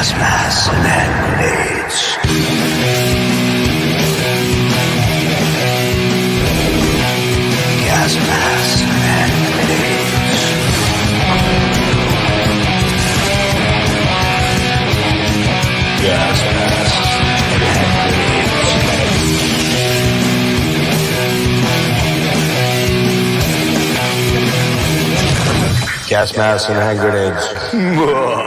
gas masks and hand grenades. Gas masks and hand grenades. Gas masks and hand grenades. Gas masks and hand grenades. Well.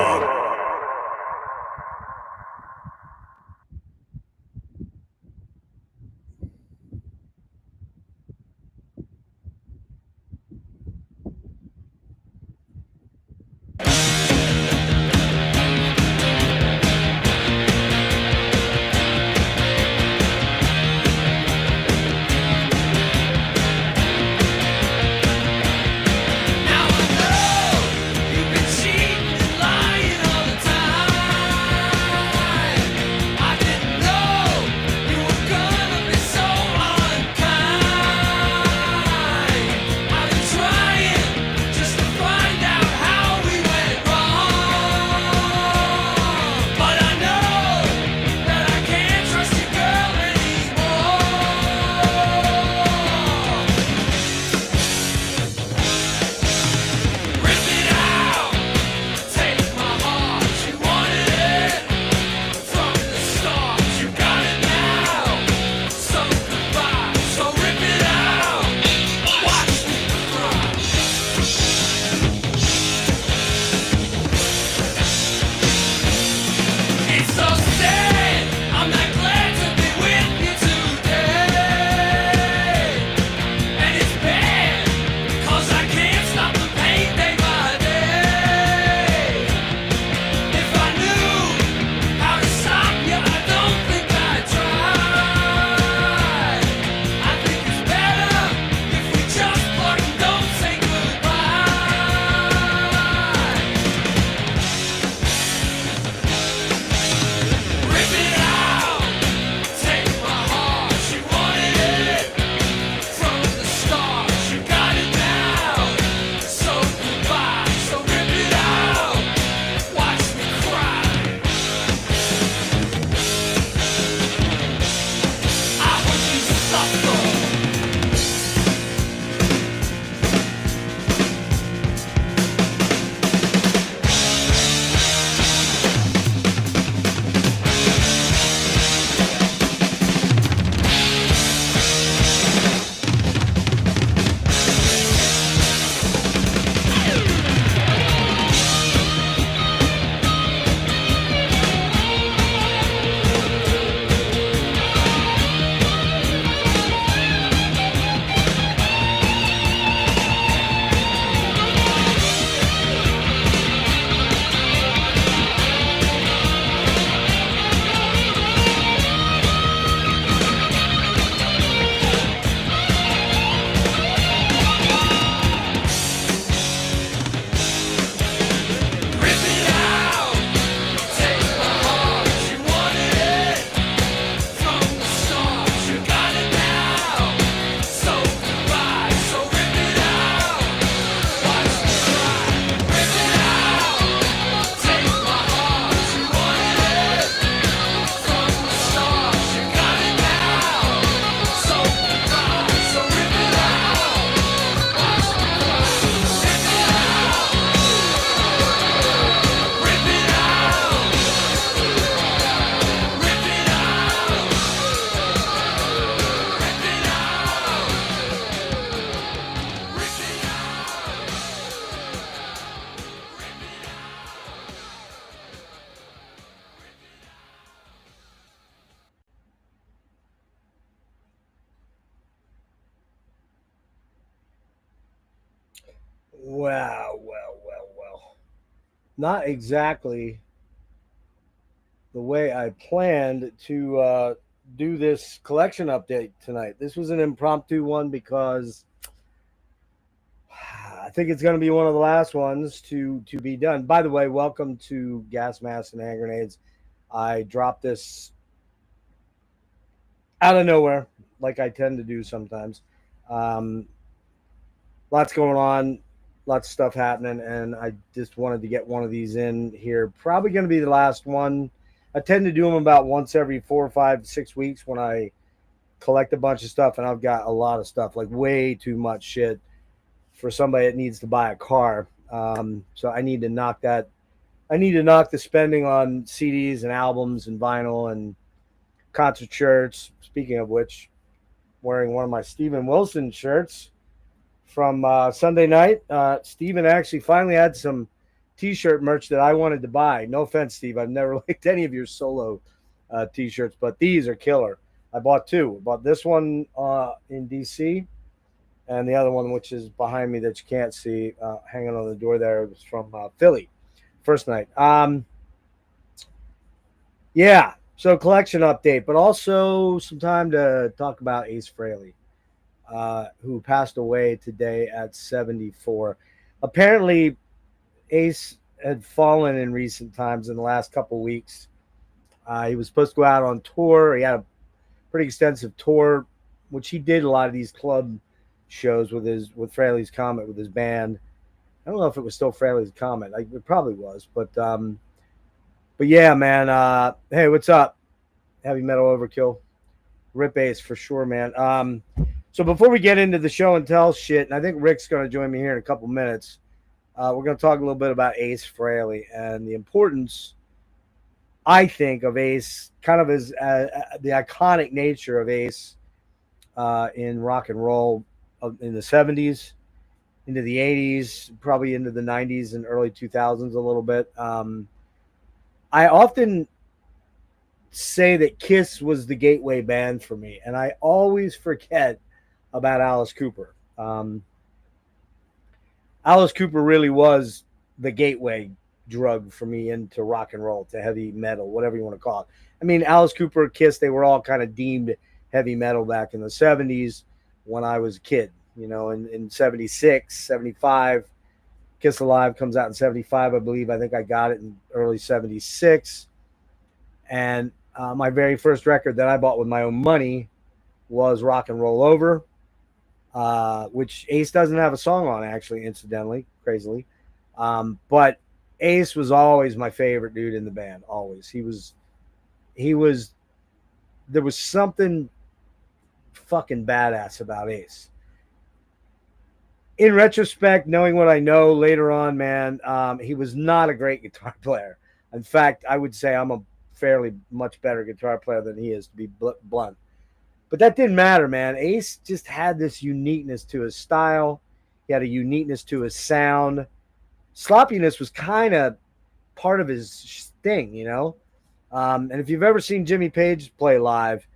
Not exactly the way I planned to do this collection update tonight. This was an impromptu one because I think it's going to be one of the last ones to be done. By the way, welcome to Gas Masks and Hand Grenades. I dropped this out of nowhere, like I tend to do sometimes. Lots going on. lots of stuff happening, and I just wanted to get one of these in here. Probably going to be the last one. I tend to do them about once every 4 or 5, 6 weeks when I collect a bunch of stuff, and I've got a lot of stuff, like way too much shit for somebody that needs to buy a car. So I need to knock that. I need to knock the spending on CDs and albums and vinyl and concert shirts. Speaking of which, wearing one of my Steven Wilson shirts from Sunday night. Steven actually finally had some T-shirt merch that I wanted to buy. No offense, Steve. I've never liked any of your solo T-shirts, but these are killer. I bought two. I bought this one in DC, and the other one, which is behind me that you can't see, hanging on the door there, was from Philly. First night. Yeah. So collection update, but also some time to talk about Ace Frehley, who passed away today at 74. Apparently, Ace had fallen in recent times in the last couple weeks. He was supposed to go out on tour. He had a pretty extensive tour, which he did a lot of these club shows with Frehley's Comet with his band. I don't know if it was still Frehley's Comet. It probably was, but yeah, man. Hey, what's up? Heavy Metal Overkill. Rip Ace for sure, man. So before we get into the show and tell shit, and I think Rick's going to join me here in a couple minutes, we're going to talk a little bit about Ace Frehley and the importance, I think, of Ace, kind of as the iconic nature of Ace in rock and roll in the 70s, into the 80s, probably into the 90s and early 2000s a little bit. I often say that Kiss was the gateway band for me, and I always forget about Alice Cooper. Alice Cooper really was the gateway drug for me into rock and roll, to heavy metal, whatever you want to call it. I mean, Alice Cooper, Kiss, they were all kind of deemed heavy metal back in the 70s when I was a kid. You know, in 76, 75, Kiss Alive comes out in 75, I believe. I think I got it in early 76. And my very first record that I bought with my own money was Rock and Roll Over, which Ace doesn't have a song on, actually, incidentally, crazily. But Ace was always my favorite dude in the band, always. He was, there was something fucking badass about Ace. In retrospect, knowing what I know later on, man, he was not a great guitar player. In fact, I would say I'm a fairly much better guitar player than he is, to be blunt. But that didn't matter, man. Ace just had this uniqueness to his style. He had a uniqueness to his sound. Sloppiness was kind of part of his thing, you know? And if you've ever seen Jimmy Page play live,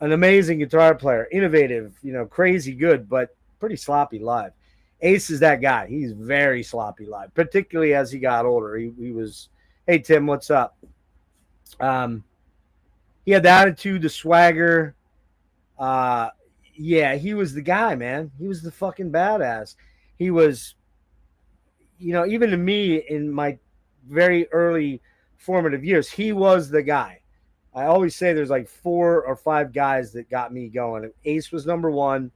an amazing guitar player, innovative, you know, crazy good, but pretty sloppy live. Ace is that guy. He's very sloppy live, particularly as he got older. He was, hey, Tim, what's up? He had the attitude, the swagger. Yeah, he was the guy, man. He was the fucking badass. He was, you know, even to me in my very early formative years, he was the guy. I always say there's like 4 or 5 guys that got me going. Ace was number 1.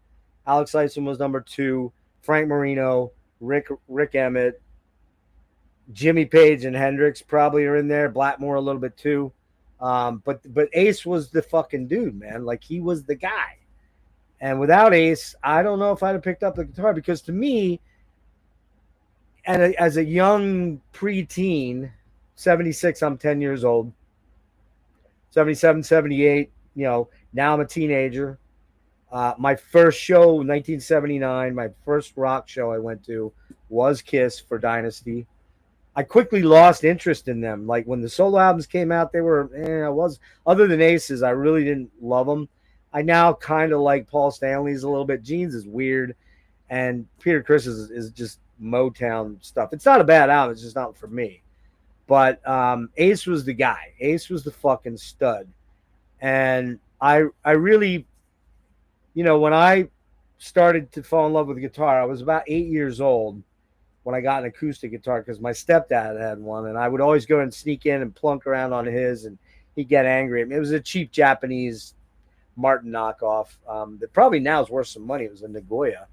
Alex Lifeson was number 2. Frank Marino, Rick Emmett, Jimmy Page and Hendrix probably are in there. Blackmore a little bit too. But Ace was the fucking dude, man. Like, he was the guy. And without Ace, I don't know if I'd have picked up the guitar, because to me, and as a young preteen, 76, I'm 10 years old. 77, 78, you know, now I'm a teenager. My first show, 1979, my first rock show I went to was Kiss for Dynasty. I quickly lost interest in them. Like, when the solo albums came out, they were, other than Aces, I really didn't love them. I now kind of like Paul Stanley's a little bit. Gene's is weird, and Peter Criss is just Motown stuff. It's not a bad album, it's just not for me. But Ace was the guy. Ace was the fucking stud. And I really, you know, when I started to fall in love with guitar, I was about 8 years old when I got an acoustic guitar, because my stepdad had one, and I would always go and sneak in and plunk around on his, and he'd get angry at me. It was a cheap Japanese Martin knockoff that probably now is worth some money. It was a Nagoya.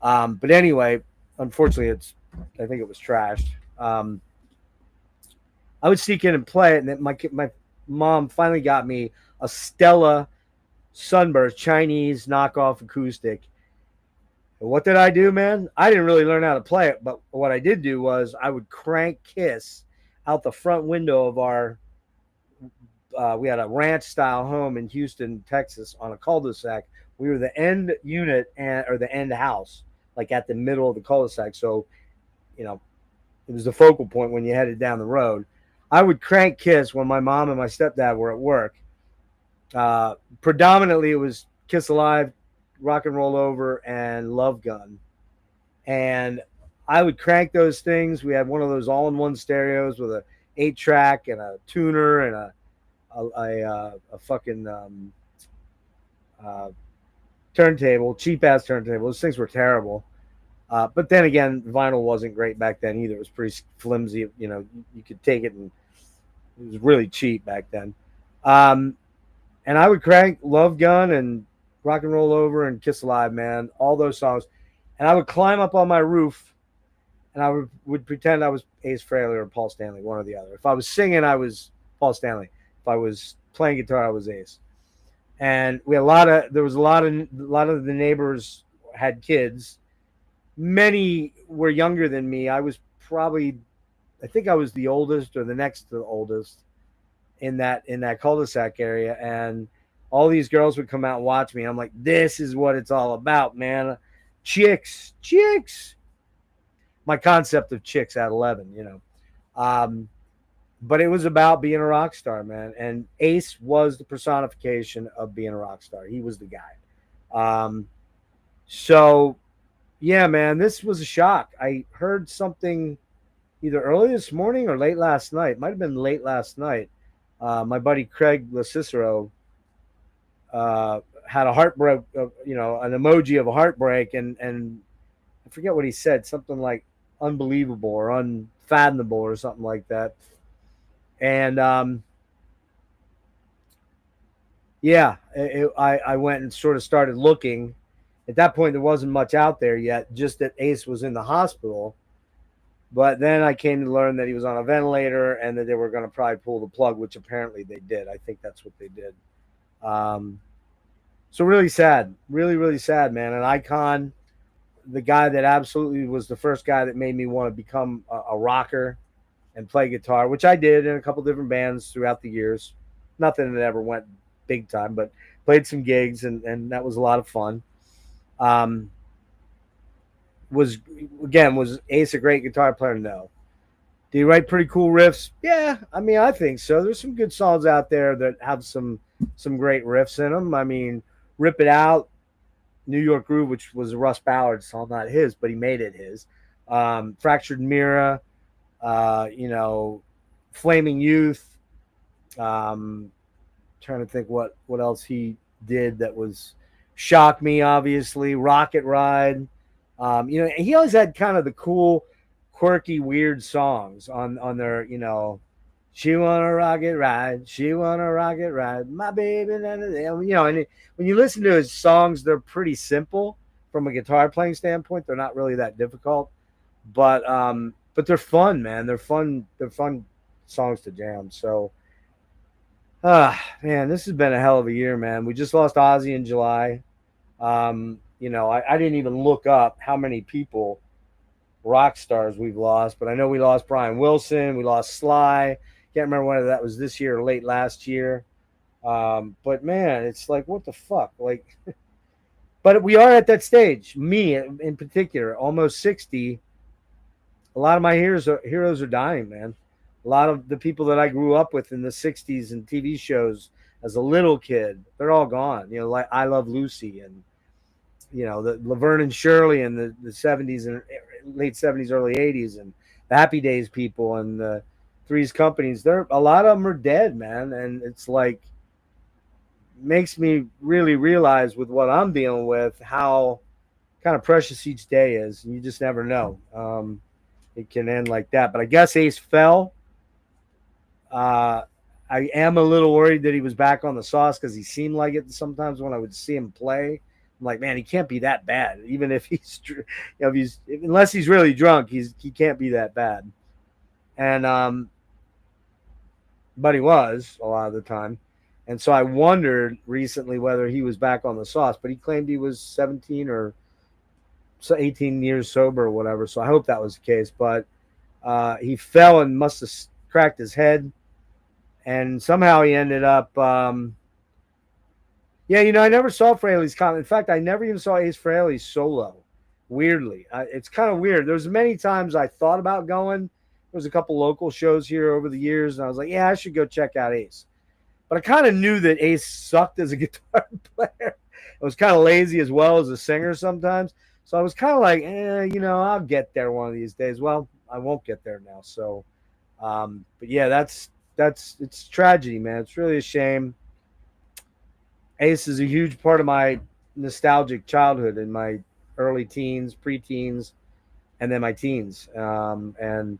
But anyway, unfortunately, I think it was trashed. Um, I would sneak in and play it, and then my mom finally got me a Stella Sunburst Chinese knockoff acoustic. And what did I do, man? I didn't really learn how to play it, but what I did do was I would crank Kiss out the front window of our. We had a ranch style home in Houston, Texas, on a cul-de-sac. We were the end unit or the end house, like at the middle of the cul-de-sac. So, you know, it was the focal point when you headed down the road. I would crank Kiss when my mom and my stepdad were at work. Predominantly, it was Kiss Alive, Rock and Roll Over, and Love Gun. And I would crank those things. We had one of those all-in-one stereos with a 8-track and a tuner and a fucking uh, turntable, cheap ass turntable. Those things were terrible. But then again, vinyl wasn't great back then either. It was pretty flimsy. You know, you could take it, and it was really cheap back then. Um, and I would crank Love Gun and Rock and Roll Over and Kiss Alive, man, all those songs. And I would climb up on my roof, and I would pretend I was Ace Frehley or Paul Stanley, one or the other. If I was singing, I was Paul Stanley. If I was playing guitar, I was Ace. And we had there was a lot of the neighbors had kids. Many were younger than me. I think I was the oldest or the next to the oldest in that cul-de-sac area. And all these girls would come out and watch me. I'm like, this is what it's all about, man. Chicks. My concept of chicks at 11, you know. But it was about being a rock star, man. And Ace was the personification of being a rock star. He was the guy. So, yeah, man, this was a shock. I heard something either early this morning or late last night. It might have been late last night. My buddy Craig LaCicero had a heartbreak, you know, an emoji of a heartbreak, and I forget what he said, something like unbelievable or unfathomable or something like that. And yeah, I went and sort of started looking. At that point, there wasn't much out there yet, just that Ace was in the hospital. But then I came to learn that he was on a ventilator and that they were going to probably pull the plug, which apparently they did. I think that's what they did. So really sad, really, really sad, man. An icon, the guy that absolutely was the first guy that made me want to become a rocker and play guitar, which I did in a couple different bands throughout the years. Nothing that ever went big time, but played some gigs, and that was a lot of fun. Was Ace a great guitar player? No. Did he write pretty cool riffs? Yeah, I mean, I think so. There's some good songs out there that have some great riffs in them. I mean, Rip It Out, New York Groove, which was a Russ Ballard song, not his, but he made it his. Fractured Mirror, you know, Flaming Youth. Trying to think what else he did that was Shock Me, obviously. Rocket Ride. You know, he always had kind of the cool, quirky, weird songs on their, you know, she wanna rocket ride, she wanna rocket ride, my baby. You know, and when you listen to his songs, they're pretty simple from a guitar playing standpoint. They're not really that difficult, but they're fun, man. They're fun songs to jam. So, man, this has been a hell of a year, man. We just lost Ozzy in July. You know, I didn't even look up how many people, rock stars, we've lost, but I know we lost Brian Wilson, we lost Sly. Can't remember whether that was this year or late last year. But man, it's like, what the fuck? Like, but we are at that stage. Me in particular, almost 60. A lot of my heroes are dying, man. A lot of the people that I grew up with in the 60s and TV shows as a little kid, they're all gone. You know, like I Love Lucy and, you know, the Laverne and Shirley in the 70s and late 70s, early 80s, and the Happy Days people and the Three's Companies. A lot of them are dead, man. And it's like, makes me really realize with what I'm dealing with how kind of precious each day is. And you just never know. It can end like that. But I guess Ace fell. I am a little worried that he was back on the sauce because he seemed like it sometimes when I would see him play. I'm like, man, he can't be that bad. Even if he's, if he's, unless he's really drunk, he can't be that bad. And but he was a lot of the time. And so I wondered recently whether he was back on the sauce, but he claimed he was 17 or 18 years sober or whatever. So I hope that was the case. But he fell and must have cracked his head. And somehow he ended up, yeah, I never saw Frehley's comment. In fact, I never even saw Ace Frehley solo. Weirdly, it's kind of weird. There's many times I thought about going. There was a couple local shows here over the years, and I was like, yeah, I should go check out Ace. But I kind of knew that Ace sucked as a guitar player. I was kind of lazy as well as a singer sometimes. So I was kind of like, I'll get there one of these days. Well, I won't get there now. So, but yeah, it's tragedy, man. It's really a shame. Ace is a huge part of my nostalgic childhood in my early teens, preteens, and then my teens. And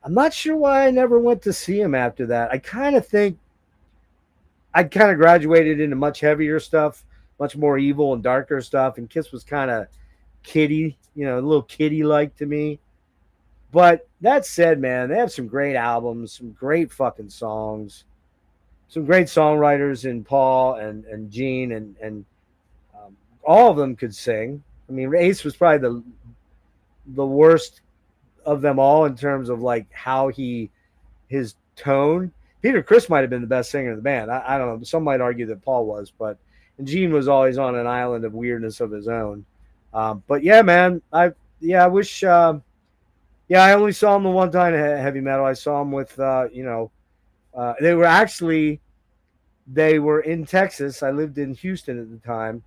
I'm not sure why I never went to see him after that. I kind of think I kind of graduated into much heavier stuff, much more evil and darker stuff. And Kiss was kind of kiddie, a little kiddie-like to me. But that said, man, they have some great albums, some great fucking songs, some great songwriters in Paul and Gene, and all of them could sing. I mean, Ace was probably the worst of them all in terms of like how his tone. Peter Criss might have been the best singer of the band. I don't know. Some might argue that Paul was, and Gene was always on an island of weirdness of his own. But yeah, man, I wish. I only saw him the one time at Heavy Metal. I saw him with they were in Texas. I lived in Houston at the time,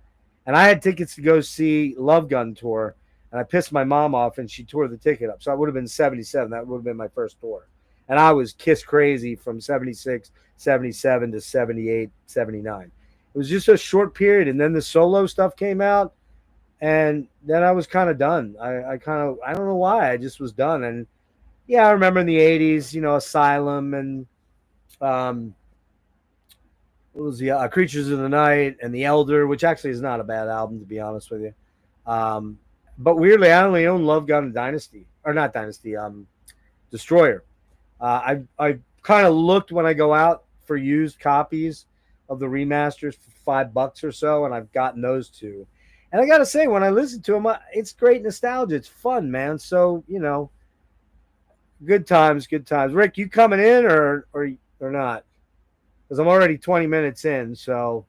and I had tickets to go see Love Gun tour, and I pissed my mom off, and she tore the ticket up. So I would have been 77. That would have been my first tour. And I was Kiss crazy from 76, 77 to 78, 79. It was just a short period, and then the solo stuff came out, and then I was kind of done. I don't know why. I just was done. And yeah, I remember in the 80s, Asylum and what was the Creatures of the Night and The Elder, which actually is not a bad album, to be honest with you. But weirdly, I only own Love Gun and Dynasty, or not Dynasty, Destroyer. I kind of looked when I go out for used copies of the remasters for $5 or so, and I've gotten those two. And I gotta say, when I listen to them, it's great nostalgia. It's fun, man. So good times, good times. Rick, you coming in or not? Because I'm already 20 minutes in. So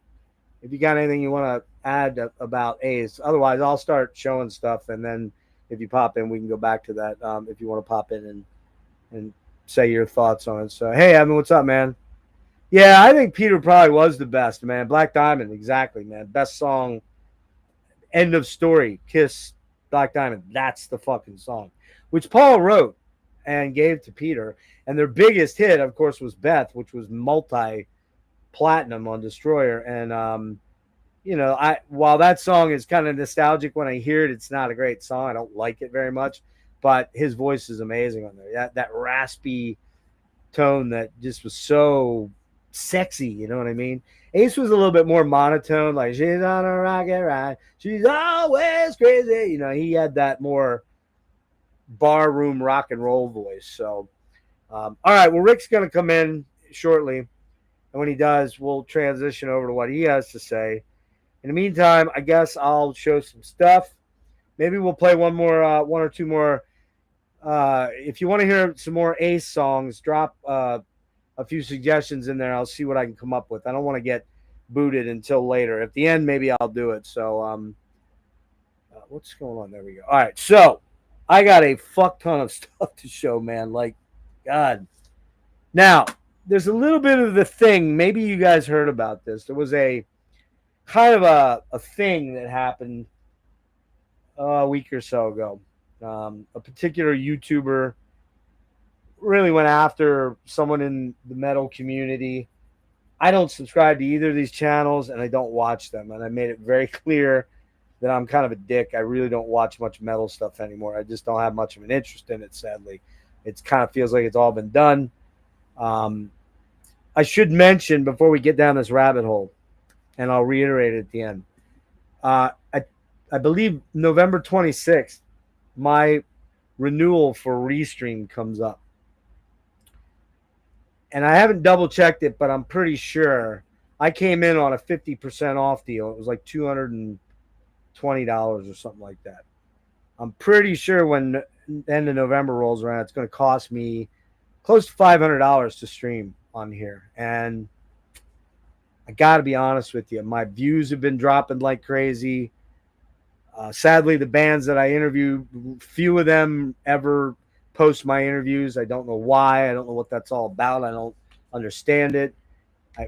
if you got anything you want to add about Ace, otherwise I'll start showing stuff, and then if you pop in, we can go back to that. If you want to pop in and say your thoughts on it. So hey, Evan, what's up, man? Yeah, I think Peter probably was the best, man. Black Diamond, exactly, man. Best song. End of story. Kiss, Black Diamond. That's the fucking song, which Paul wrote and gave to Peter. And their biggest hit, of course, was Beth, which was multi-platinum on Destroyer. And while that song is kind of nostalgic when I hear it, it's not a great song. I don't like it very much, but his voice is amazing on there. That raspy tone that just was so sexy, you know what I mean? Ace was a little bit more monotone, like she's on a rocket ride, she's always crazy. He had that more barroom rock and roll voice. So, all right, well, Rick's going to come in shortly, and when he does, we'll transition over to what he has to say. In the meantime, I guess I'll show some stuff. Maybe we'll play one or two more. If you want to hear some more Ace songs, drop a few suggestions in there. I'll see what I can come up with. I don't want to get booted until later. At the end, maybe I'll do it. So, what's going on? There we go. All right. So, I got a fuck ton of stuff to show, man. Like, God. Now, there's a little bit of the thing. Maybe you guys heard about this. There was a kind of a thing that happened a week or so ago. A particular YouTuber really went after someone in the metal community. I don't subscribe to either of these channels, and I don't watch them. And I made it very clear that I'm kind of a dick. I really don't watch much metal stuff anymore. I just don't have much of an interest in it, sadly. It kind of feels like it's all been done. I should mention before we get down this rabbit hole, and I'll reiterate it at the end. I believe November 26th, my renewal for Restream comes up. And I haven't double checked it, but I'm pretty sure I came in on a 50% off deal. It was like $220 or something like that. I'm pretty sure when the end of November rolls around, it's going to cost me close to $500 to stream on here. And I got to be honest with you, my views have been dropping like crazy. Sadly, the bands that I interview, few of them ever post my interviews. I don't know why. I don't know what that's all about. I don't understand it.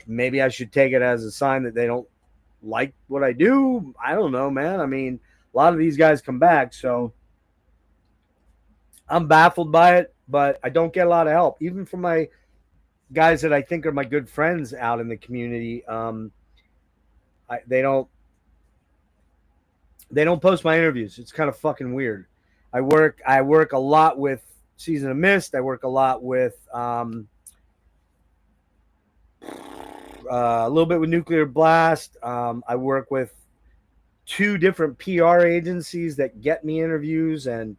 Maybe I should take it as a sign that they don't like what I do. I don't know, man. I mean, a lot of these guys come back, so I'm baffled by it, but I don't get a lot of help, even from my guys that I think are my good friends out in the community. They don't post my interviews. It's kind of fucking weird. I work a lot with Season of Mist. I work a lot with a little bit with Nuclear Blast. I work with 2 different PR agencies that get me interviews and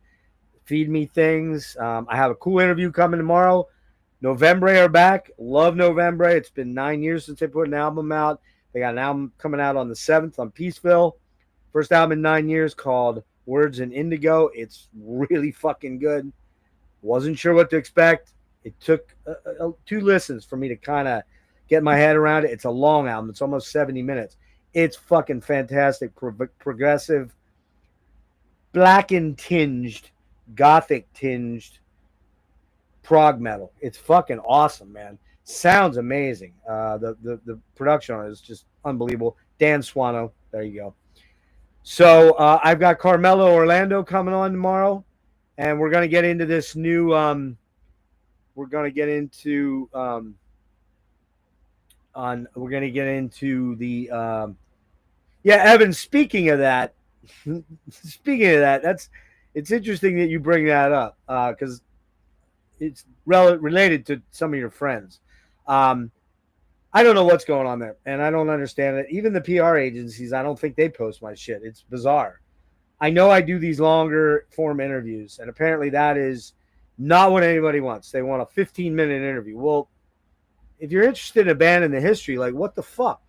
feed me things. I have a cool interview coming tomorrow. November are back. Love November. It's been 9 years since they put an album out. They got an album coming out on the 7th on Peaceville. First album in 9 years called Words in Indigo. It's really fucking good. Wasn't sure what to expect. It took 2 listens for me to kind of get my head around it. It's a long album. It's almost 70 minutes. It's fucking fantastic. Progressive, blackened tinged, gothic tinged prog metal. It's fucking awesome, man. Sounds amazing. The production on it is just unbelievable. Dan Swano. There you go. So I've got Carmelo Orlando coming on tomorrow, and we're going to get into this new. We're going to get into We're going to get into the. Yeah, Evan. Speaking of that, it's interesting that you bring that up because it's related to some of your friends. I don't know what's going on there, and I don't understand it. Even the PR agencies, I don't think they post my shit. It's bizarre. I know I do these longer form interviews, and apparently that is not what anybody wants. They want a 15-minute interview. Well, if you're interested in a band in the history, like what the fuck?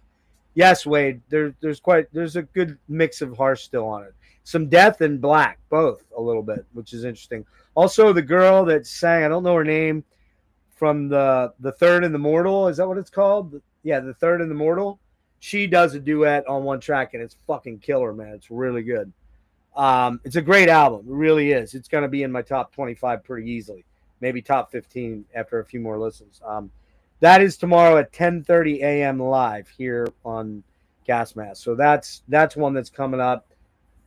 Yes, Wade, there's a good mix of harsh still on it. Some death and black, both a little bit, which is interesting. Also, the girl that sang, I don't know her name, from the Third and the Mortal. Is that what it's called? Yeah, the Third and the Mortal. She does a duet on one track, and it's fucking killer, man. It's really good. It's a great album. It really is. It's going to be in my top 25 pretty easily. Maybe top 15 after a few more listens. That is tomorrow at 10:30 a.m. live here on Gas Mask. So that's one that's coming up.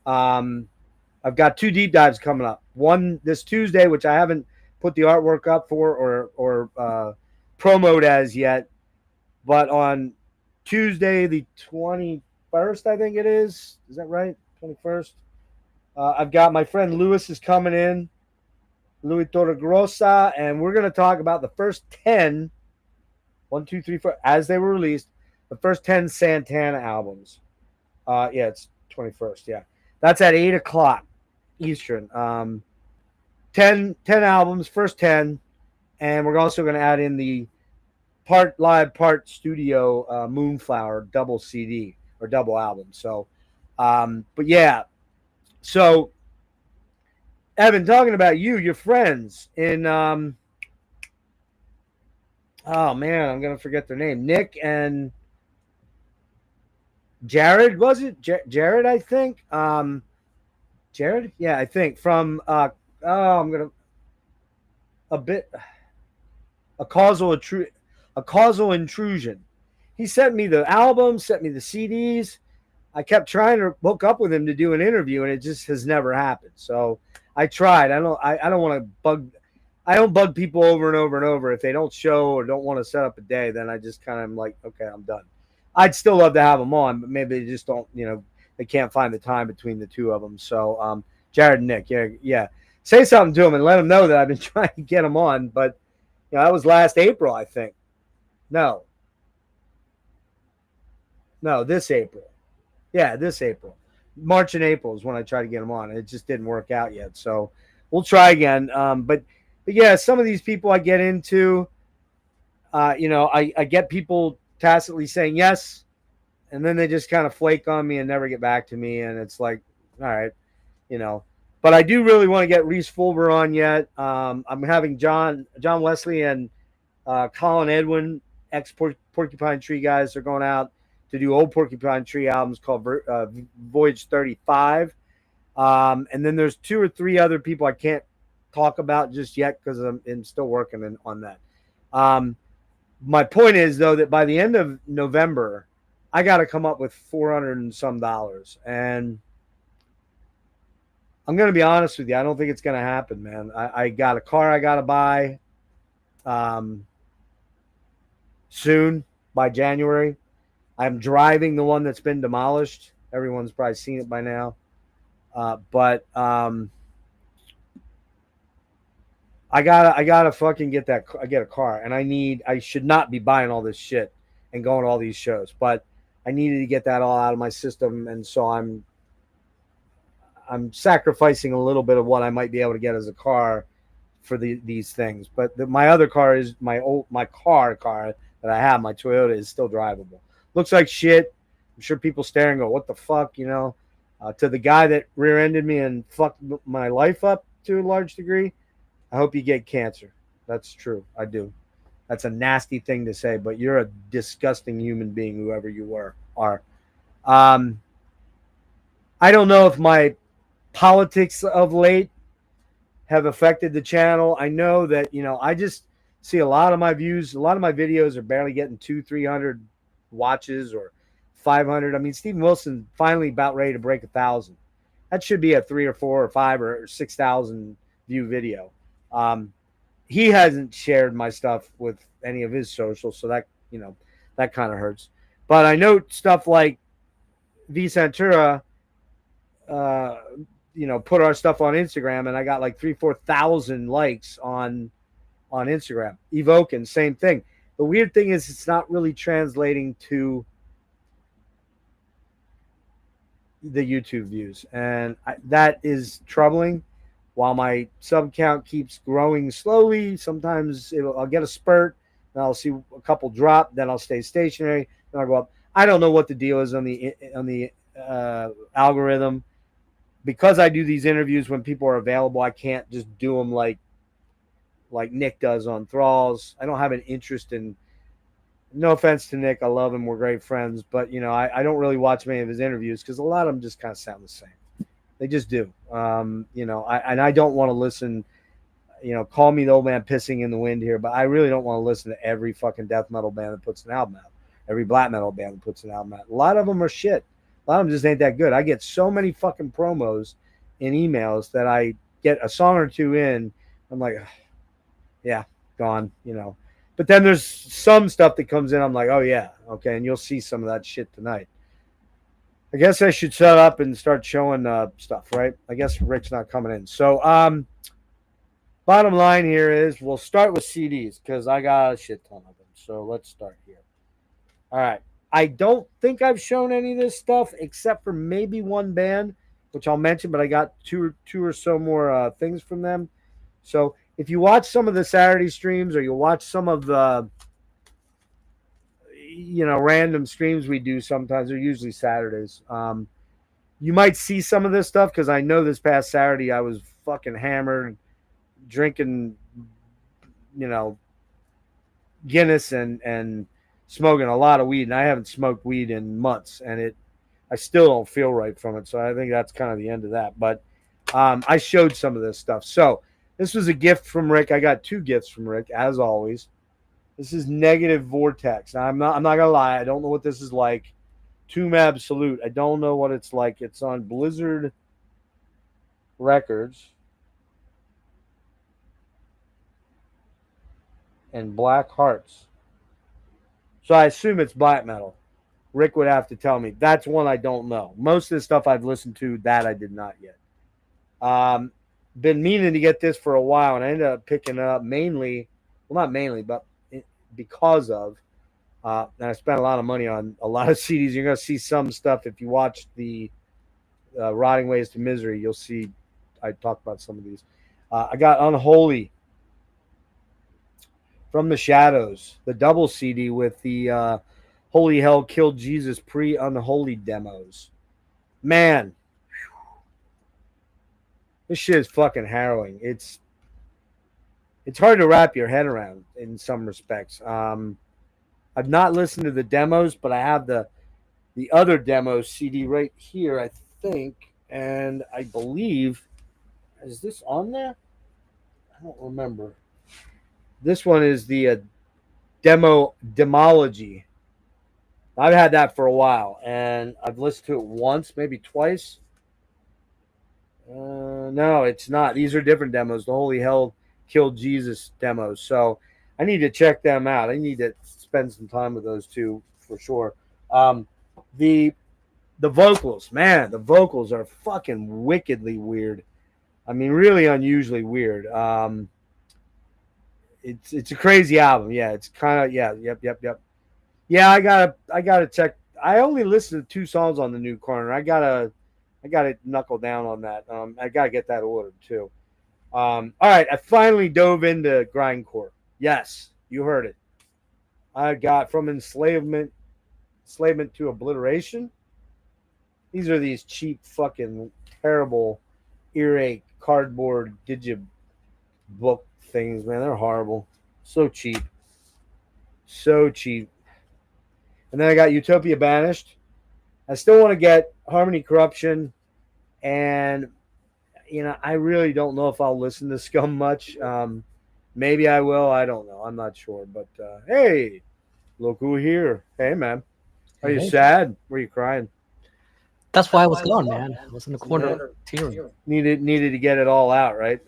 I've got 2 deep dives coming up. One this Tuesday, which I haven't put the artwork up for or promoted as yet, but on Tuesday the 21st, I think it is. Is that right? 21st. I've got my friend Lewis is coming in, Louis Torregrosa, and we're going to talk about the first 10, 1, 2, 3, 4, as they were released, the first 10 Santana albums. Yeah, it's 21st. Yeah, that's at 8 o'clock Eastern. 10 albums, first 10, and we're also going to add in the part live, part studio Moonflower double CD or double album. So, but yeah. So, Evan, talking about your friends in, oh man, I'm going to forget their name. Nick and Jared, was it? Jared, I think. Jared? Yeah, I think. From, I'm going to, a causal intrusion. He sent me the album, sent me the CDs. I kept trying to hook up with him to do an interview, and it just has never happened. So I tried. I don't want to bug people over and over and over. If they don't show or don't want to set up a day, then I just kind of am like, okay, I'm done. I'd still love to have them on, but maybe they just don't, they can't find the time between the two of them. So Jared and Nick, yeah. Say something to them and let them know that I've been trying to get them on, but that was last April, I think. No, this April. Yeah, this April. March and April is when I tried to get them on. It just didn't work out yet. So we'll try again. But yeah, some of these people I get into, I get people tacitly saying yes, and then they just kind of flake on me and never get back to me. And it's like, all right, you know. But I do really want to get Reese Fulber on yet. I'm having John Wesley and Colin Edwin, ex Porcupine Tree guys. They're going out to do old Porcupine Tree albums called Voyage 35. And then there's 2 or 3 other people I can't talk about just yet because I'm still working on that. My point is, though, that by the end of November, I got to come up with $400 and some dollars. And I'm going to be honest with you. I don't think it's going to happen, man. I got a car I got to buy soon by January. I'm driving the one that's been demolished. Everyone's probably seen it by now. But I gotta fucking get that. I get a car, and I should not be buying all this shit and going to all these shows, but I needed to get that all out of my system, and so I'm sacrificing a little bit of what I might be able to get as a car for these things. But my other car is my car that I have. My Toyota is still drivable. Looks like shit. I'm sure people stare and go, "What the fuck?" You know. To the guy that rear-ended me and fucked my life up to a large degree, I hope you get cancer. That's true. I do. That's a nasty thing to say, but you're a disgusting human being, whoever you are. I don't know if my politics of late have affected the channel. I know that, I just see a lot of my views, a lot of my videos are barely getting 200-300 watches or 500. I mean, Steven Wilson finally about ready to break 1,000. That should be a 3 or 4 or 5 or 6,000 view video. He hasn't shared my stuff with any of his socials, so that that kind of hurts. But I know stuff like V Santura, put our stuff on Instagram, and I got like 3,000-4,000 likes on Instagram. Evoking, same thing. The weird thing is it's not really translating to the YouTube views, and that is troubling. While my sub count keeps growing slowly, sometimes I'll get a spurt, and I'll see a couple drop, then I'll stay stationary, then I'll go up. I don't know what the deal is on the algorithm. Because I do these interviews when people are available, I can't just do them like Nick does on Thralls. I don't have an interest in. No offense to Nick, I love him. We're great friends, but I don't really watch many of his interviews because a lot of them just kind of sound the same. They just do. I don't want to listen. Call me the old man pissing in the wind here, but I really don't want to listen to every fucking death metal band that puts an album out. Every black metal band that puts an album out. A lot of them are shit. A lot of them just ain't that good. I get so many fucking promos in emails that I get a song or two in. I'm like, yeah, gone, But then there's some stuff that comes in. I'm like, oh, yeah, okay. And you'll see some of that shit tonight. I guess I should shut up and start showing stuff, right? I guess Rick's not coming in. So bottom line here is we'll start with CDs because I got a shit ton of them. So let's start here. All right. I don't think I've shown any of this stuff except for maybe one band, which I'll mention, but I got two or so more things from them. So if you watch some of the Saturday streams or you watch some of the random streams we do sometimes, they're usually Saturdays, you might see some of this stuff because I know this past Saturday I was fucking hammered, drinking, Guinness and smoking a lot of weed, and I haven't smoked weed in months, and I still don't feel right from it. So I think that's kind of the end of that. But I showed some of this stuff. So this was a gift from Rick. I got 2 gifts from Rick, as always. This is Negative Vortex. Now, I'm not gonna lie. I don't know what this is like. Tomb Absolute. I don't know what it's like. It's on Blizzard Records and Black Hearts. So I assume it's black metal. Rick would have to tell me. That's one I don't know. Most of the stuff I've listened to, that I did not yet. Been meaning to get this for a while, and I ended up picking it up mainly, well, not mainly, but because of, and I spent a lot of money on a lot of CDs. You're going to see some stuff if you watch the Rotting Ways to Misery. You'll see I talked about some of these. I got Unholy from the Shadows, the double CD with the Holy Hell Killed Jesus pre-Unholy demos. Man, this shit is fucking harrowing. It's hard to wrap your head around in some respects. I've not listened to the demos, but I have the other demo CD right here, I think, and I believe, is this on there? I don't remember. This one is the demo Demology. I've had that for a while, and I've listened to it once, maybe twice. No, it's not. These are different demos. The Holy Hell Killed Jesus demos. So I need to check them out. I need to spend some time with those two for sure. The vocals, man, the vocals are fucking wickedly weird. I mean, really unusually weird. It's a crazy album. Yeah, it's kind of yep. Yeah, I gotta check. I only listened to 2 songs on the New Corner. I gotta knuckle down on that. I gotta get that ordered too. All right, I finally dove into grindcore. Yes, you heard it. I got From Enslavement to Obliteration. These are these cheap, fucking terrible earache cardboard digibook things, man. They're horrible. So cheap. So cheap. And then I got Utopia Banished. I still want to get Harmony Corruption. And, I really don't know if I'll listen to Scum much. Maybe I will. I don't know. I'm not sure. But, hey, look who here. Hey, man. Are you sad? Were you crying? That's why I was gone, man. I was in the corner tearing. Needed to get it all out, right?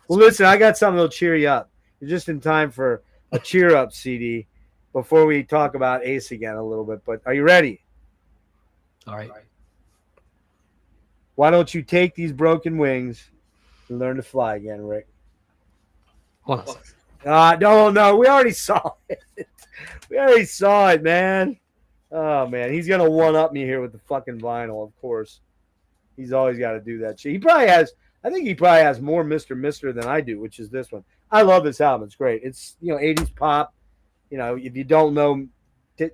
Well, listen, I got something that'll cheer you up. You're just in time for a cheer up CD before we talk about Ace again a little bit. But are you ready? All right. Why don't you take these broken wings and learn to fly again, Rick? Hold on. No, we already saw it. We already saw it, man. Oh, man, he's going to one-up me here with the fucking vinyl, of course. He's always got to do that shit. I think he probably has more Mr. than I do, which is this one. I love this album. It's great. It's, 80s pop. If you don't know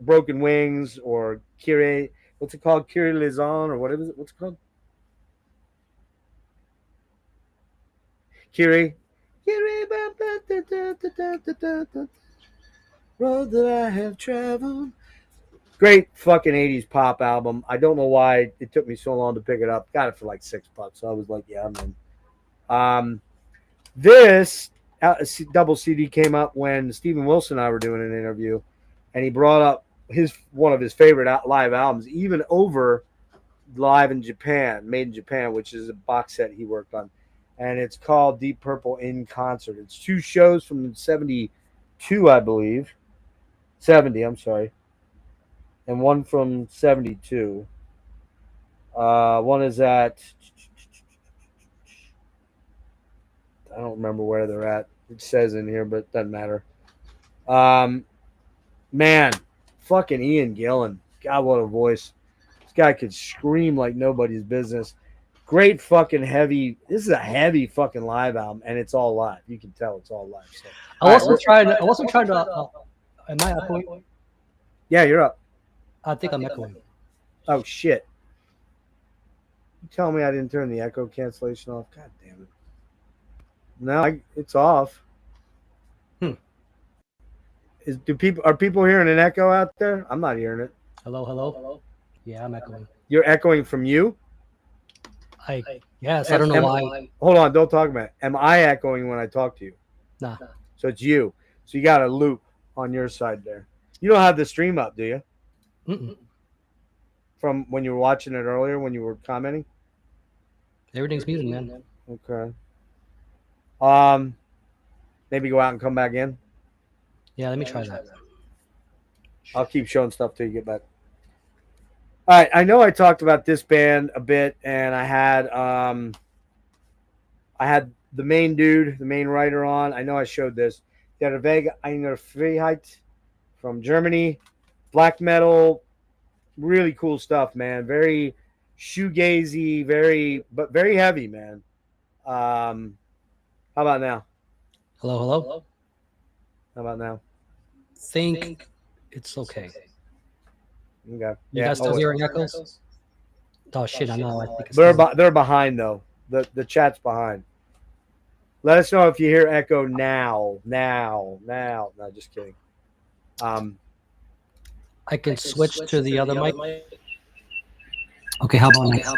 Broken Wings or Kyrie, what's it called? Kyrie Liaison or whatever. What's it called? Kyrie. Road that I have traveled. Great fucking 80s pop album. I don't know why it took me so long to pick it up. Got it for like $6. So I was like, yeah, I'm in. This double CD came up when Steven Wilson and I were doing an interview, and he brought up one of his favorite live albums, even over Live in Japan, Made in Japan, which is a box set he worked on. And it's called Deep Purple in Concert. It's 2 shows from 72, I believe. 70, I'm sorry. And one from 72. One is at, I don't remember where they're at. It says in here, but it doesn't matter. Man, fucking Ian Gillan. God, what a voice. This guy could scream like nobody's business. Great fucking heavy. This is a heavy fucking live album, and it's all live. You can tell it's all live. So. I wasn't trying to. Am I echoing? Yeah, you're up. I think I'm echoing. Oh shit! You tell me I didn't turn the echo cancellation off. God damn it! No, it's off. Are people hearing an echo out there? I'm not hearing it. Hello. Yeah, I'm echoing. You're echoing from you? Yes, I don't know why. Hold on, don't talk about it. Am I echoing when I talk to you? Nah. So it's you. So you got a loop on your side there. You don't have the stream up, do you? Mm-mm. From when you were watching it earlier, when you were commenting? Everything's muted, man. Okay. Maybe go out and come back in? Yeah, let me try that. I'll keep showing stuff till you get back. All right, I know I talked about this band a bit, and I had the main dude, the main writer on. I know I showed this. Der Weg einer Freiheit from Germany. Black metal, really cool stuff, man. Very shoegazy, very heavy, man. How about now? Hello, hello. How about now? Think it's okay. Okay. You guys still hearing echoes? Oh shit! I know. I think it's They're behind though. The chat's behind. Let us know if you hear echo now. No, just kidding. I can switch to the other mic. Okay, how about now?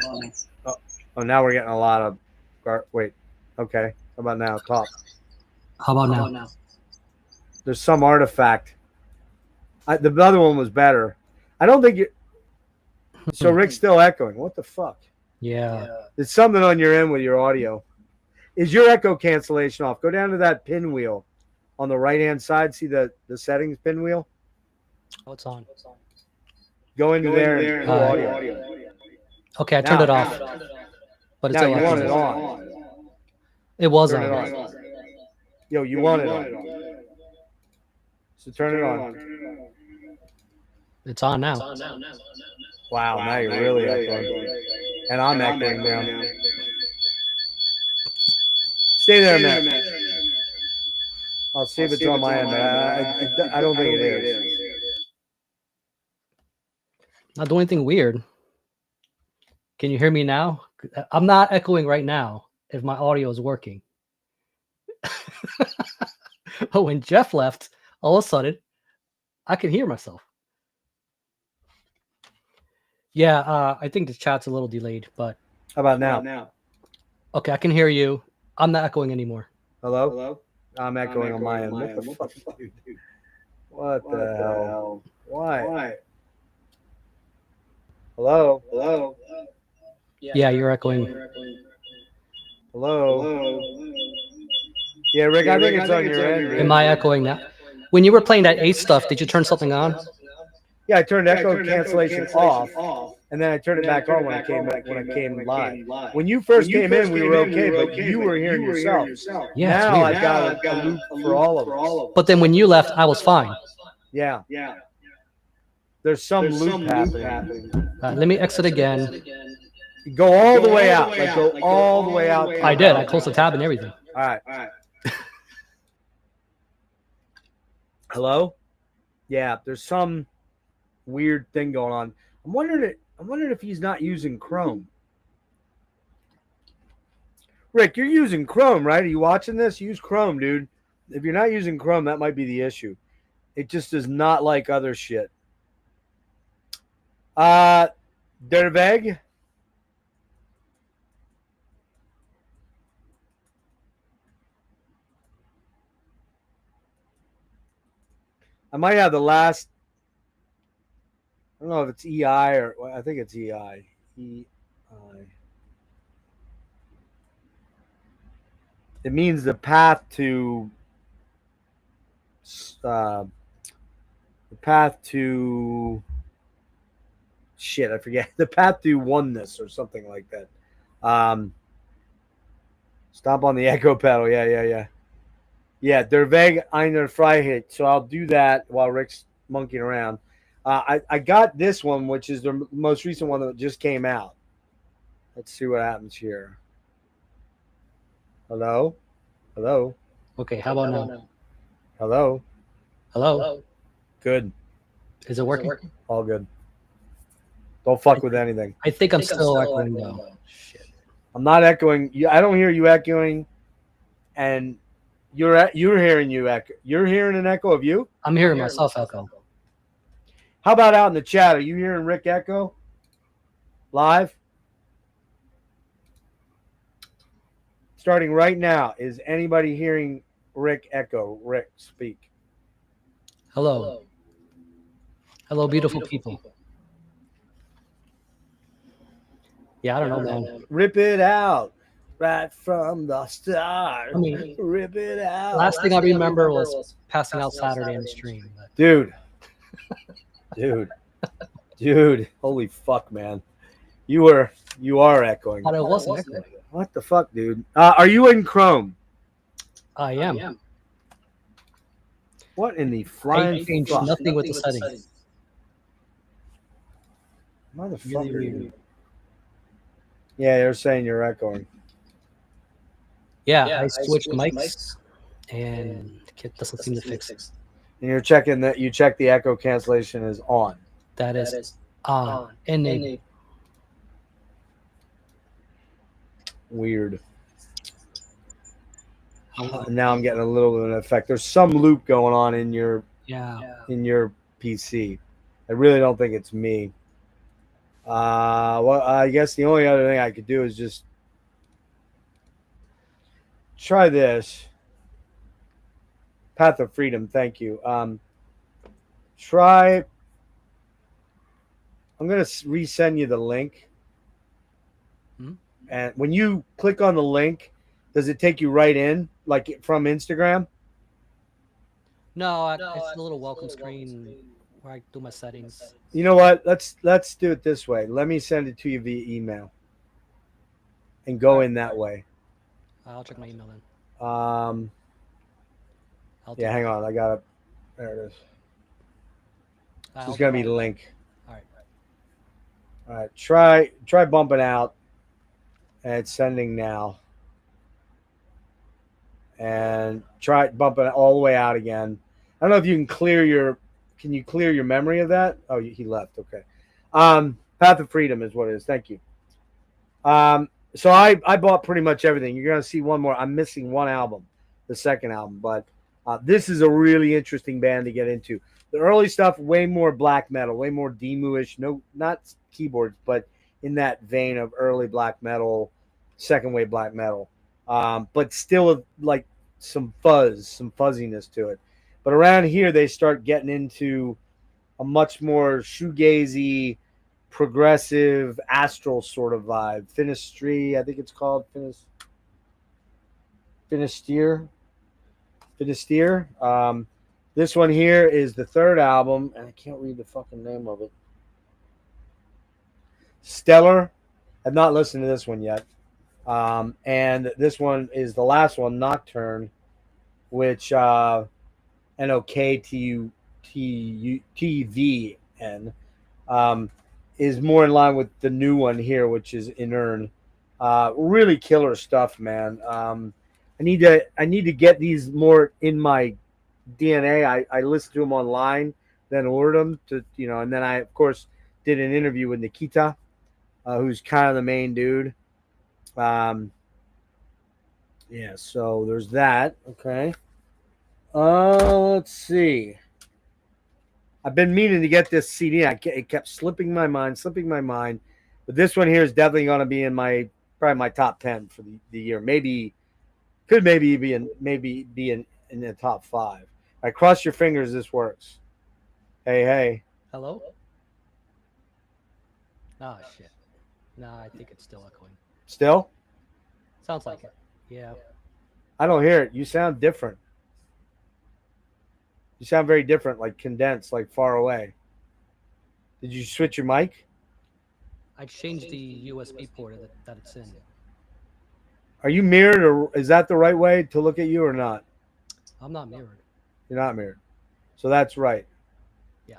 Oh, now we're getting a lot of. Wait. Okay. How about now? Talk. How about now? There's some artifact. The other one was better. I don't think you. So Rick's still echoing. What the fuck? Yeah. There's something on your end with your audio. Is your echo cancellation off? Go down to that pinwheel on the right-hand side. See the settings pinwheel? Oh, it's on. Go into there and audio. Okay, I turned it off. But it's now you want it on. It was turn on. it on. Yo, you want it on. So turn it on. It's on now. Wow, now you're really echoing. And I'm echoing now. Stay there, man. I'll see if it's on my end, but I don't think it is. Not doing anything weird. Can you hear me now? I'm not echoing right now if my audio is working. But when Jeff left, all of a sudden, I can hear myself. Yeah, I think the chat's a little delayed, but... How about now? Okay, I can hear you. I'm not echoing anymore. Hello? I'm echoing on my end. What the fuck, dude? What the hell? Why? Hello? Yeah, you're echoing. Hello? Yeah, Rick, I think it's on your end. Dude. Am I echoing now? When you were playing that Ace stuff, did you turn something on? Yeah, I turned echo cancellation off, and then I turned it back on when I came live. When you first came in, we were okay, but you were hearing yourself. Yeah, now I've got a loop for all of us. But then when you left, I was fine. Yeah. There's some loop happening. Let me exit again. Go all the way out. Like go all the way out. I did. I closed the tab and everything. All right. Hello? Yeah, there's some weird thing going on. I'm wondering if he's not using Chrome. Rick, you're using Chrome, right? Are you watching this? Use Chrome, dude. If you're not using Chrome, that might be the issue. It just does not like other shit. Derveg? I might have the last. I don't know if it's EI or I think it's EI. EI. It means the path to. Shit, I forget. The path to oneness or something like that. Stomp on the echo pedal. Yeah. Yeah, Der Weg einer Freiheit. So I'll do that while Rick's monkeying around. I got this one, which is the most recent one that just came out. Let's see what happens here. Hello? Okay, how about now? Hello? Good. Is it working? All good. Don't fuck with anything. I think I'm still echoing though. Shit. I'm not echoing. I don't hear you echoing, and you're hearing you echo. You're hearing an echo of you? I'm hearing myself echo. How about out in the chat? Are you hearing Rick echo? Live? Starting right now. Is anybody hearing Rick echo? Rick, speak. Hello, beautiful people. Yeah, I don't know, man. Rip it out right from the start. I mean, rip it out. Last thing I remember was passing out Saturday in the stream. But... Dude, holy fuck, man. You are echoing. But I wasn't echoing. What the fuck, dude? Are you in Chrome? I am. What in the flying I changed fuck? nothing with the settings. Motherfucker. Really. Yeah, they're saying you're echoing. Yeah, I switched mics and it doesn't seem to fix it. And you're checking that you check the echo cancellation is on. That is on. Enable. Weird. Now I'm getting a little bit of an effect. There's some loop going on in your PC. I really don't think it's me. Well, I guess the only other thing I could do is just try this. Path of Freedom, thank you. Try. I'm gonna resend you the link. Hmm? And when you click on the link, does it take you right in, like from Instagram? No, it's a little welcome screen where I do my settings. You know what? Let's do it this way. Let me send it to you via email, and go in that way. I'll check my email then. Yeah, hang on. I got it. There it is. It's I'll gonna do be my- the link. All right. All right. Try bumping out, and it's sending now. And try bumping it all the way out again. I don't know if you can clear your. Can you clear your memory of that? Oh, he left. Okay. Path of Freedom is what it is. Thank you. So I bought pretty much everything. You're gonna see one more. I'm missing one album, the second album, but this is a really interesting band to get into. The early stuff, way more black metal, way more Demu-ish. No, not keyboards, but in that vein of early black metal, second wave black metal. But still like some fuzz, some fuzziness to it. But around here, they start getting into a much more shoegazy, progressive, astral sort of vibe. Finistry, I think it's called Finisterre. This one here is the third album, and I can't read the fucking name of it. Stellar. I've not listened to this one yet. And this one is the last one, Nocturne, which NOKTUTVN is more in line with the new one here, which is Inern. Really killer stuff, man. I need to get these more in my DNA. I listened to them online, then ordered them to, and then I of course did an interview with Nikita, who's kind of the main dude. Yeah, so there's that. Okay. Let's see. I've been meaning to get this CD. It kept slipping my mind. But this one here is definitely going to be in probably my top 10 for the year. Could be in the top 5. I cross your fingers this works. Hey. Hello? Oh, shit. Nah, I think it's still echoing. Still? Sounds like it. Yeah. I don't hear it. You sound different. You sound very different, like condensed, like far away. Did you switch your mic? I changed the USB port that it's in. Are you mirrored, or is that the right way to look at you or not? I'm not mirrored. You're not mirrored. So that's right. Yeah.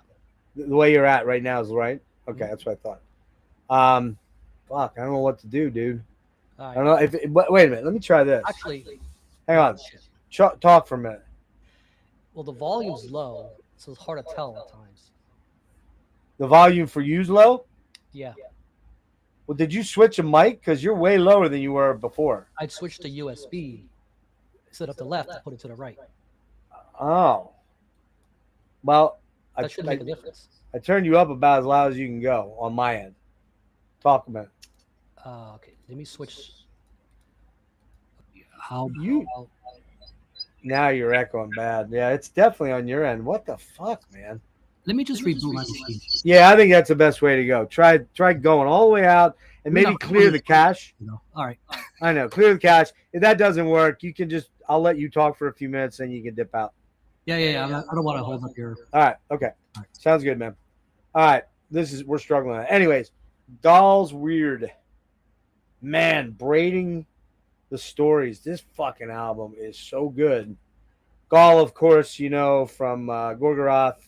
The way you're at right now is right? Okay, That's what I thought. Fuck, I don't know what to do, dude. All right. I don't know if wait a minute. Let me try this. Actually, hang on. Talk for a minute. Well, the volume's low, so it's hard to tell at times. The volume for you's low? Yeah. Well, did you switch a mic? Because you're way lower than you were before. I'd switch to USB. Instead of the left, I put it to the right. Oh. Well, That should make a difference. I turned you up about as loud as you can go on my end. Talk about it. Okay. Let me switch. Now you're echoing bad. Yeah, it's definitely on your end. What the fuck, man? Let me just reboot my machine. Yeah, I think that's the best way to go. Try going all the way out and maybe clear the cache. All right. I know, clear the cache. If that doesn't work, you can I'll let you talk for a few minutes and you can dip out. Yeah. I don't want to hold up your. All right. Okay. All right. Sounds good, man. All right. We're struggling. Anyways, Doll's Weird. Man, braiding the stories. This fucking album is so good. Gall, of course, from Gorgoroth,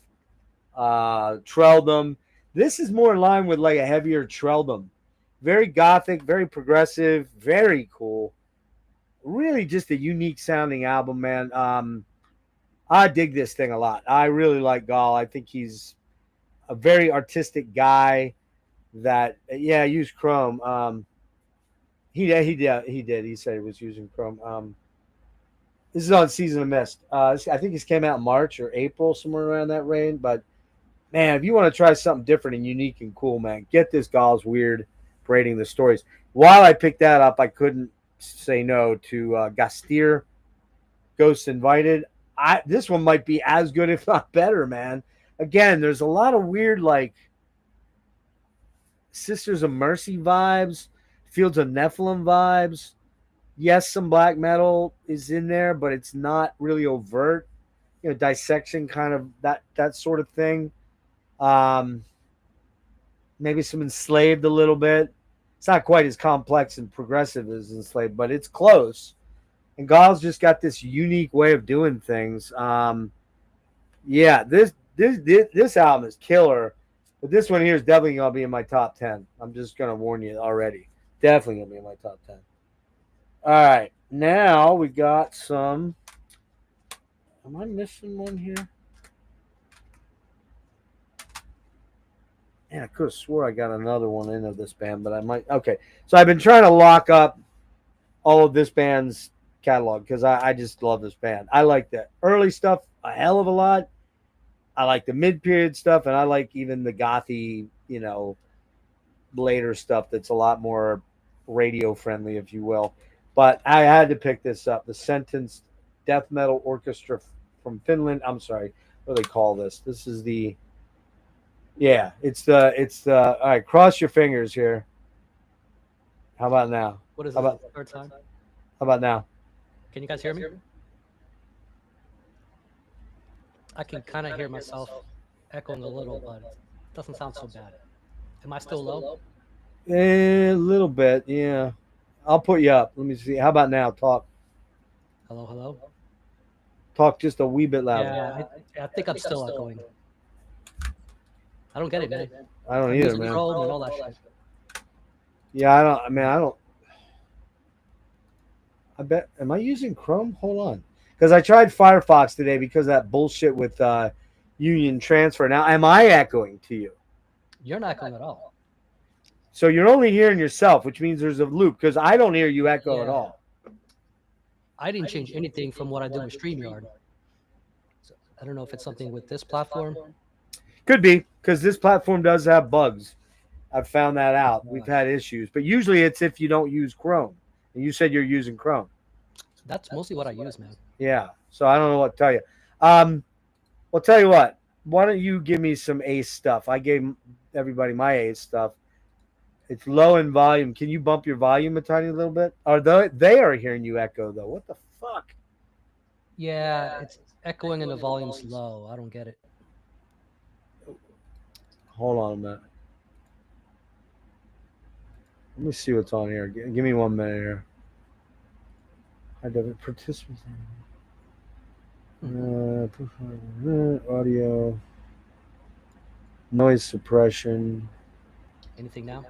Trelldom. This is more in line with like a heavier Trelldom. very gothic, very progressive, very cool. Really, just a unique sounding album, man. I dig this thing a lot. I really like Gall. I think he's a very artistic guy. That use Chrome. He did. He said he was using Chrome. This is on Season of Mist. I think this came out in March or April, somewhere around that range. But man, if you want to try something different and unique and cool, man, get this Gall's Weird Braiding the Stories. While I picked that up, I couldn't say no to Gastir, Ghosts Invited. This one might be as good, if not better, man. Again, there's a lot of weird, like, Sisters of Mercy vibes, Fields of Nephilim vibes. Yes, some black metal is in there, but it's not really overt. Dissection, kind of that sort of thing. Maybe some Enslaved a little bit. It's not quite as complex and progressive as Enslaved, but it's close. And Gall's just got this unique way of doing things. This album is killer. But this one here is definitely going to be in my top 10. I'm just going to warn you already. Definitely going to be in my top 10. All right. Now we got some. Am I missing one here? Yeah, I could have swore I got another one in of this band, but I might. Okay. So I've been trying to lock up all of this band's catalog because I just love this band. I like the early stuff a hell of a lot. I like the mid-period stuff, and I like even the gothy, later stuff that's a lot more radio-friendly, if you will. But I had to pick this up. The Sentenced Death Metal Orchestra from Finland. I'm sorry, what do they call this? This is the... Yeah, it's the... All right, cross your fingers here. How about now? What is it? About third time? How about now? Can you guys hear me? I can kind of hear myself echoing a little, but it doesn't sound so bad. Am I still low? A little bit, yeah. I'll put you up. Let me see. How about now? Talk. Hello, hello. Talk just a wee bit louder. Yeah, I think I'm still echoing. I don't get it, man. I don't either, man. And all that shit. Yeah, I don't. I bet. Am I using Chrome? Hold on. Because I tried Firefox today because of that bullshit with Union Transfer. Now, am I echoing to you? You're not echoing at all. So you're only hearing yourself, which means there's a loop, because I don't hear you echo at all. I didn't change anything from what I did with StreamYard. So I don't know if it's something with this platform. Could be, because this platform does have bugs. I've found that out. We've had issues. But usually it's if you don't use Chrome. And you said you're using Chrome. That's mostly what I use, man. Yeah. So I don't know what to tell you. Well, tell you what. Why don't you give me some Ace stuff? I gave everybody my Ace stuff. It's low in volume. Can you bump your volume a tiny little bit? They are hearing you echo, though. What the fuck? Yeah, it's echoing and the volume's low. I don't get it. Hold on a minute. Let me see what's on here. Give me 1 minute here. I have participants. Audio. Noise suppression. Anything now?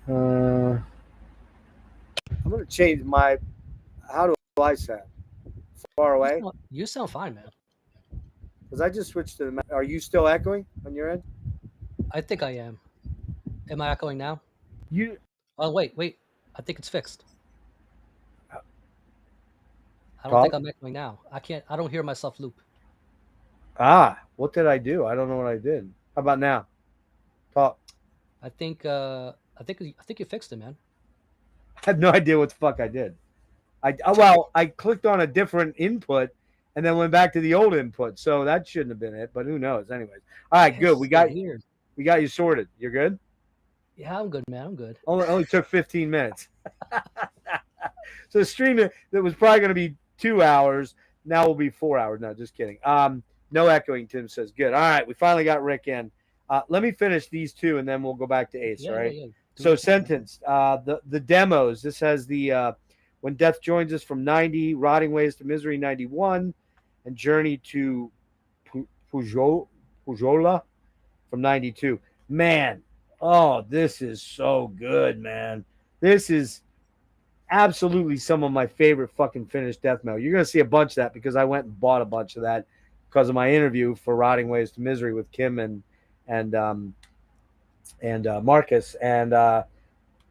I'm going to change my... How do I sound? Far away? You sound fine, man. Because I just switched to the... Are you still echoing on your end? I think I am. Am I echoing now? You... Oh, wait. I think it's fixed. I don't think I'm echoing now. I don't hear myself loop. What did I do? I don't know what I did. How about now? Talk. I think you fixed it, man. I have no idea what the fuck I did. I clicked on a different input and then went back to the old input. So that shouldn't have been it, but who knows? Anyways. All right, good. We got you sorted. You're good? Yeah, I'm good, man. I'm good. Only took 15 minutes. So the stream that was probably going to be 2 hours now will be 4 hours. No, just kidding. No echoing, Tim says. Good. All right, we finally got Rick in. Let me finish these two, and then we'll go back to Ace, all right? Yeah. So Sentenced. The demos. This has the When Death Joins Us from 90, Rotting Ways to Misery 91, and Journey to Pujola from 92. Man, Oh, this is so good, man. This is absolutely some of my favorite fucking Finnish death metal. You're gonna see a bunch of that because I went and bought a bunch of that because of my interview for Rotting Ways to Misery with Kim and Marcus. And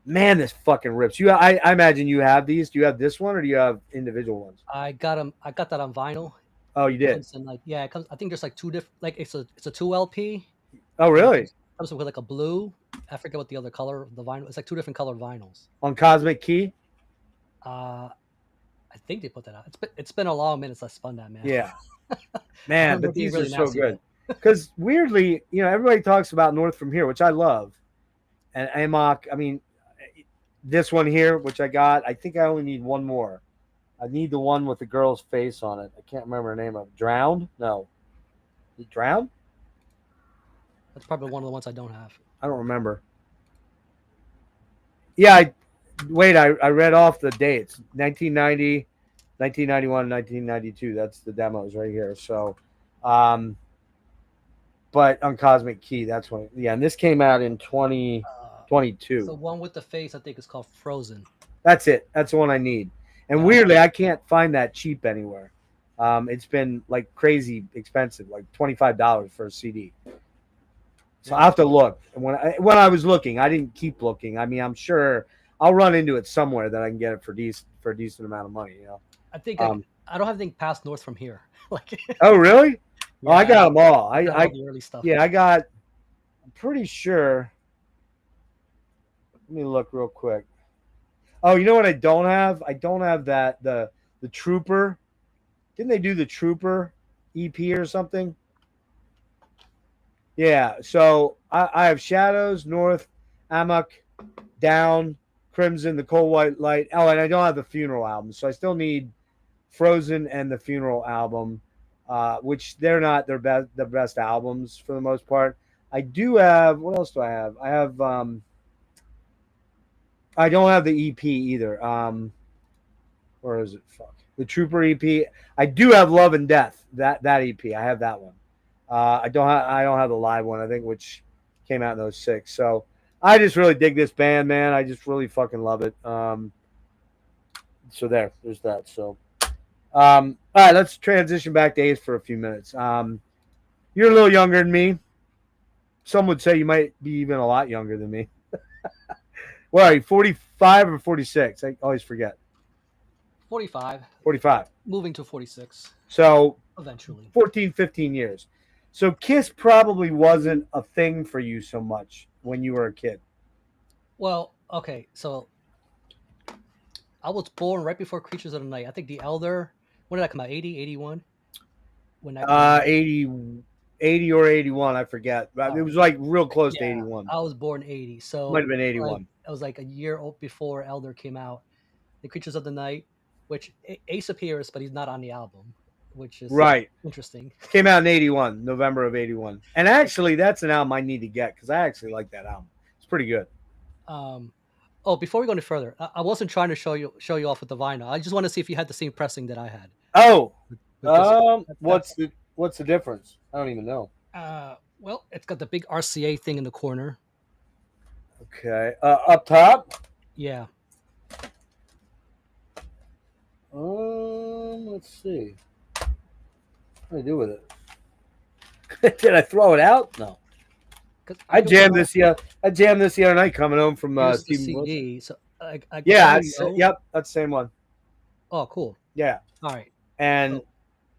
man, this fucking rips. I imagine you have these. Do you have this one or do you have individual ones? I got them. I got that on vinyl. Oh, you It did. comes in like it comes. I think there's like two different. Like it's a 2 LP, Oh, and it really? comes with like a blue. I forget what the other color of the vinyl. It's like two different colored vinyls. On Cosmic Key. I think they put that out. It's been a long minute since I spun that, man. Yeah, I man. remember But being these are really so nasty. good. Because weirdly, everybody talks about North from Here, which I love, and Amok. I mean, this one here, which I got. I think I only need one more. I need the one with the girl's face on it. I can't remember her name of. Drowned? No. Is it Drowned? That's probably one of the ones I don't have. I don't remember. Yeah, I read off the dates. 1990, 1991, 1992. That's the demos right here. So, but on Cosmic Key, that's when, yeah, and this came out in Uh, 2022. the one with the face, I think, is called Frozen. That's it. That's the one I need. And Yeah, weirdly, I can't find that cheap anywhere. It's been like crazy expensive, like $25 for a CD. So I have to look. And when I was looking, I didn't keep looking. I mean, I'm sure I'll run into it somewhere that I can get it for a decent amount of money. I think Um, I don't have anything past North from Here. Like, oh, really? Oh, I yeah, got them all. I got all the early stuff. Yeah, I got. I'm pretty sure. Let me look real quick. Oh, you know what I don't have? I don't have that the Trooper. Didn't they do the Trooper EP or something? Yeah. So I have Shadows, North, Amok, Down, Crimson, the Cold White Light. Oh, and I don't have the Funeral album, so I still need Frozen and the Funeral album, which they're not the best albums for the most part. I do have. What else do I have? I have. I don't have the EP either. Or is it fuck the Trooper EP? I do have Love and Death. That EP. I have that one. I don't have the live one. I think which came out in '06. So I just really dig this band, man. I just really fucking love it. So there's that. So all right, let's transition back to Ace for a few minutes. You're a little younger than me. Some would say you might be even a lot younger than me. What are you, 45 or 46? I always forget. 45. 45. Moving to 46 So eventually. 14, 15 years. So Kiss probably wasn't a thing for you so much when you were a kid. Well, okay, so I was born right before Creatures of the Night. I think The Elder. When did that come out? 80, 81? When that came out? 80 or 81, I forget. It was like real close to Yeah, 81. I was born 80. So Might have been like 81. it was like a year before Elder came out. The Creatures of the Night, which Ace appears, but he's not on the album, which is Right. interesting. Came out in 81, November of 81. And actually, that's an album I need to get because I actually like that album. It's pretty good. Oh, before we go any further, I wasn't trying to show you off with the vinyl. I just want to see if you had the same pressing that I had. Oh, Because what's the difference? I don't even know. well, it's got the big RCA thing in the corner. Okay. Up top? Yeah. Let's see. What do I do with it? Did I throw it out? No. I jammed this the other night coming home from Here's the Stephen Wilson. CD. So Yeah, yep, that's the same one. Oh, cool. Yeah. All right. And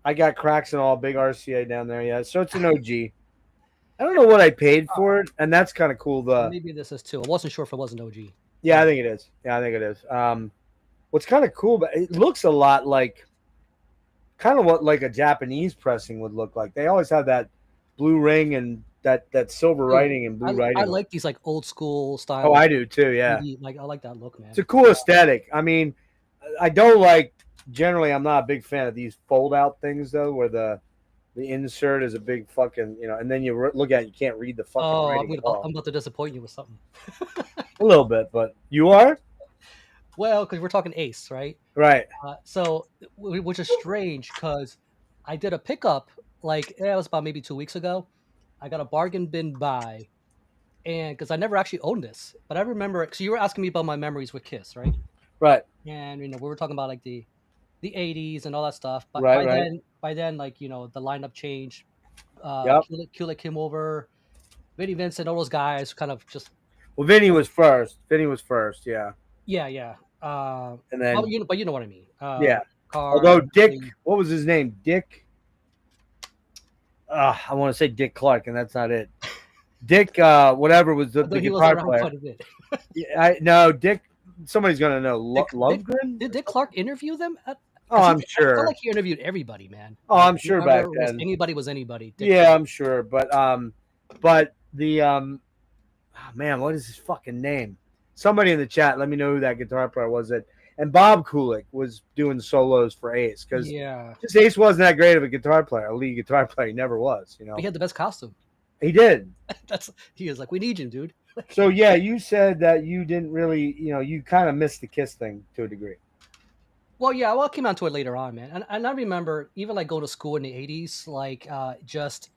I got cracks and all, big RCA down there. Yeah, so it's an OG. I don't know what I paid for it, and that's kind of cool. Maybe this is too. I wasn't sure if it was an OG. Yeah, I think it is. What's kind of cool, but it looks a lot like kind of what like a Japanese pressing would look like. They always have that blue ring and that silver writing and blue writing. I like these like old school style. Oh, I do too. Yeah, like I like that look, man. It's a cool aesthetic. I mean, I don't like. Generally, I'm not a big fan of these fold out things though, where the insert is a big fucking, and then you look at it, you can't read the fucking writing. I'm about to disappoint you with something. A little bit, but you are? Well, because we're talking Ace, right? Right. So, which is strange because I did a pickup, it was about maybe 2 weeks ago. I got a bargain bin buy, and because I never actually owned this, but I remember. So you were asking me about my memories with Kiss, right? Right. And we were talking about like the '80s and all that stuff. But Right. Right. by then, like the lineup changed. Yep. Kulik came over, Vinny Vincent, all those guys, kind of just Well, Vinny was first. Vinny was first. Yeah. yeah. And then But you know what I mean. yeah. Carr, Although Dick, Lee. what was his name? Dick. I want to say Dick Clark, and that's not it. Dick, whatever was the Although he was guitar around player. quite a bit. No, Dick. Somebody's gonna know. Dick- Lundgren. Did Dick Clark interview them? Oh, I'm I sure. felt like he interviewed everybody, man. Oh, I'm sure back Whoever then. anybody was anybody. Dick Yeah, Clark. I'm sure. But the oh, man, what is his fucking name? Somebody in the chat, let me know who that guitar player was. And Bob Kulick was doing solos for Ace because Yeah, just Ace wasn't that great of a guitar player, a lead guitar player. He never was. he had the best costume. He did. He was like, we need you, dude. So yeah, you said that you didn't really, you kind of missed the Kiss thing to a degree. Well, yeah, I came onto it later on, man. And I remember even like going to school in the '80s, like just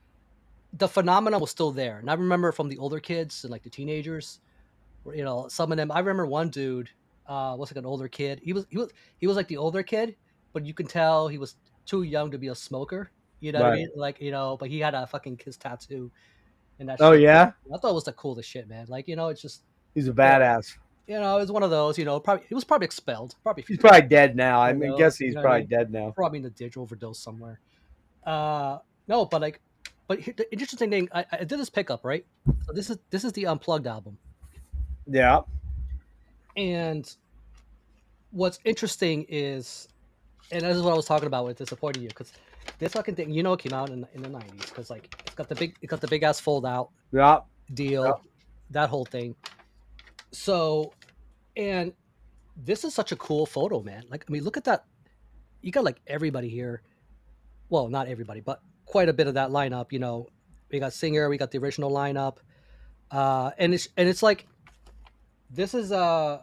the phenomenon was still there. And I remember from the older kids and like the teenagers, some of them. I remember one dude was like an older kid. He was like the older kid, but you can tell he was too young to be a smoker. You know what I mean? Like but he had a fucking Kiss tattoo. And that Oh shit. yeah, I thought it was the coolest shit, man. Like it's just he's a badass. it was one of those. Probably he was probably expelled. He's probably dead now. I mean, guess he's probably dead now. Probably in the ditch, overdose somewhere. No, but the interesting thing, I did this pickup, right? So this is the Unplugged album. Yeah. And what's interesting is, and this is what I was talking about with disappointing you, because this fucking thing, it came out in the '90s, because like it got the big ass fold out deal, that whole thing. So, and this is such a cool photo, man. Like, I mean, look at that. You got like everybody here. Well, not everybody, but quite a bit of that lineup. We got Singer, we got the original lineup, and it's like this is the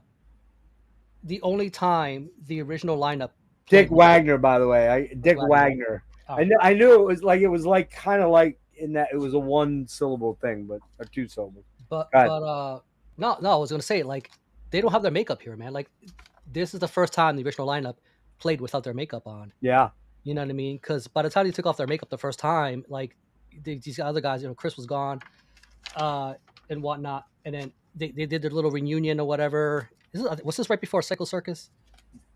only time the original lineup. Dick Wagner, by the way. Dick Wagner. I knew it was like kind of like in that it was a one syllable thing, or two syllables. But no, I was gonna say, like, they don't have their makeup here, man. Like, this is the first time the original lineup played without their makeup on. Yeah. You know what I mean? Because by the time they took off their makeup the first time, like these other guys, Chris was gone, and whatnot, and then they did their little reunion or whatever. Was this right before Psycho Circus?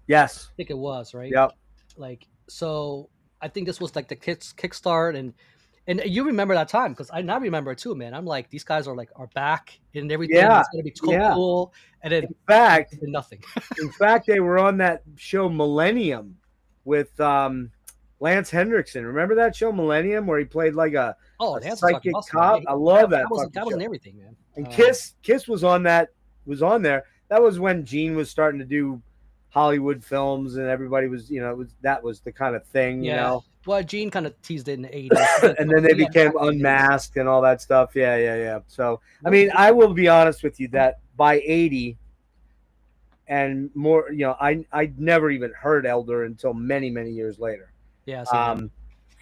Yes. I think it was, right? Yep. Like, so I think this was like the kickstart, and you remember that time, because I now remember it too, man. I'm like, these guys are back and everything. Yeah. It's gonna be cool. And then in fact, nothing. In fact, they were on that show Millennium with Lance Hendrickson. Remember that show Millennium where he played like a psychic cop? Man. I love that. That was in everything, man. And Kiss was on that. Was on there. That was when Gene was starting to do Hollywood films, and everybody was, that was the kind of thing, Well, Gene kind of teased it in the '80s, and then they became unmasked and all that stuff. Yeah. So, I mean, I will be honest with you that by '80 and more, I never even heard Elder until many, many years later. Yeah.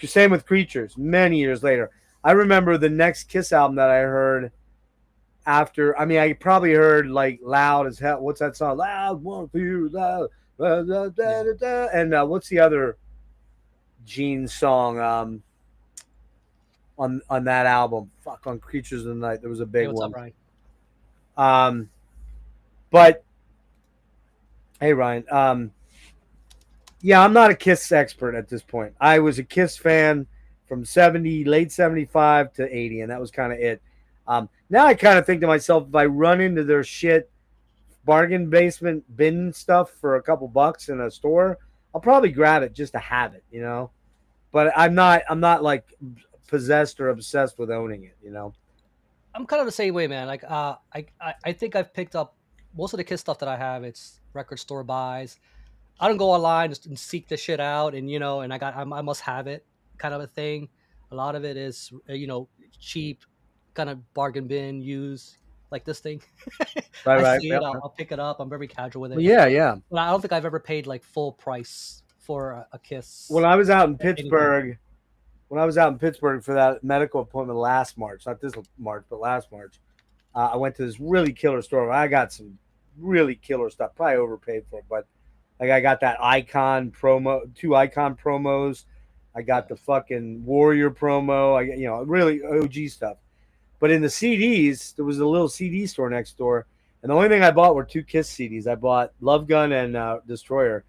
Same with Creatures. Many years later, I remember the next Kiss album that I heard. I probably heard like Loud as Hell. What's that song? Loud, want you, loud. And what's the other Gene song on that album? Fuck, on Creatures of the Night. There was a big one. Up, Ryan? But hey, Ryan. Yeah, I'm not a Kiss expert at this point. I was a Kiss fan from late 75 to 80, and that was kind of it. Now I kind of think to myself, if I run into their shit bargain basement bin stuff for a couple bucks in a store, I'll probably grab it just to have it, But I'm not like possessed or obsessed with owning it, I'm kind of the same way, man. Like, I think I've picked up most of the Kiss stuff that I have. It's record store buys. I don't go online and seek this shit out, and and I must have it kind of a thing. A lot of it is cheap, kind of bargain bin used, like this thing. Right. I'll pick it up. I'm very casual with it. Yeah. But I don't think I've ever paid like full price for a Kiss. When I was out in Pittsburgh, for that medical appointment last March, not this March, but last March, I went to this really killer store where I got some really killer stuff. Probably overpaid for it, but like I got that Icon promo, 2 Icon promos. I got Yeah. the fucking Warrior promo. I really OG stuff. But in the CDs, there was a little CD store next door, and the only thing I bought were 2 Kiss CDs. I bought Love Gun and Destroyer.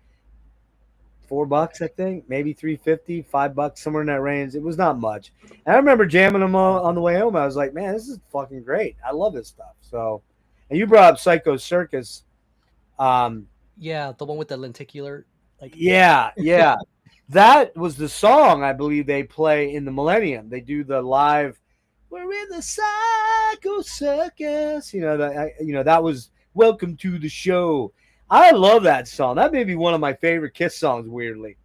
$4, I think, maybe 350, $5, somewhere in that range. It was not much. And I remember jamming them on the way home. I was like, man, this is fucking great. I love this stuff. So, and you brought up Psycho Circus. Yeah, the one with the lenticular, like Yeah, yeah. That was the song I believe they play in the Millennium. They do the live. We're in the Psycho Circus. That was Welcome to the Show. I love that song. That may be one of my favorite Kiss songs. Weirdly,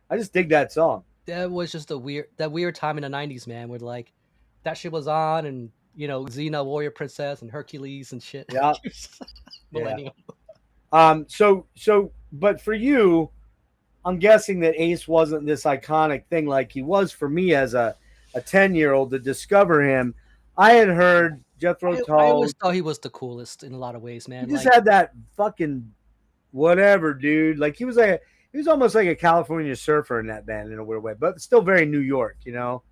I just dig that song. that was just that weird time in the '90s, man, where like that shit was on, and Xena, Warrior Princess, and Hercules and shit. Yeah, yeah. Millennium. But for you, I'm guessing that Ace wasn't this iconic thing like he was for me as a 10-year-old to discover him. I had heard Jethro I Tull. always thought he was the coolest in a lot of ways, man. He just Like, had that fucking whatever, dude. Like he was almost like a California surfer in that band in a weird way, but still very New York, you know.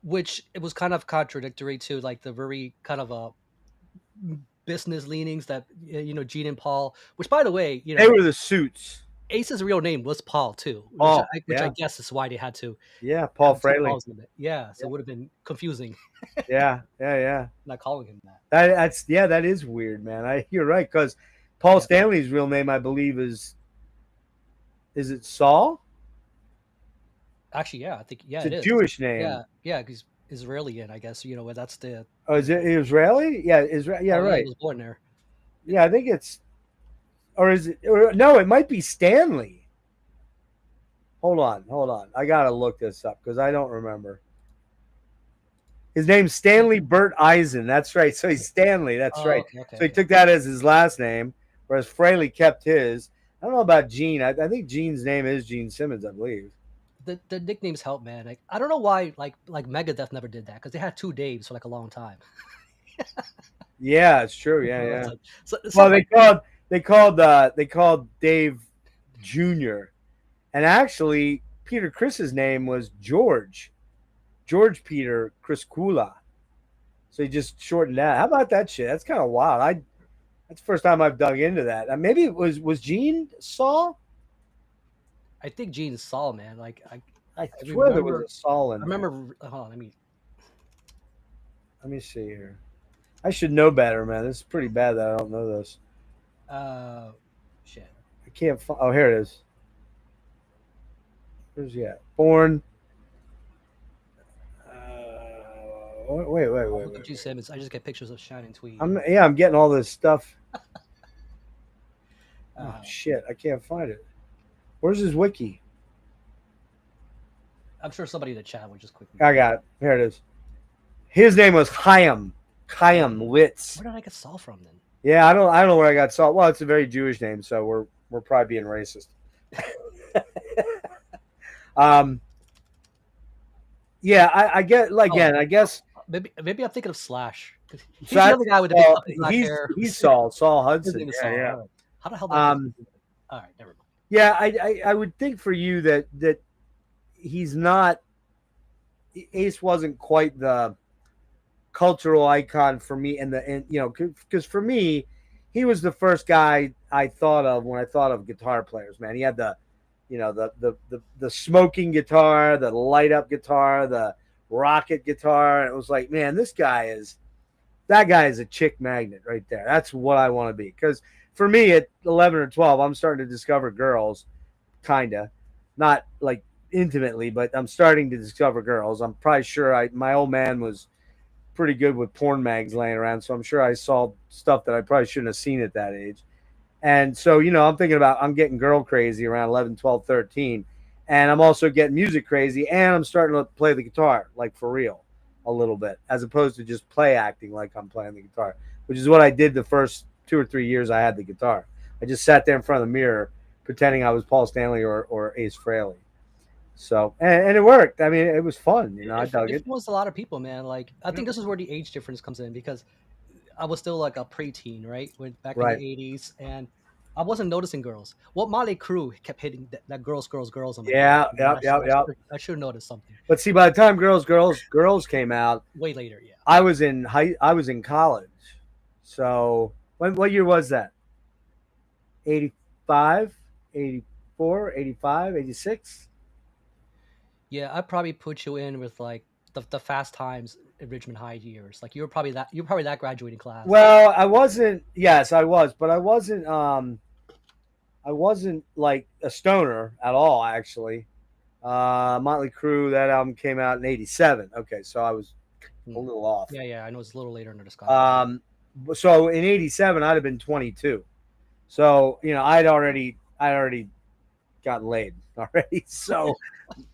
which it was kind of contradictory to like the very kind of business leanings that Gene and Paul. Which, by the way, They were the Suits. Ace's real name was Paul too, Paul, which I yeah, guess is why they had to yeah, Paul have two Frehley. Pauls in it. Yeah, so it would have been confusing Yeah, yeah, yeah. not calling him that. That is weird, man. You're right because Paul Yeah. Stanley's real name, I believe, is it Saul? Actually, yeah, I think It's it a is. Jewish name. Yeah, because Israeli, and I guess where that's the. Oh, is it Israeli? Yeah, Israel. Yeah, Oh, yeah, he right. was born there. Yeah, I think it's, or is it? Or, no, it might be Stanley. Hold on. I gotta look this up because I don't remember. His name's Stanley Burt Eisen. That's right. So he's Stanley. That's Oh, right. okay. So he took that as his last name, whereas Fraley kept his. I don't know about Gene. I think Gene's name is Gene Simmons, I believe. The nicknames help, man. Like, I don't know why like Megadeth never did that, because they had 2 Daves for like a long time. Yeah, it's true. Yeah, So yeah. it's like, it's Well, not like, they called Dave Jr. And actually Peter Chris's name was George Peter Chris Kula. So he just shortened that. How about that shit? That's kind of wild. That's the first time I've dug into that. Maybe it was Gene Saul. I think Gene Saul, man. Like I swear there was remember. a Saul in I there. remember. Hold on, Let me see here. I should know better, man. This is pretty bad that I don't know this. Shit. I can't find. Oh, here it is. Where's he at? Born. Wait. Look at Gene Simmons. I just get pictures of Shining Tweed. I'm getting all this stuff. Oh shit, I can't find it. Where's his wiki? I'm sure somebody in the chat would just quickly. I got it. Here it is. His name was Chaim Litz. Where did I get Saul from then? Yeah, I don't know where I got Saul. Well, it's a very Jewish name, so we're probably being racist. Yeah, I get again. I guess Maybe I'm thinking of Slash. He's Slash- the other guy with the big puffy black he's hair. he's Saul His Hudson. name is Yeah, Saul. yeah. All right. How the hell did all right, never mind. Yeah, I would think for you that he's not. Ace wasn't quite the cultural icon for me, and because for me, he was the first guy I thought of when I thought of guitar players. Man, he had the smoking guitar, the light up guitar, the rocket guitar, and it was like, man, that guy is a chick magnet right there. That's what I want to be. Because for me at 11 or 12, I'm starting to discover girls, kinda, not like intimately, but I'm starting to discover girls. I'm probably sure my old man was pretty good with porn mags laying around, so I'm sure I saw stuff that I probably shouldn't have seen at that age. And so, I'm thinking about, I'm getting girl crazy around 11, 12, 13. And I'm also getting music crazy, and I'm starting to play the guitar, like for real, a little bit, as opposed to just play acting like I'm playing the guitar, which is what I did the first 2 or 3 years I had the guitar. I just sat there in front of the mirror pretending I was Paul Stanley or Ace Frehley. So, and it worked. I mean, it was fun. I dug it. It was a lot of people, man. Like, I think this is where the age difference comes in, because I was still like a preteen, right? Back in the Right. '80s, and I wasn't noticing girls. Well, Motley Crue kept hitting that girls, girls, girls. I'm like, Yeah. man, Yep. Yep. Yep. I should notice something. But see, by the time girls came out, Way later, yeah. I was in college. So what year was that? 85, 84, 85, 86? Yeah, I'd probably put you in with like the Fast Times in Richmond High years. Like you were probably that graduating class. Well, I wasn't. Yes, I was, but I wasn't. I wasn't like a stoner at all. Actually, Motley Crue, that album came out in '87. Okay, so I was a Hmm. little off. Yeah. I know it's a little later in the discography. Um, so in '87, I'd have been 22. So I'd already gotten laid already. So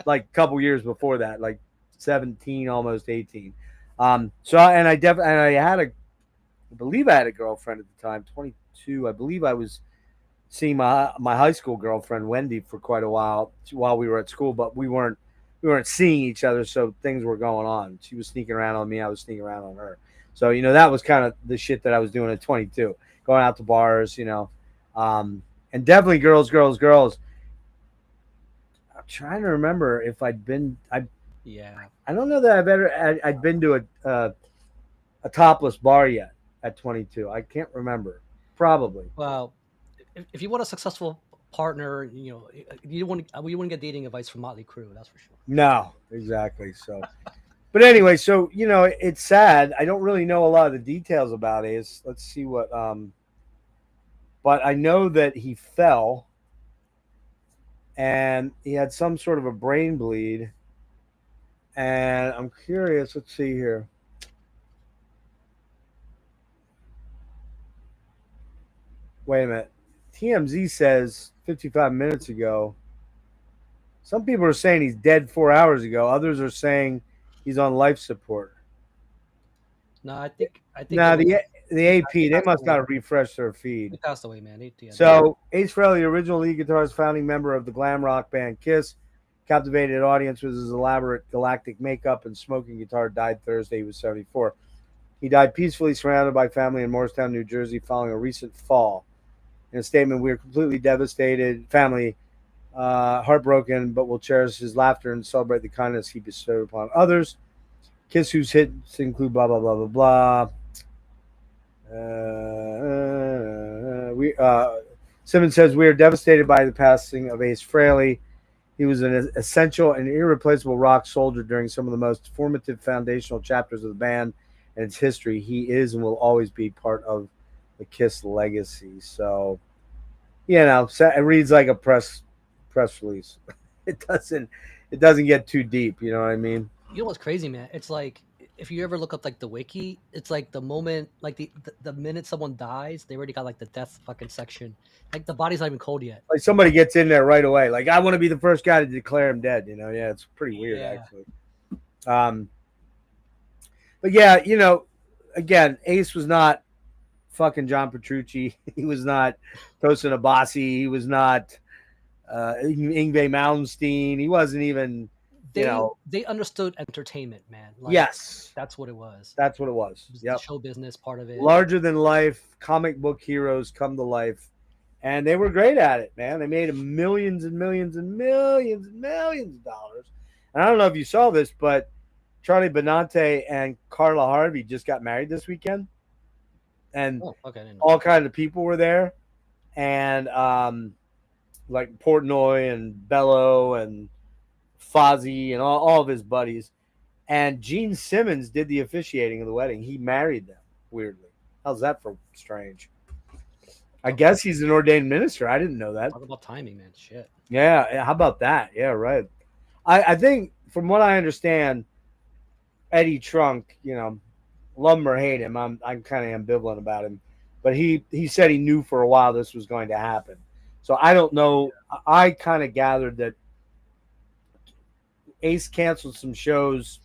like a couple years before that, like 17, almost 18. I believe I had a girlfriend at the time, 22. I believe I was seeing my high school girlfriend Wendy for quite a while we were at school, but we weren't seeing each other, so things were going on. She was sneaking around on me, I was sneaking around on her. So that was kind of the shit that I was doing at 22, going out to bars, and definitely girls, girls, girls. I'm trying to remember if Yeah. I don't know that I'd been to a topless bar yet at 22. I can't remember. Probably. Well, if you want a successful partner, you wouldn't get dating advice from Motley Crue. That's for sure. No, exactly. So, but anyway, so it's sad. I don't really know a lot of the details about Ace. Let's see what. But I know that he fell, and he had some sort of a brain bleed. And I'm curious. Let's see here. Wait a minute. TMZ says 55 minutes ago. Some people are saying he's dead 4 hours ago. Others are saying he's on life support. No, I think it Now was the he AP, they passed must away. not refresh their He feed. passed away, man. Yeah, So Ace Frehley, original lead guitarist, founding member of the glam rock band Kiss, captivated an audience with his elaborate galactic makeup and smoking guitar, died Thursday. He was 74. He died peacefully surrounded by family in Morristown, New Jersey, following a recent fall. In a statement, we are completely devastated, family, heartbroken, but will cherish his laughter and celebrate the kindness he bestowed upon others. Kiss, whose hits include blah blah blah blah blah. Simmons says we are devastated by the passing of Ace Frehley. He was an essential and irreplaceable rock soldier during some of the most formative foundational chapters of the band and its history. He is and will always be part of the Kiss legacy. So, it reads like a press release. It doesn't get too deep. You know what I mean? You know what's crazy, man? It's like if you ever look up like the wiki, it's like the moment, like the minute someone dies, they already got like the death fucking section. Like the body's not even cold yet. Like somebody gets in there right away. Like I want to be the first guy to declare him dead. Yeah, it's pretty weird Yeah. actually. But yeah, again, Ace was not fucking John Petrucci. He was not Tosin Abasi. He was not Yngwie Malmsteen. He wasn't even, They understood entertainment, man. Like, yes, that's what it was. that's what it was. It was Yep. the show business part of it. Larger than life comic book heroes come to life. And they were great at it, man. They made millions and millions and millions and millions of dollars. And I don't know if you saw this, but Charlie Benante and Carla Harvey just got married this weekend. And Oh, okay. I didn't know. all kinds of people were there. And like Portnoy and Bello and Fozzie and all of his buddies. And Gene Simmons did the officiating of the wedding. He married them, weirdly. How's that for strange? I guess he's an ordained minister. I didn't know that. Talk about timing, man. Shit. Yeah, how about that? Yeah, right. I think, from what I understand, Eddie Trunk, love him or hate him, I'm kind of ambivalent about him. But he said he knew for a while this was going to happen. So I don't know. I kind of gathered that Ace canceled some shows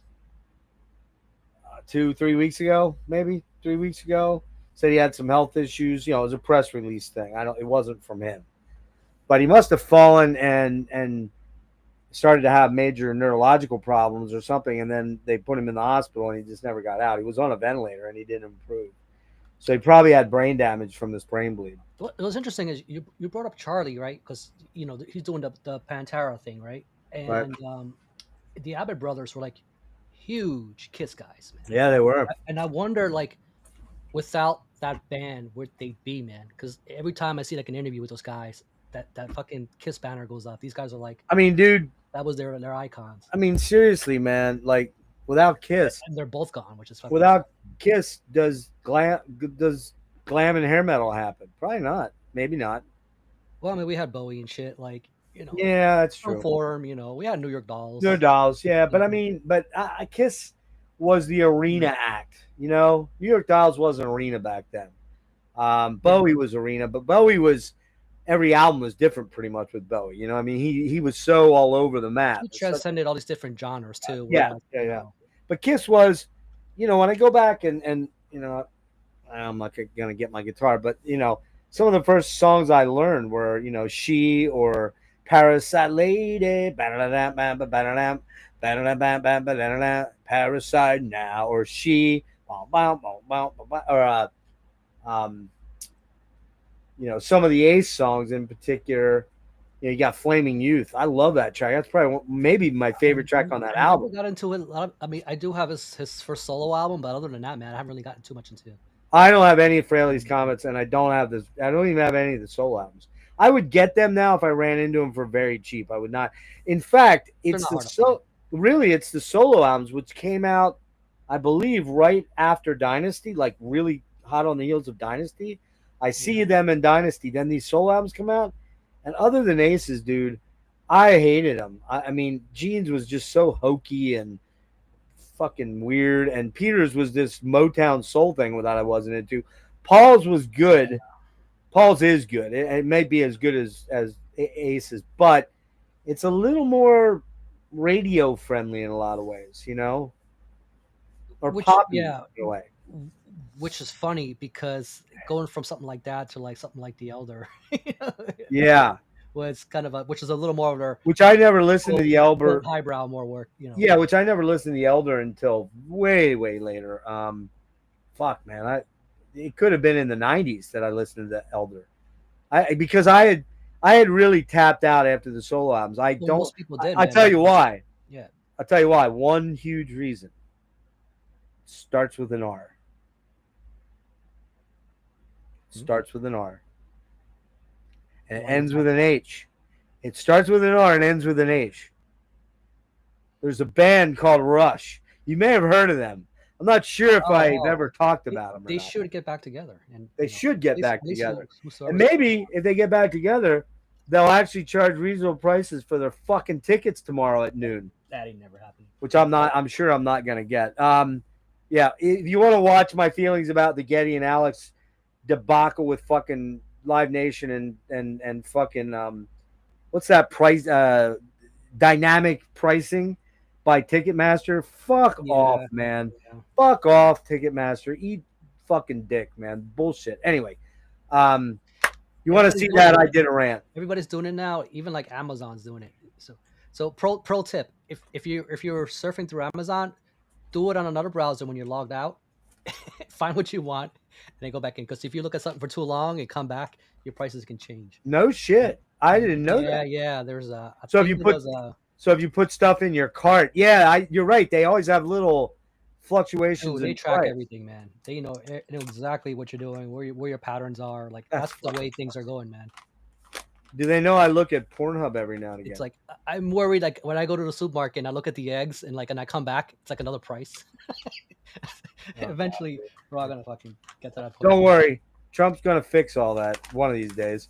2-3 weeks ago, maybe 3 weeks ago. Said he had some health issues. It was a press release thing. It wasn't from him, but he must have fallen and started to have major neurological problems or something. And then they put him in the hospital, and he just never got out. He was on a ventilator, and he didn't improve. So he probably had brain damage from this brain bleed. What was interesting is you brought up Charlie, right? Because he's doing the Pantera thing, right? Right? And the Abbott brothers were like huge Kiss guys, man. Yeah, they were. And I wonder, like, without that band, where'd they be, man? Because every time I see like an interview with those guys, that fucking Kiss banner goes up. These guys are like, I mean, dude. that was their icons. I mean, seriously, man. Like, without Kiss, And they're both gone, which is fucking. without Kiss, does glam and hair metal happen? Probably not. Maybe not. Well, I mean, we had Bowie and shit, like, Yeah, that's true. Form, we had New York Dolls. No Dolls, yeah, but I mean, Kiss was the arena act. New York Dolls wasn't arena back then. Bowie was arena, but Bowie was every album was different pretty much with Bowie. I mean, he was so all over the map. He transcended all these different genres too. Yeah. But Kiss was, when I go back and I'm not gonna get my guitar, but some of the first songs I learned were She or Parasite Lady, Parasite Now, or She, or some of the Ace songs in particular. You got Flaming Youth. I love that track. That's probably maybe my favorite track on that album. Got into it. I mean, I do have his first solo album, but other than that, man, I haven't really gotten too much into it. I don't have any of Frehley's comments, and I don't even have any of the solo albums. I would get them now if I ran into them for very cheap. I would not. In fact, it's the solo albums which came out, I believe, right after Dynasty, like really hot on the heels of Dynasty. I see them in Dynasty. Then these solo albums come out. And other than Aces, dude, I hated them. I mean, Gene's was just so hokey and fucking weird. And Peter's was this Motown soul thing that I wasn't into. Paul's was good. Paul's is good. It may be as good as Aces, but it's a little more radio friendly in a lot of ways, or poppy in a way. Which is funny because going from something like that to like something like The Elder, yeah, was kind of which is a little more of their. Which I never listened to The Elder. Highbrow, more work, Yeah, which I never listened to The Elder until way later. Fuck, man, it could have been in the '90s that I listened to The Elder. Because I had really tapped out after the solo albums. Most people did. I tell you why. Yeah, I'll tell you why. One huge reason. Starts with an R. Starts with an R. And it ends with an H. It starts with an R and ends with an H. There's a band called Rush. You may have heard of them. I'm not sure if I've ever talked about them. They should get back together. And they should get back together. And maybe if they get back together, they'll actually charge reasonable prices for their fucking tickets tomorrow at noon. That ain't never happened. Which I'm sure I'm not gonna get. Yeah, if you want to watch my feelings about the Getty and Alex debacle with fucking Live Nation and fucking what's that price dynamic pricing by Ticketmaster? Fuck off, man. Yeah. Fuck off, Ticketmaster. Eat fucking dick, man. Bullshit. Anyway, you want to see that? I did a rant. Everybody's doing it now. Even like Amazon's doing it. So pro tip: if you're surfing through Amazon, do it on another browser when you're logged out. Find what you want and then go back in. Because if you look at something for too long and come back, your prices can change. No shit. I didn't know that. Yeah. There's a. So if you put stuff in your cart, you're right. They always have little fluctuations. They track everything, man. They know exactly what you're doing, where your patterns are. Like that's the way things are going, man. Do they know I look at Pornhub every now and again? It's like I'm worried. Like when I go to the supermarket and I look at the eggs and I come back, it's like another price. Eventually, we're all gonna fucking get to that point. Don't worry, Trump's gonna fix all that one of these days.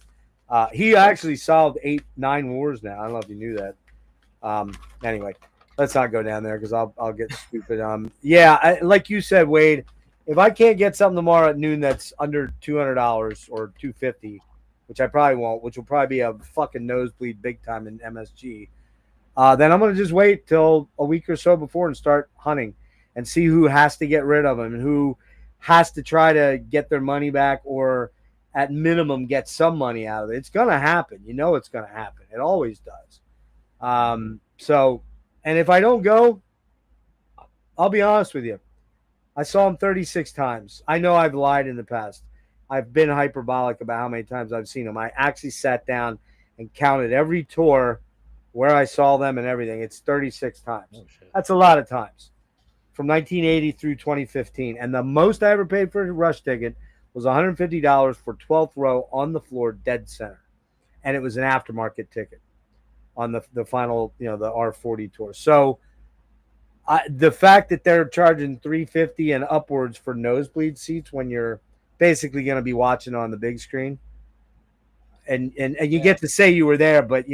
He actually solved 8-9 wars now. I don't know if you knew that. Anyway, let's not go down there because I'll get stupid. Like you said, Wade, if I can't get something tomorrow at noon that's under $200 or $250, which I probably won't, which will probably be a fucking nosebleed big time in MSG, then I'm gonna just wait till a week or so before and start hunting and see who has to get rid of them and who has to try to get their money back or at minimum get some money out of it. It's gonna happen. It's gonna happen. It always does. And if I don't go, I'll be honest with you. I saw him 36 times. I know I've lied in the past. I've been hyperbolic about how many times I've seen them. I actually sat down and counted every tour where I saw them and everything. It's 36 times. Oh shit. That's a lot of times from 1980 through 2015. And the most I ever paid for a Rush ticket was $150 for 12th row on the floor, dead center. And it was an aftermarket ticket on the final, the R40 tour. So the fact that they're charging $350 and upwards for nosebleed seats when you're basically going to be watching on the big screen, and you get to say you were there, but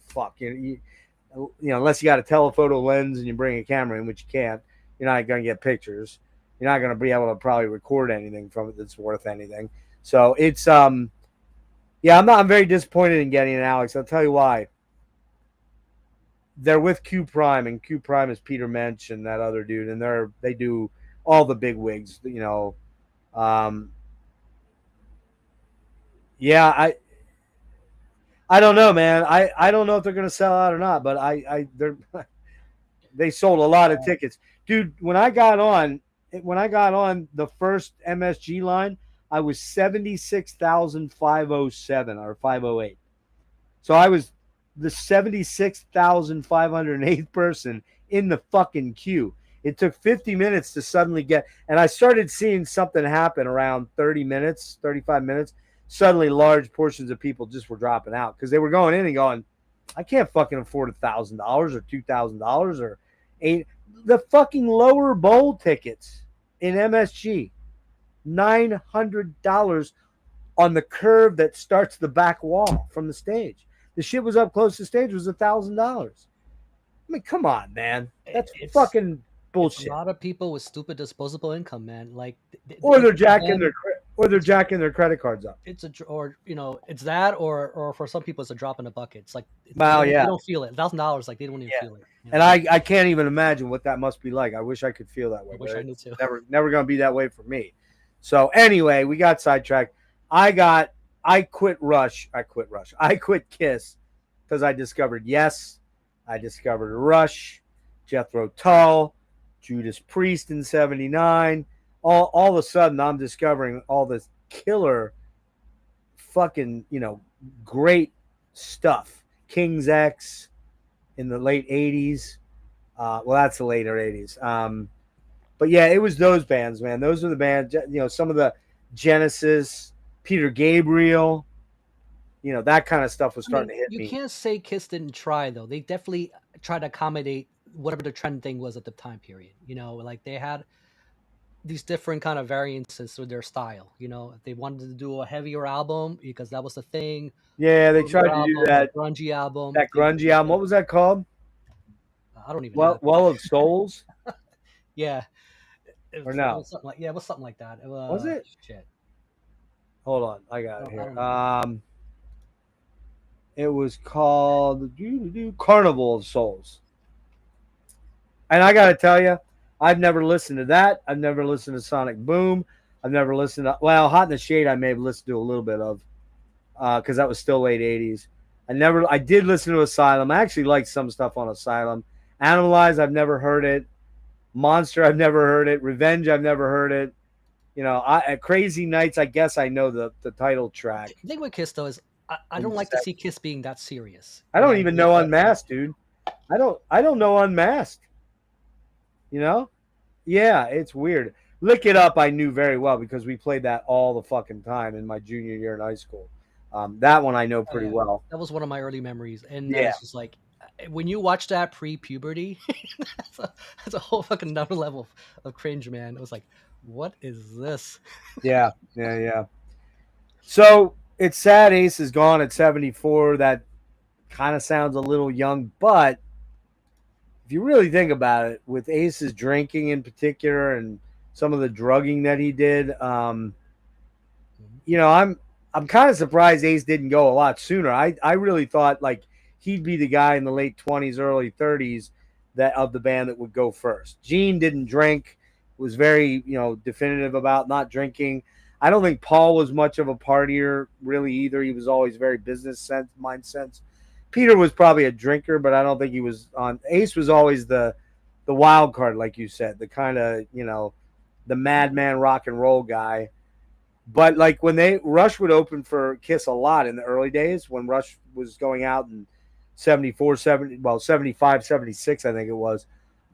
fuck unless you got a telephoto lens and you bring a camera in, which you can't, you're not going to get pictures. You're not going to be able to probably record anything from it that's worth anything. So it's I'm very disappointed in getting it, Alex. I'll tell you why. They're with Q Prime, and Q Prime is Peter Mensch and that other dude, and they do all the big wigs, yeah, I don't know, man. I don't know if they're gonna sell out or not, but they sold a lot of tickets, dude. When I got on the first MSG line, I was 76,507 or 508. So I was the 76,508th person in the fucking queue. It took 50 minutes to suddenly get, and I started seeing something happen around 30 minutes, 35 minutes. Suddenly large portions of people just were dropping out because they were going in and going, I can't fucking afford $1,000 or $2,000 or the fucking lower bowl tickets in MSG, $900 on the curve that starts the back wall from the stage. The shit was up close to the stage was $1,000. I mean, come on, man. That's fucking bullshit. A lot of people with stupid disposable income, man. Like, or they're jacking their credit cards up. It's it's that, or for some people, it's a drop in the bucket. It's like, they don't feel it. $1,000, like they don't even feel it. And I can't even imagine what that must be like. I wish I could feel that way. I wish I knew too. Never gonna be that way for me. So anyway, we got sidetracked. I quit Kiss because I discovered Yes, I discovered Rush, Jethro Tull, Judas Priest in '79. All of a sudden, I'm discovering all this killer, fucking great stuff. King's X in the late '80s. Well, that's the later '80s. But yeah, it was those bands, man. Those are the bands. Some of the Genesis, Peter Gabriel. That kind of stuff was starting to hit me. You can't say Kiss didn't try, though. They definitely tried to accommodate whatever the trend thing was at the time period. Like they had these different kind of variances with their style. If they wanted to do a heavier album because that was the thing. Yeah, they tried to do that grungy album. That grungy album. What was that called? I don't even know. Well of Souls? Yeah. Or no? It was something like that. Was it? Shit. Hold on, I got it here. It was called Carnival of Souls. And I got to tell you, I've never listened to that. I've never listened to Sonic Boom. I've never listened to, Hot in the Shade I may have listened to a little bit of because that was still late 80s. I did listen to Asylum. I actually liked some stuff on Asylum. Animalize, I've never heard it. Monster, I've never heard it. Revenge, I've never heard it. At Crazy Nights, I guess I know the title track. The thing with Kiss, though, is I don't like to see Kiss being that serious. I don't even know Unmasked, dude. I don't know Unmasked. Yeah, it's weird. Lick It Up I knew very well because we played that all the fucking time in my junior year in high school. That one I know pretty well. That was one of my early memories. And it's just like, when you watch that pre-puberty, that's a whole fucking another level of cringe, man. It was like, what is this? Yeah. So it's sad Ace is gone at 74. That kind of sounds a little young, but if you really think about it, with Ace's drinking in particular and some of the drugging that he did, I'm kind of surprised Ace didn't go a lot sooner. I really thought like he'd be the guy in the late 20s, early 30s of the band that would go first. Gene didn't drink, was very definitive about not drinking. I don't think Paul was much of a partier really either. He was always very business mindset. Peter was probably a drinker, but I don't think he was on. Ace was always the wild card, like you said, the kind of the madman rock and roll guy. But like when Rush would open for Kiss a lot in the early days when Rush was going out in 74, 70, well 75, 76, I think it was.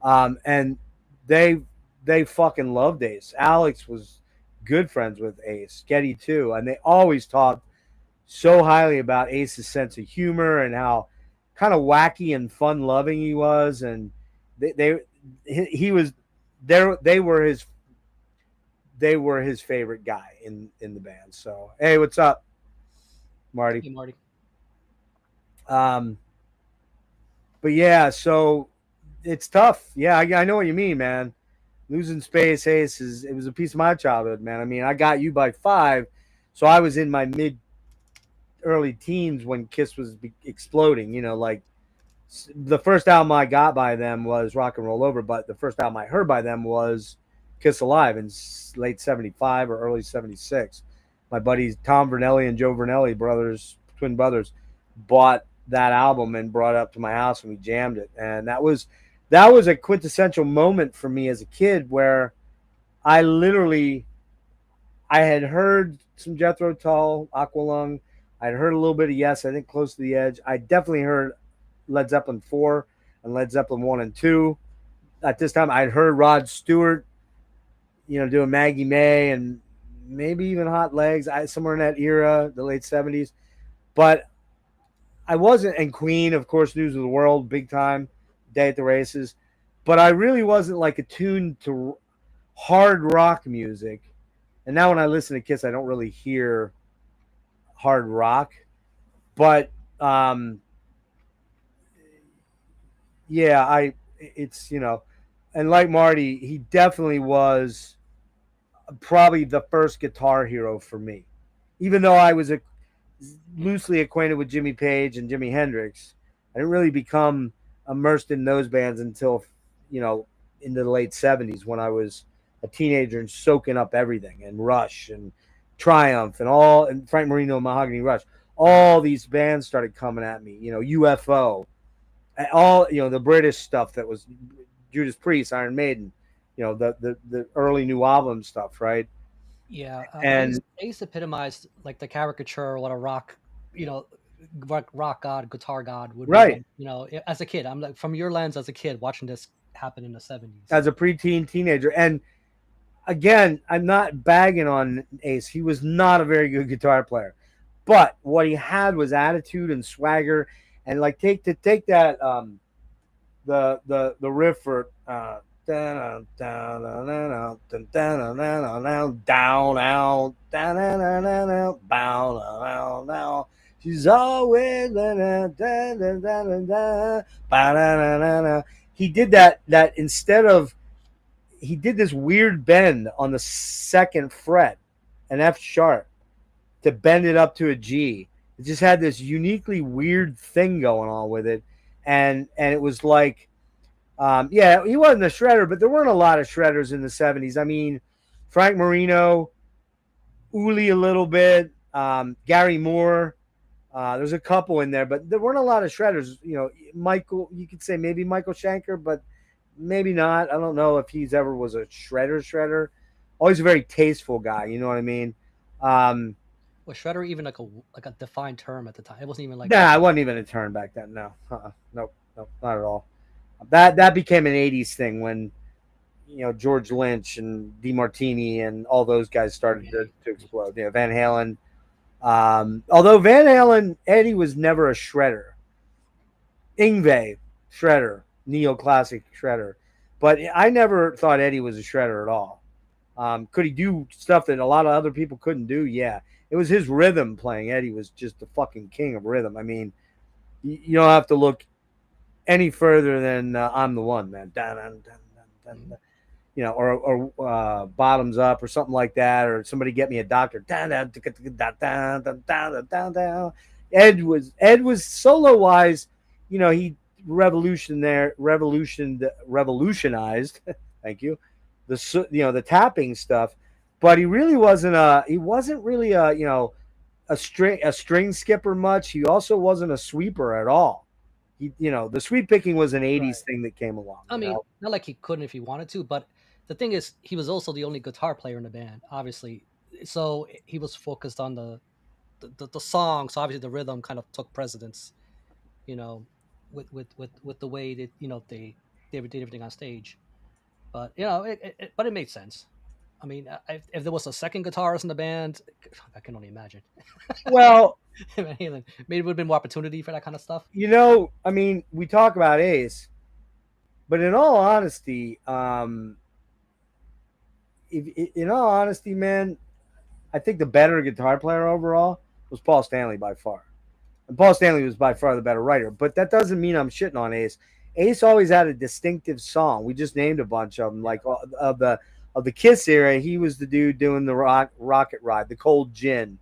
And they they fucking loved Ace. Alex was good friends with Ace, Getty too, and they always talked so highly about Ace's sense of humor and how kind of wacky and fun loving he was, and they he was there. They were his favorite guy in the band. So hey, what's up, Marty? Hey, Marty. Um, but yeah, so it's tough. Yeah, I know what you mean, man. Losing Space Ace it was a piece of my childhood, man. I mean, I got you by 5, so I was in my mid early teens when Kiss was exploding. You know, like the first album I got by them was Rock and Roll Over, but the first album I heard by them was Kiss Alive in late 75 or early 76. My buddies Tom Vernelli and Joe Vernelli, twin brothers, bought that album and brought it up to my house and we jammed it. And that was a quintessential moment for me as a kid where I literally I had heard some Jethro Tull, Aqualung. I'd heard a little bit of Yes, I think Close to the Edge. I definitely heard Led Zeppelin 4 and Led Zeppelin 1 and 2. At this time, I'd heard Rod Stewart, doing Maggie May and maybe even Hot Legs, somewhere in that era, the late 70s. But I wasn't, and Queen, of course, News of the World, big time, Day at the Races. But I really wasn't like attuned to hard rock music. And now when I listen to Kiss, I don't really hear hard rock. But yeah, it's and like Marty, he definitely was probably the first guitar hero for me. Even though I was loosely acquainted with Jimmy Page and Jimi Hendrix, I didn't really become immersed in those bands until into the late 70s when I was a teenager and soaking up everything, and Rush and Triumph and Frank Marino, Mahogany Rush. All these bands started coming at me. UFO, all the British stuff that was Judas Priest, Iron Maiden, the early new album stuff, right? Yeah, And Ace epitomized like the caricature of what a rock, you know, rock god, guitar god would be. right, Like, as a kid, I'm like from your lens as a kid watching this happen in the 70s. as a preteen teenager, and again, I'm not bagging on Ace. He was not a very good guitar player, but what he had was attitude and swagger, and like take that the riff for down out down. She's always he did that instead of he did this weird bend on the second fret, an F sharp, to bend it up to a G. It just had this uniquely weird thing going on with it, and it was like, yeah, he wasn't a shredder, but there weren't a lot of shredders in the 70s. I mean, Frank Marino, Uli a little bit, Gary Moore. There's a couple in there, but there weren't a lot of shredders. Michael, you could say maybe Michael Schenker, but maybe not. I don't know if he's ever was a shredder. Always a very tasteful guy. You know what I mean? Was shredder even like a defined term at the time? It wasn't even like Nah, it wasn't even a term back then. No, nope, not at all. That became an '80s thing when George Lynch and DeMartini and all those guys started to explode. Van Halen. Although Van Halen, Eddie was never a shredder. Yngwie, shredder, neoclassic shredder, but I never thought Eddie was a shredder at all. Could he do stuff that a lot of other people couldn't do? Yeah, it was his rhythm playing. Eddie was just the fucking king of rhythm. I mean, you don't have to look any further than I'm the One, man. Or Bottoms Up or something like that, or Somebody Get Me a Doctor. Ed was solo wise, he revolutionized. Thank you. The tapping stuff, but he wasn't really a string skipper much. He also wasn't a sweeper at all. The sweep picking was an '80s thing that came along. I mean, not like he couldn't if he wanted to, but the thing is, he was also the only guitar player in the band, obviously. So he was focused on the song. So obviously the rhythm kind of took precedence, you know, with the way that they did everything on stage. But but it made sense. I mean, if there was a second guitarist in the band, I can only imagine. Well, Maybe it would have been more opportunity for that kind of stuff. I mean, we talk about Ace, but in all honesty, in all honesty, man, I think the better guitar player overall was Paul Stanley by far. And Paul Stanley was by far the better writer, but that doesn't mean I'm shitting on Ace. Ace always had a distinctive song. We just named a bunch of them, like of the Kiss era. He was the dude doing the Rocket Ride, the Cold Gin,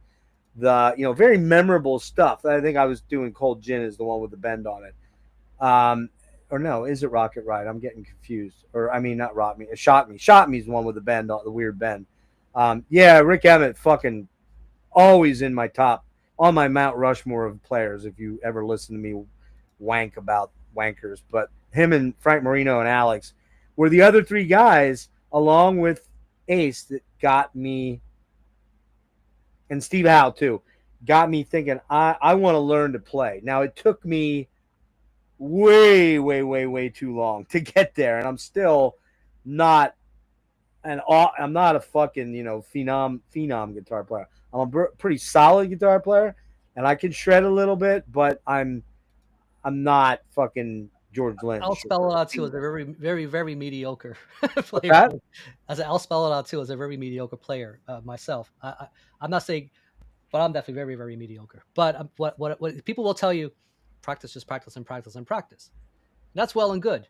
the very memorable stuff. I think I was doing Cold Gin is the one with the bend on it. Or no, is it Rocket Ride? I'm getting confused. Or I mean, not Rock Me. Shot Me. Shot Me is the one with the bend, the weird bend. Yeah, Rick Emmett, fucking always in my top on my Mount Rushmore of players. If you ever listen to me wank about wankers, but him and Frank Marino and Alex were the other three guys, along with Ace, that got me, and Steve Howe too, got me thinking I want to learn to play. Now it took me way, way, way, way too long to get there, and I'm still not I'm not a fucking phenom guitar player. I'm a pretty solid guitar player, and I can shred a little bit, but I'm not fucking George I'll Lynch. spell it out too as a very, very, very mediocre What's player. that? I'll spell it out too as a very mediocre player myself. I'm not saying, but I'm definitely very, very mediocre. But what people will tell you, practice, just practice and practice and practice. That's well and good.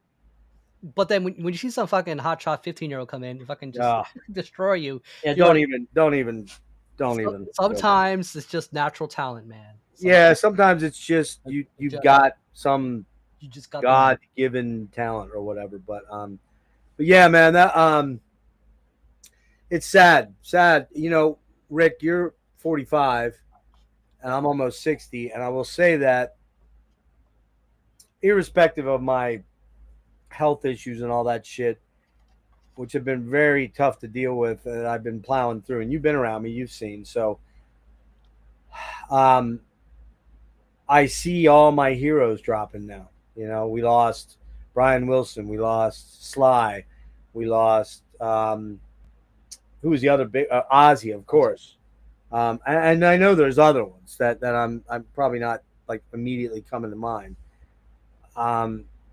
But then when you see some fucking hotshot 15-year-old come in, fucking just destroy you. Yeah, You're like, don't even. Sometimes it's just natural talent, man. Yeah, sometimes it's just you've got some You just got God given talent or whatever. But yeah, man, that it's sad. Rick, you're 45 and I'm almost 60, and I will say that irrespective of my health issues and all that shit, which have been very tough to deal with, and I've been plowing through, and you've been around me, you've seen. So I see all my heroes dropping now. We lost Brian Wilson, we lost Sly, we lost who was the other big Ozzy, of course. And I know there's other ones that I'm probably not like immediately coming to mind.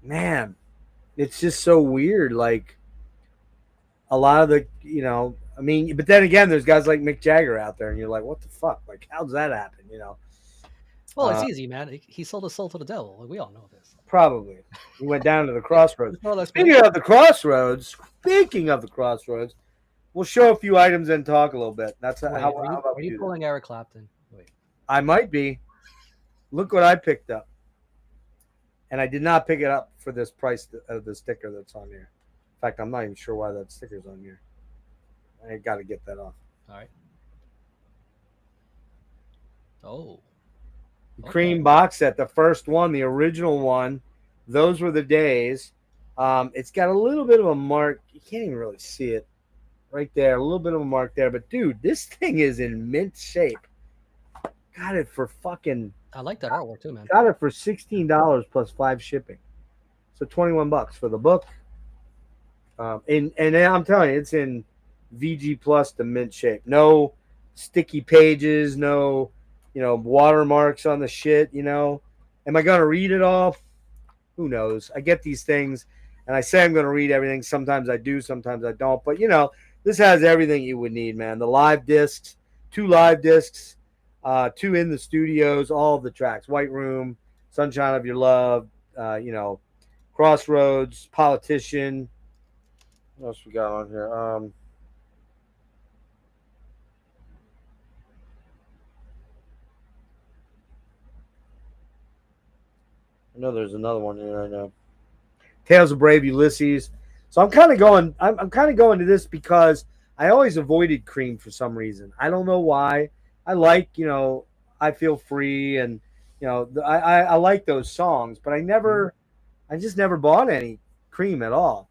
Man, it's just so weird. Like a lot of I mean, but then again, there's guys like Mick Jagger out there, and you're like, what the fuck? Like, how does that happen? Well, it's easy, man. He sold his soul to the devil. Like, we all know this. Probably. He went down to the crossroads. No, Speaking of the crossroads, we'll show a few items and talk a little bit. That's how are you pulling Eric Clapton? Wait. I might be. Look what I picked up. And I did not pick it up for this price of the sticker that's on here. In fact, I'm not even sure why that sticker's on here. I got to get that off. All right. Oh. Okay. Cream box set, the first one, the original one. Those were the days. It's got a little bit of a mark. You can't even really see it right there. A little bit of a mark there. But, dude, this thing is in mint shape. Got it for fucking... I like that artwork, too, man. Got it for $16 plus 5 shipping. So $21 for the book. And I'm telling you, it's in VG Plus to mint shape. No sticky pages, no, watermarks on the shit, Am I going to read it all? Who knows? I get these things, and I say I'm going to read everything. Sometimes I do, sometimes I don't. But, this has everything you would need, man. The live discs, 2 live discs, 2 in the studios, all of the tracks. White Room, Sunshine of Your Love, Crossroads, Politician. What else we got on here? I know there's another one here. I know. Tales of Brave Ulysses. So I'm kind of going. I'm kind of going to this because I always avoided Cream for some reason. I don't know why. I like I Feel Free, and I like those songs, but I just never bought any Cream at all.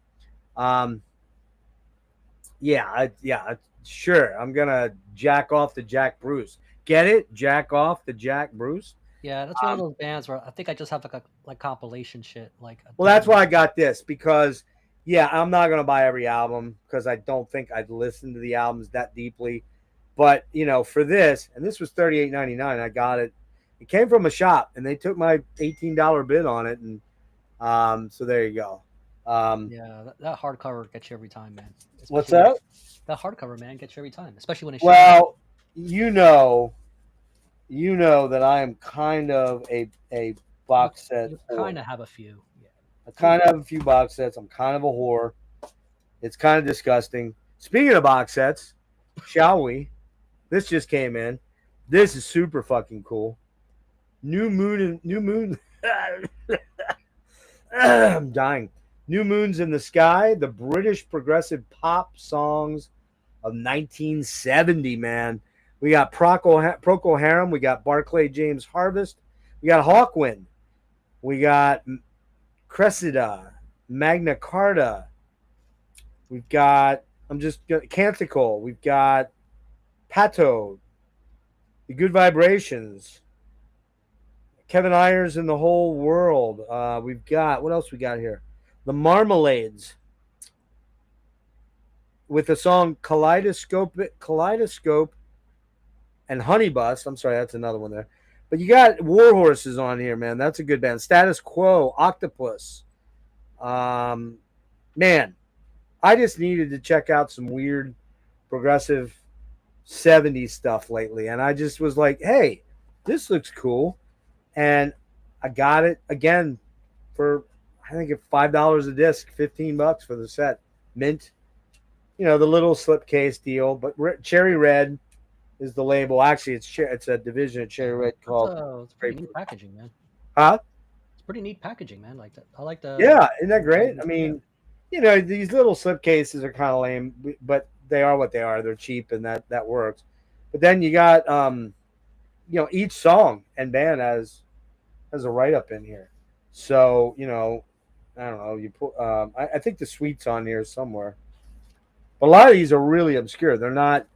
Yeah, sure. I'm gonna jack off to Jack Bruce. Get it? Jack off to Jack Bruce. Yeah, that's one of Um, those bands where I think I just have like a like compilation shit, like a well, that's DVD. why I got this because, yeah, I'm not gonna buy every album because I don't think I'd listen to the albums that deeply. But for this, and this was $38.99. I got it. It came from a shop, and they took my $18 bid on it, and so there you go. Yeah, that hardcover gets you every time, man. What's Especially when that? that hardcover, man, gets you every time. Especially when it's shiny. Well, you know, you know that I am kind of a You box set you whore. kind of have a few. Yeah. I kind of have a few box sets. I'm kind of a whore. It's kind of disgusting. Speaking of box sets, shall we? This just came in. This is super fucking cool. New moon. I'm dying. New Moons in the Sky, the British progressive pop songs of 1970, man. We got Procol Harum, we got Barclay James Harvest, we got Hawkwind, we got Cressida, Magna Carta, we've got Canticle, we've got Pato, The Good Vibrations, Kevin Ayers and the Whole World. We've got what else we got here? The Marmalades with the song Kaleidoscope and Honey Bus. I'm sorry, that's another one there. But you got War Horses on here, man. That's a good band. Status Quo, Octopus. Um, man, I just needed to check out some weird progressive 70s stuff lately. And I just was like, hey, this looks cool. And I got it again for, I think, $5 a disc, $15 for the set. Mint. The little slipcase deal. But Cherry Red is the label. Actually, it's a division of Cherry Red called It's pretty neat packaging, man. Huh? It's pretty neat packaging, man. Like that. I like the. Yeah, isn't that great? I mean, these little slipcases are kind of lame, but they are what they are. They're cheap, and that works. But then you got each song and band has a write up in here. So I don't know. You put I think the Sweet's on here somewhere. But a lot of these are really obscure. They're not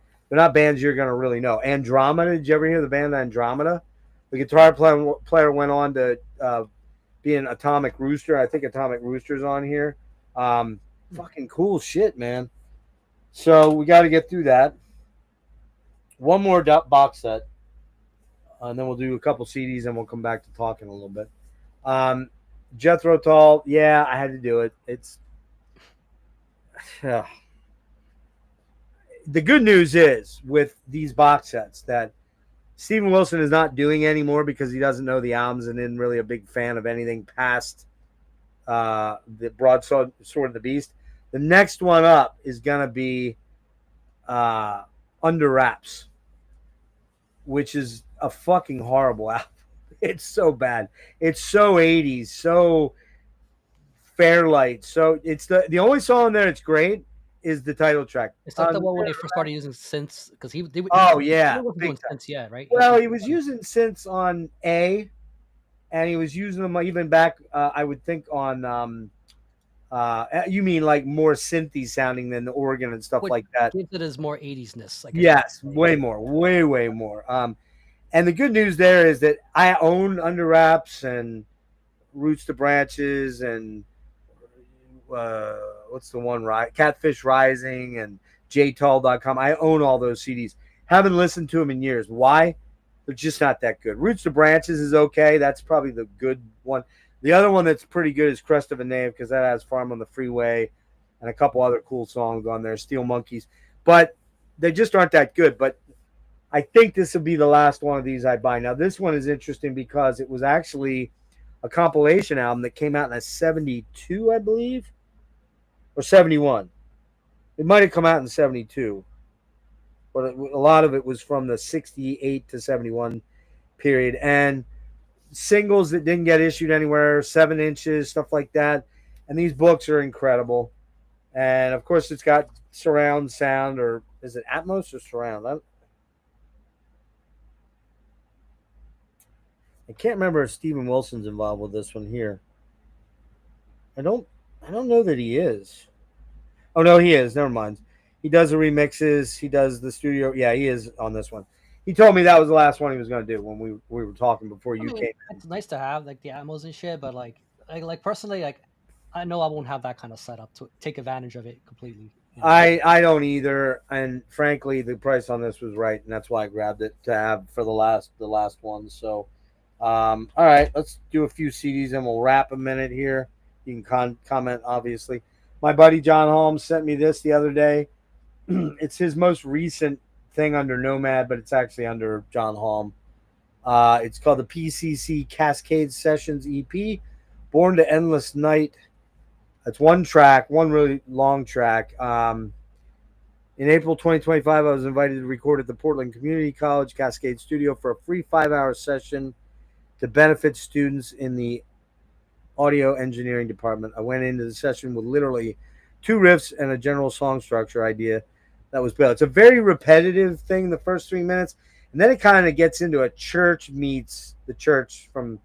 bands you're gonna really know. Andromeda. Did you ever hear the band Andromeda? The guitar player went on to be an Atomic Rooster. I think Atomic Rooster's on here. Fucking cool shit, man. So we got to get through that. One more box set, and then we'll do a couple CDs, and we'll come back to talking a little bit. Jethro Tull, yeah, I had to do it. It's the good news is with these box sets that Steven Wilson is not doing anymore because he doesn't know the albums and isn't really a big fan of anything past the Broadsword of the Beast. The next one up is gonna be Under Wraps, which is a fucking horrible album. It's so bad. It's so 80s, so Fairlight. So it's the only song there that's great is the title track. It's like the one when they first started using synths because he Oh yeah, wasn't doing synths yet, right? Well, he was using synths on A, and he was using them even back. I would think on. You mean like more synthy sounding than the organ and stuff Which like that? gives it as more 80s-ness. I guess. Yes, way more, way more. And the good news there is that I own Under Wraps and Roots to Branches and what's the one, right? Catfish Rising and jtall.com. I own all those CDs. Haven't listened to them in years. Why? They're just not that good. Roots to Branches is okay. That's probably the good one. The other one that's pretty good is Crest of a Knave because that has Farm on the Freeway and a couple other cool songs on there, Steel Monkeys. But they just aren't that good. But I think this will be the last one of these I buy. Now, this one is interesting because it was actually a compilation album that came out in 72, I believe, or 71. It might have come out in 72, but a lot of it was from the 68 to 71 period. And singles that didn't get issued anywhere, 7 inches, stuff like that. And these books are incredible. And, of course, it's got surround sound, or is it Atmos or surround? I can't remember if Steven Wilson's involved with this one here. I don't know that he is. Oh no, he is. Never mind. He does the remixes. He does the studio. Yeah, he is on this one. He told me that was the last one he was going to do when we were talking before I you mean, came in. it's nice to have like the ammos and shit, but like personally, like I know I won't have that kind of setup to take advantage of it completely. You know. I don't either, and frankly, the price on this was right, and that's why I grabbed it to have for the last one. So, all right, let's do a few CDs and we'll wrap a minute here. You can comment, obviously. My buddy John Holmes sent me this the other day. It's his most recent thing under Nomad, but it's actually under John Holm. It's called the PCC Cascade Sessions EP, Born to Endless Night. It's one track, one really long track. In April 2025, I was invited to record at the Portland Community College Cascade Studio for a free 5-hour session to benefit students in the audio engineering department. I went into the session with literally 2 riffs and a general song structure idea that was built. It's a very repetitive thing the first 3 minutes, and then it kind of gets into a church meets the church from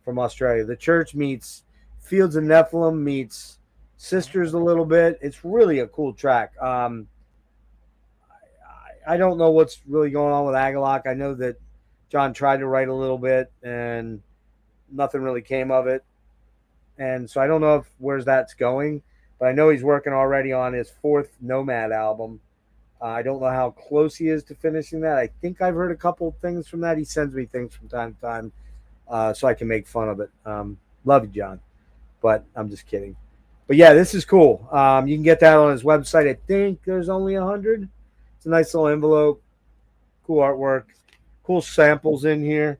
Australia. The church meets Fields of Nephilim meets Sisters a little bit. It's really a cool track. I don't know what's really going on with Agalok. I know that John tried to write a little bit and nothing really came of it. And so I don't know where's that's going, but I know he's working already on his 4th Nomad album. I don't know how close he is to finishing that. I think I've heard a couple of things from that. He sends me things from time to time so I can make fun of it. Love you, John, but I'm just kidding. But yeah, this is cool. You can get that on his website. I think there's only 100. It's a nice little envelope. Cool artwork. Cool samples in here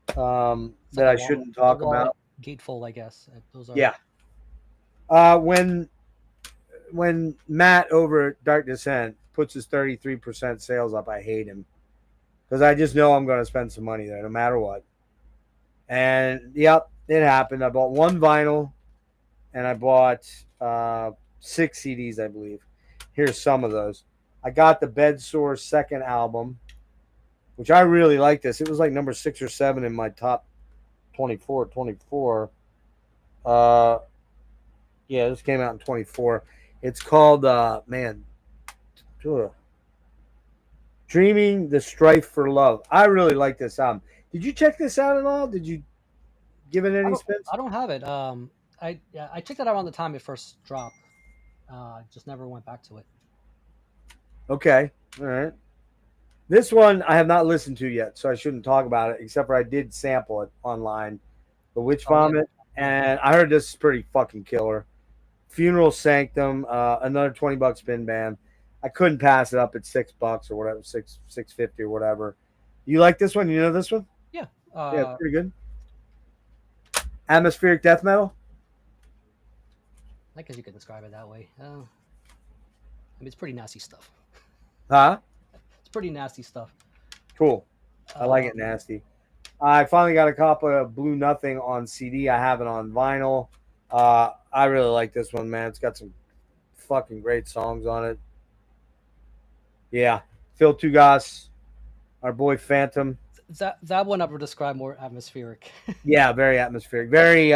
that I shouldn't talk about. Gatefold, I guess. Those are. Yeah. When Matt over at Dark Descent puts his 33% sales up, I hate him because I just know I'm going to spend some money there no matter what. And yep, it happened. I bought 1 vinyl and I bought 6 CDs, I believe. Here's some of those. I got the Bed Sore 2nd album, which I really like this. It was like number 6 or 7 in my top 24. Yeah, this came out in 24. It's called, Dreaming the Strife for Love. I really like this album. Did you check this out at all? Did you give it any spins? I don't have it. I checked it out around the time it first dropped. Just never went back to it. Okay, all right. This one I have not listened to yet, so I shouldn't talk about it, except for I did sample it online. The Witch Vomit, and I heard this is pretty fucking killer. Funeral Sanctum, another $20 spin band. I couldn't pass it up at $6 or whatever, $6.50 or whatever. You like this one? You know this one? Yeah. Yeah, pretty good. Atmospheric death metal. I guess you could describe it that way. I mean, it's pretty nasty stuff. Huh? It's pretty nasty stuff. Cool. I like it nasty. I finally got a copy of Blue Nothing on CD. I have it on vinyl. I really like this one, man. It's got some fucking great songs on it. Yeah. Phil Tugas, our boy Phantom. That one I would describe more atmospheric. Yeah, very atmospheric. Very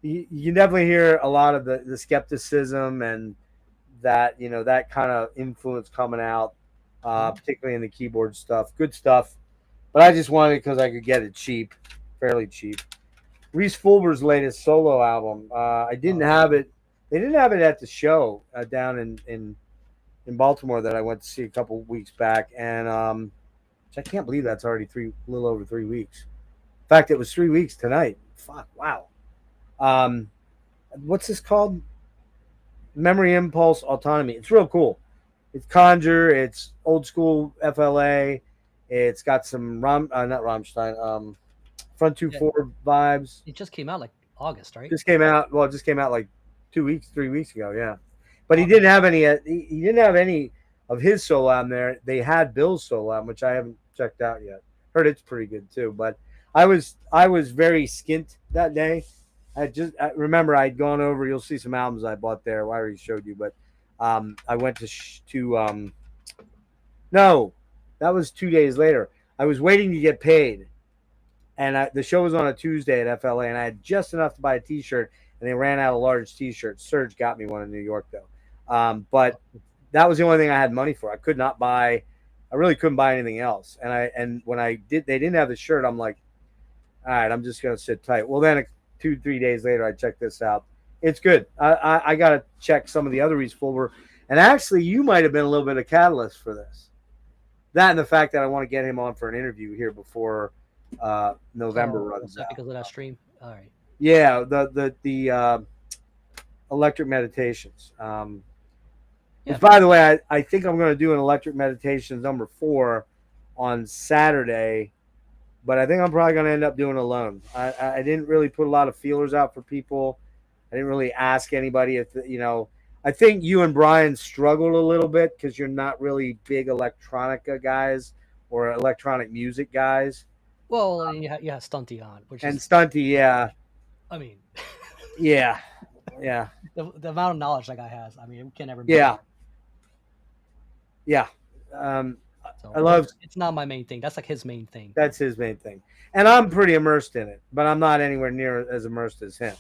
you definitely hear a lot of the skepticism and that, that kind of influence coming out, particularly in the keyboard stuff. Good stuff. But I just wanted it because I could get it cheap, fairly cheap. Reese Fulber's latest solo album. I didn't have it. They didn't have it at the show down in Baltimore that I went to see a couple weeks back, and I can't believe that's already a little over 3 weeks. In fact, it was 3 weeks tonight. Fuck, wow. What's this called? Memory Impulse Autonomy. It's real cool. It's Conjure. It's old school FLA. It's got some not Rammstein. Front 2-4 vibes. It just came out like August, right? Just came out. Well, it just came out like 3 weeks ago. Yeah, but he didn't have any. He didn't have any of his solo album there. They had Bill's solo album, which I haven't checked out yet. Heard it's pretty good too. But I was very skint that day. I remember I'd gone over. You'll see some albums I bought there. I already showed you, but I went to no, that was 2 days later. I was waiting to get paid, and the show was on a Tuesday at FLA, and I had just enough to buy a T-shirt, and they ran out of large T-shirts. Serge got me one in New York though, but that was the only thing I had money for. I could not buy. I really couldn't buy anything else. And when I did, they didn't have the shirt. I'm like, all right, I'm just gonna sit tight. Well, then 2-3 days later, I checked this out. It's good. I gotta check some of the other Fuller, and actually, you might have been a little bit of catalyst for this. That and the fact that I want to get him on for an interview here before November runs out because of that stream. All right. Yeah, the electric meditations. Which, by the way, I think I'm going to do an electric meditations number 4 on Saturday, but I think I'm probably going to end up doing it alone. I didn't really put a lot of feelers out for people. I didn't really ask anybody if I think you and Brian struggled a little bit because you're not really big electronica guys or electronic music guys. Well, you had Stunty on, Stunty, yeah. I mean, yeah. The amount of knowledge that guy has, I mean, we can never. Yeah. So I love. It's not my main thing. That's like his main thing. That's his main thing, and I'm pretty immersed in it, but I'm not anywhere near as immersed as him,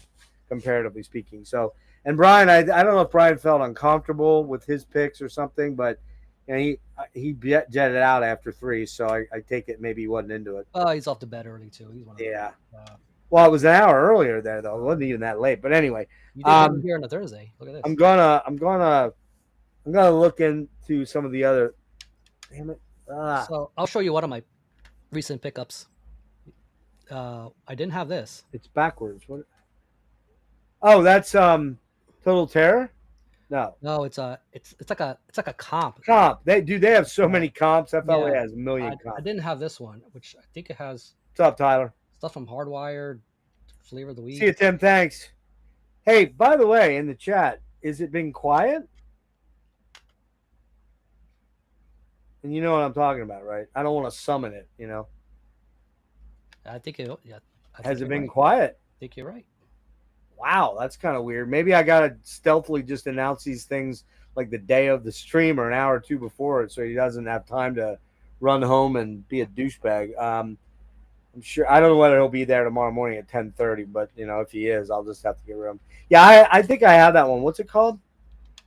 comparatively speaking. So, and Brian, I don't know if Brian felt uncomfortable with his picks or something, but he jetted out after 3, so I take it maybe he wasn't into it. Oh, he's off to bed early too. He's one of well, it was an hour earlier there though. It wasn't even that late. But anyway, you did here on a Thursday. Look at this. I'm gonna look into some of the other. Damn it! So I'll show you one of my recent pickups. I didn't have this. It's backwards. What? Oh, that's Total Terror. No, it's like a comp. They have so many comps. FLA has a million comps. I didn't have this one, which I think it has. What's up, Tyler? Stuff from Hardwired, Flavor of the Week. See you, Tim. Thanks. Hey, by the way, in the chat, is it been quiet? And you know what I'm talking about, right? I don't want to summon it, I think it. Yeah. Has it been quiet? I think you're right. Wow, that's kind of weird. Maybe I gotta stealthily just announce these things like the day of the stream or an hour or 2 before it, so he doesn't have time to run home and be a douchebag. I'm sure. I don't know whether he'll be there tomorrow morning at 10:30, but if he is, I'll just have to get rid of him. Yeah, I think I have that one. What's it called?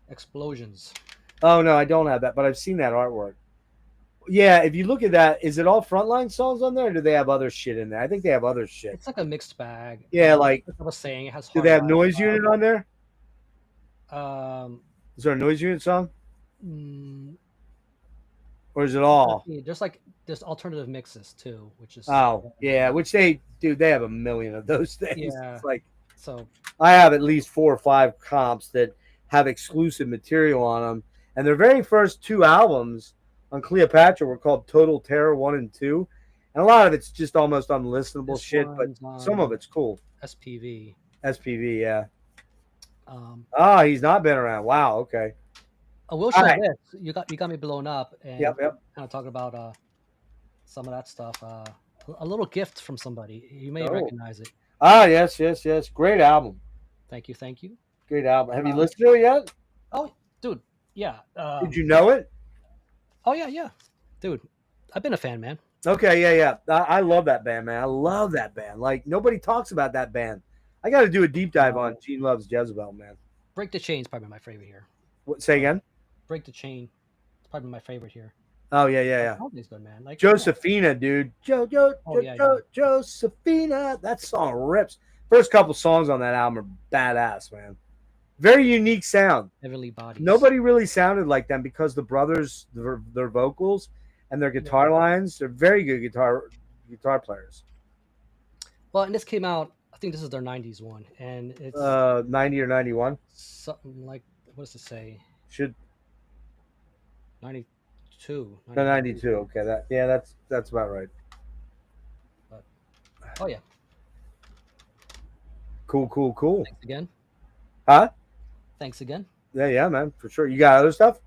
Explosions. Oh no, I don't have that, but I've seen that artwork. Yeah, if you look at that, is it all Frontline songs on there, or do they have other shit in there? I think they have other shit. It's like a mixed bag. Yeah, like I was saying, it has. Do they have Noise Unit on there? Is there a Noise Unit song? Or is it all? There's alternative mixes too, which is which they have a million of those things. Yeah, it's like so I have at least 4 or 5 comps that have exclusive material on them, and their very first 2 albums on Cleopatra were called Total Terror 1 and 2, and a lot of it's just almost unlistenable shit, but some of it's cool. SPV, yeah. He's not been around. Wow, okay. I will show this. You got me blown up, and yep. kind of talking about some of that stuff. A little gift from somebody. You may recognize it. Yes. Great album. Thank you. Great album. Have you listened to it yet? Oh, dude, yeah. Did you know it? Oh yeah, dude. I've been a fan, man. Okay, yeah. I love that band, man. I love that band. Like nobody talks about that band. I got to do a deep dive on Gene Loves Jezebel, man. Break the Chain's probably my favorite here. What? Say again? Break the Chain. It's probably my favorite here. Oh yeah. He's good, man. Like Josephina, dude. Josephina. That song rips. First couple songs on that album are badass, man. Very unique sound. Heavenly Bodies. Nobody really sounded like them because the brothers, their vocals and their guitar lines, they're very good guitar players. Well, and this came out, I think this is their 90s one, and it's 90 or 91. Something like, what does it say? 92. 92. Okay, that's about right. But, oh yeah. Cool. Thanks again. Huh? Thanks again. Yeah, man, for sure. You got other stuff?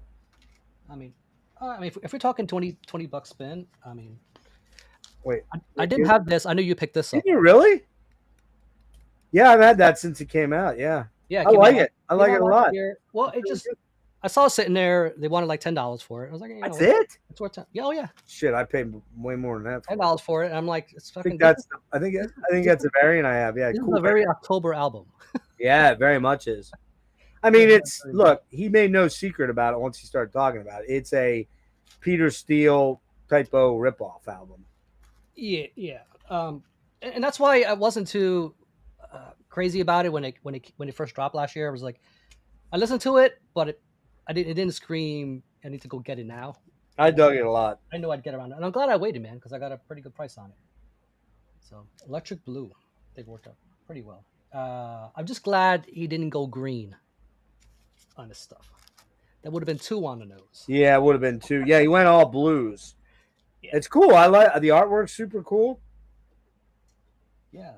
I mean, if we're talking $20 spin, I mean, wait, I didn't have this. I knew you picked this up. Did you really? Yeah, I've had that since it came out. Yeah. Yeah, I like it. I like it a lot. Well, it just, I saw it sitting there. They wanted like $10 for it. I was like, that's it? It's worth $10. Yeah, oh yeah. Shit, I paid way more than that. $10 for it. And I'm like, it's fucking. I think that's a variant I have. Yeah, this is a very October album. Yeah, it very much is. I mean, Yeah, it's very good. look. He made no secret about it once he started talking about it. It's a Peter Steele typo ripoff album. Yeah, yeah. And that's why I wasn't too crazy about it when it first dropped last year. I was like, I listened to it, but it didn't scream. I need to go get it now. I dug it a lot. I knew I'd get around it, and I'm glad I waited, man, because I got a pretty good price on it. So Electric Blue, they worked out pretty well. I'm just glad he didn't go green on his stuff. That would have been two on the nose. Yeah, it would have been too. Yeah, he went all blues. Yeah. It's cool. I like the artwork's super cool. Yeah.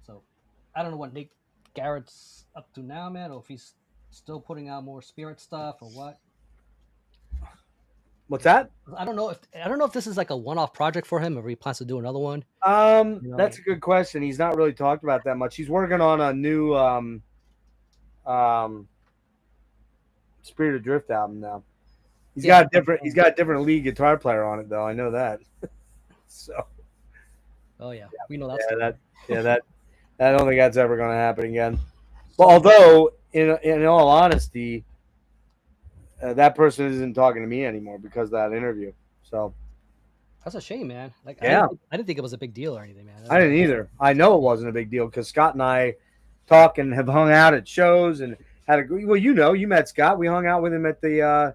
So I don't know what Nick Garrett's up to now, man, or if he's still putting out more Spirit stuff or what. What's that? I don't know if this is like a one-off project for him, or he plans to do another one. That's a good question. He's not really talked about that much. He's working on a new Spirit of Drift album now. He's got a different lead guitar player on it though. I know that. So Oh yeah, we know that. I don't think that's ever going to happen again. But although, in all honesty, that person isn't talking to me anymore because of that interview. So that's a shame, man. Like, yeah, I didn't think it was a big deal or anything, man. I didn't either. I know it wasn't a big deal because Scott and I talk and have hung out at shows and had a well. You met Scott. We hung out with him at the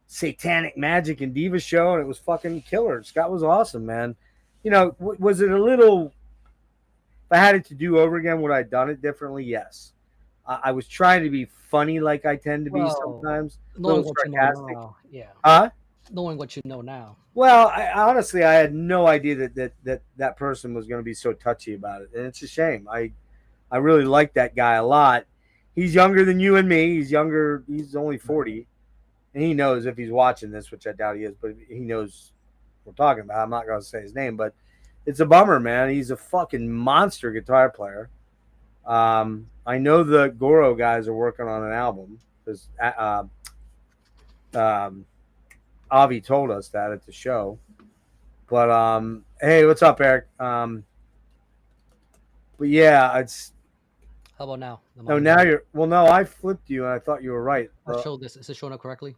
Satanic Magic and Diva show, and it was fucking killer. Scott was awesome, man. Was it a little? If I had it to do over again, would I have done it differently? Yes. I was trying to be funny like I tend to be sometimes. Knowing what you know now, yeah. Knowing what you know now. Well, honestly, I had no idea that person was going to be so touchy about it, and it's a shame. I really like that guy a lot. He's younger than you and me. He's younger. He's only 40, and he knows if he's watching this, which I doubt he is, but he knows what we're talking about. I'm not going to say his name, but it's a bummer, man. He's a fucking monster guitar player. I know the Goro guys are working on an album because Avi told us that at the show. But hey, what's up, Eric? But yeah, it's. How about now? No, now you're. Well, no, I flipped you, and I thought you were right. I showed this. Is it showing up correctly?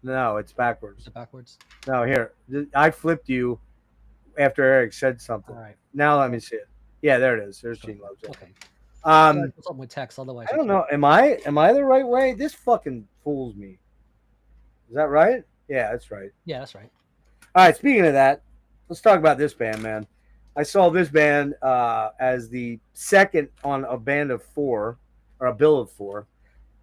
No, it's backwards. Is it backwards? No, here. I flipped you after Eric said something. All right. Now let me see it. Yeah, there it is. There's Gene Loves. Okay. Something with text, otherwise. I don't know. Am I the right way? This fucking fools me. Is that right? Yeah, that's right. Yeah, that's right. All right. Speaking of that, let's talk about this band, man. I saw this band as the second on a band of 4 or a bill of 4.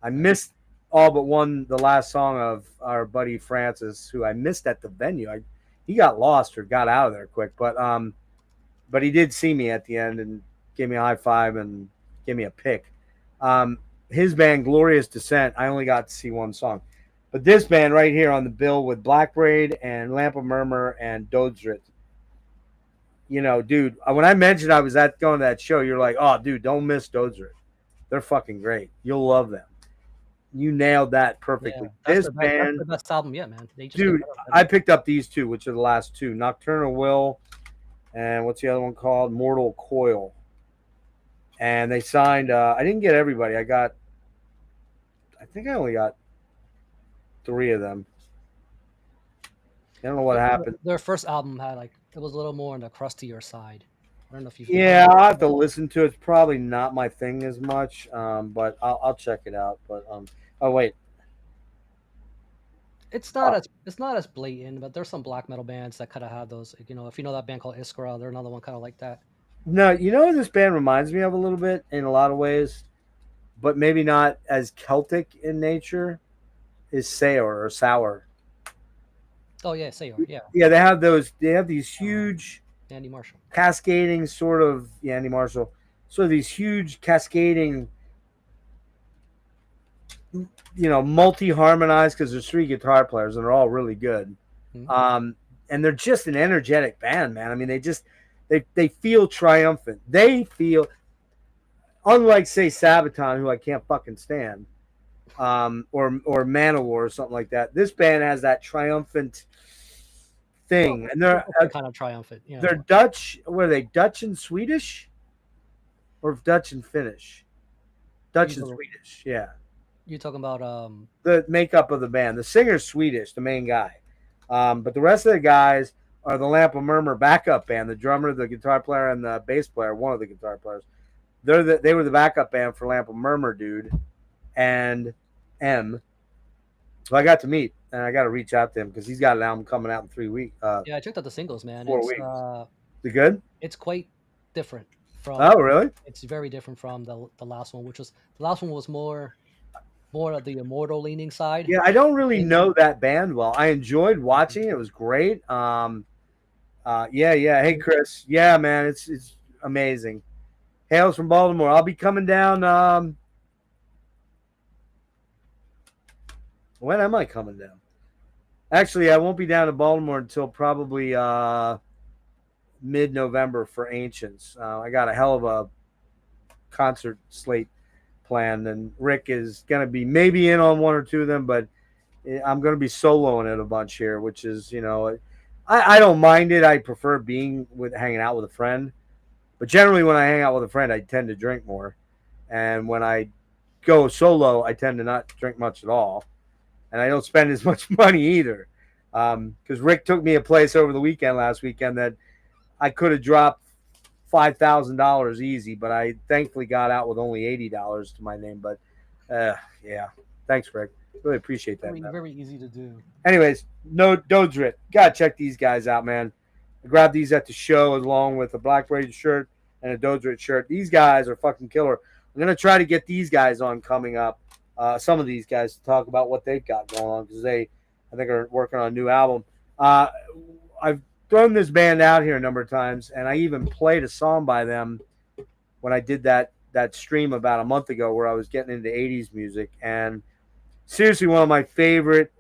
I missed all but one, the last song of our buddy Francis, who I missed at the venue. He got lost or got out of there quick, but he did see me at the end and gave me a high five and gave me a pick. His band, Glorious Descent, I only got to see one song. But this band right here on the bill with Black Braid and Lamp of Murmur and Dodesrit. Dude, when I mentioned I was going to that show, you're like, oh, dude, don't miss Dodesrit. They're fucking great. You'll love them. You nailed that perfectly. Yeah, this band, that's the best album yet, man. Dude, I picked up these two, which are the last two, Nocturnal Will, and what's the other one called? Mortal Coil. And they signed. I didn't get everybody. I think I only got 3 of them. I don't know what happened. Their first album had it was a little more on the crustier side. I don't know if you. Yeah, I'll have to listen to it. It's probably not my thing as much, but I'll check it out. But oh wait, it's not as blatant, but there's some black metal bands that kind of have those. If you know that band called Iskra, they're another one kind of like that. No, this band reminds me of a little bit in a lot of ways, but maybe not as Celtic in nature. Is Sayor or Sour? Oh yeah, Sayor. Yeah. Yeah, they have those. They have these huge. Andy Marshall. Cascading sort of. Yeah, Andy Marshall. So these huge cascading. Multi-harmonized because there's 3 guitar players and they're all really good. Mm-hmm. And they're just an energetic band, man. I mean, they feel triumphant. They feel, unlike say Sabaton, who I can't fucking stand, or Manowar or something like that. This band has that triumphant thing, and they're kind of triumphant. They're Dutch. Were they Dutch and Swedish, or Dutch and Finnish? Dutch and Swedish, yeah. You talking about The makeup of the band. The singer's Swedish, the main guy, but the rest of the guys are the Lamp of Murmur backup band. The drummer, the guitar player, and the bass player. One of the guitar players. They were the backup band for Lamp of Murmur, dude, and M. So I got to meet, and I got to reach out to him because he's got an album coming out in 3 weeks. Yeah, I checked out the singles, man. 4 weeks. Is it good? It's quite different from. Oh, really? It's very different from the last one, which was the last one was more of the immortal leaning side. Yeah, I don't really know that band well. I enjoyed watching it. It was great. Yeah. Hey, Chris. Yeah, man, it's amazing. Hails from Baltimore. I'll be coming down. When am I coming down? Actually, I won't be down to Baltimore until probably mid-November for Ancients. I got a hell of a concert slate planned, and Rick is going to be maybe in on one or two of them, but I'm going to be soloing it a bunch here, which is, I don't mind it. I prefer hanging out with a friend. But generally, when I hang out with a friend, I tend to drink more. And when I go solo, I tend to not drink much at all. And I don't spend as much money either. Because Rick took me a place over the last weekend, that I could have dropped $5,000 easy, but I thankfully got out with only $80 to my name. But yeah, thanks, Rick. Really appreciate that. Very easy to do. Anyways, no Dodrit. Gotta check these guys out, man. I grabbed these at the show along with a Black Braid shirt and a Dodrit shirt. These guys are fucking killer. I'm gonna try to get these guys on coming up. Some of these guys to talk about what they've got going on, because I think, are working on a new album. I've thrown this band out here a number of times, and I even played a song by them when I did that stream about a month ago where I was getting into 80s music. And seriously, one of my favorite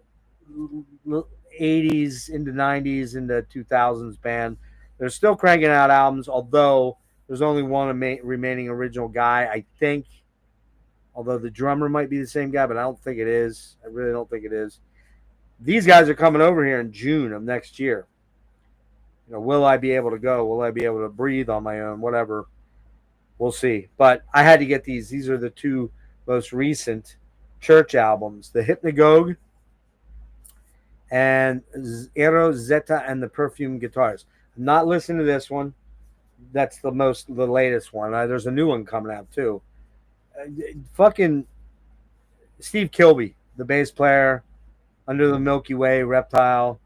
80s into 90s into 2000s band. They're still cranking out albums, although there's only one remaining original guy, I think. Although the drummer might be the same guy, but I don't think it is. I really don't think it is. These guys are coming over here in June of next year. Will I be able to go? Will I be able to breathe on my own? Whatever. We'll see. But I had to get these. These are the two most recent Church albums. The Hypnagogue and Ero Zeta and the Perfume Guitars. I'm not listening to this one. That's the latest one. There's a new one coming out too. Fucking Steve Kilby, the bass player, Under the Milky Way, Reptile.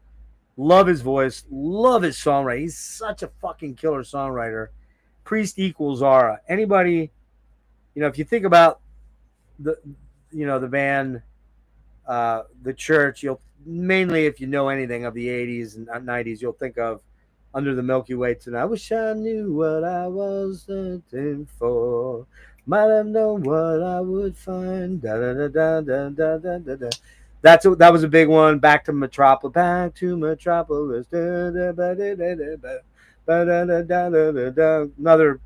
Love his voice. Love his songwriting. He's such a fucking killer songwriter. Priest equals aura. Anybody, if you think about the band, the Church, you'll mainly, if you know anything of the 80s and 90s, you'll think of Under the Milky Way tonight. I wish I knew what I was looking for. Might have known what I would find. Da, da, da, da, da, da, da, da. That was a big one. Back to Metropolis. Back to Metropolis. Da, da, da, da, da, da, da, da, da, da, da, da. Another.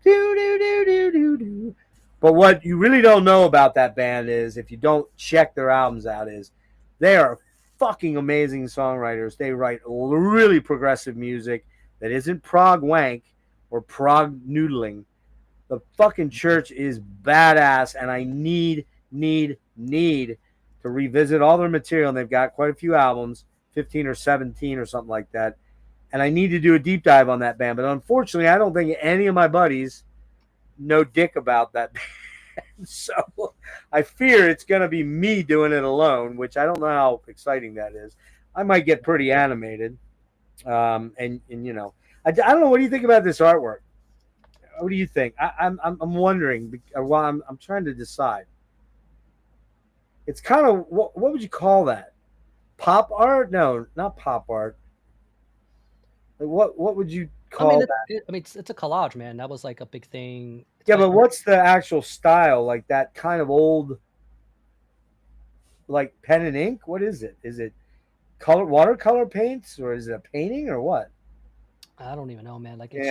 Do, do, do, do, do, do. But what you really don't know about that band is, if you don't check their albums out, is they are fucking amazing songwriters. They write really progressive music that isn't prog wank or prog noodling. The fucking Church is badass, and I need to revisit all their material. And they've got quite a few albums, 15 or 17 or something like that. And I need to do a deep dive on that band. But unfortunately, I don't think any of my buddies know dick about that band. So I fear it's going to be me doing it alone, which I don't know how exciting that is. I might get pretty animated. I don't know. What do you think about this artwork? What do you think? I'm wondering. Well, I'm trying to decide. It's kind of, what would you call that? Pop art? No, not pop art. Like what would you call that? It's a collage, man. That was like a big thing. But what's the actual style? Like that kind of old, like pen and ink? What is it? Is it watercolor paints, or is it a painting, or what? I don't even know, man. Like it's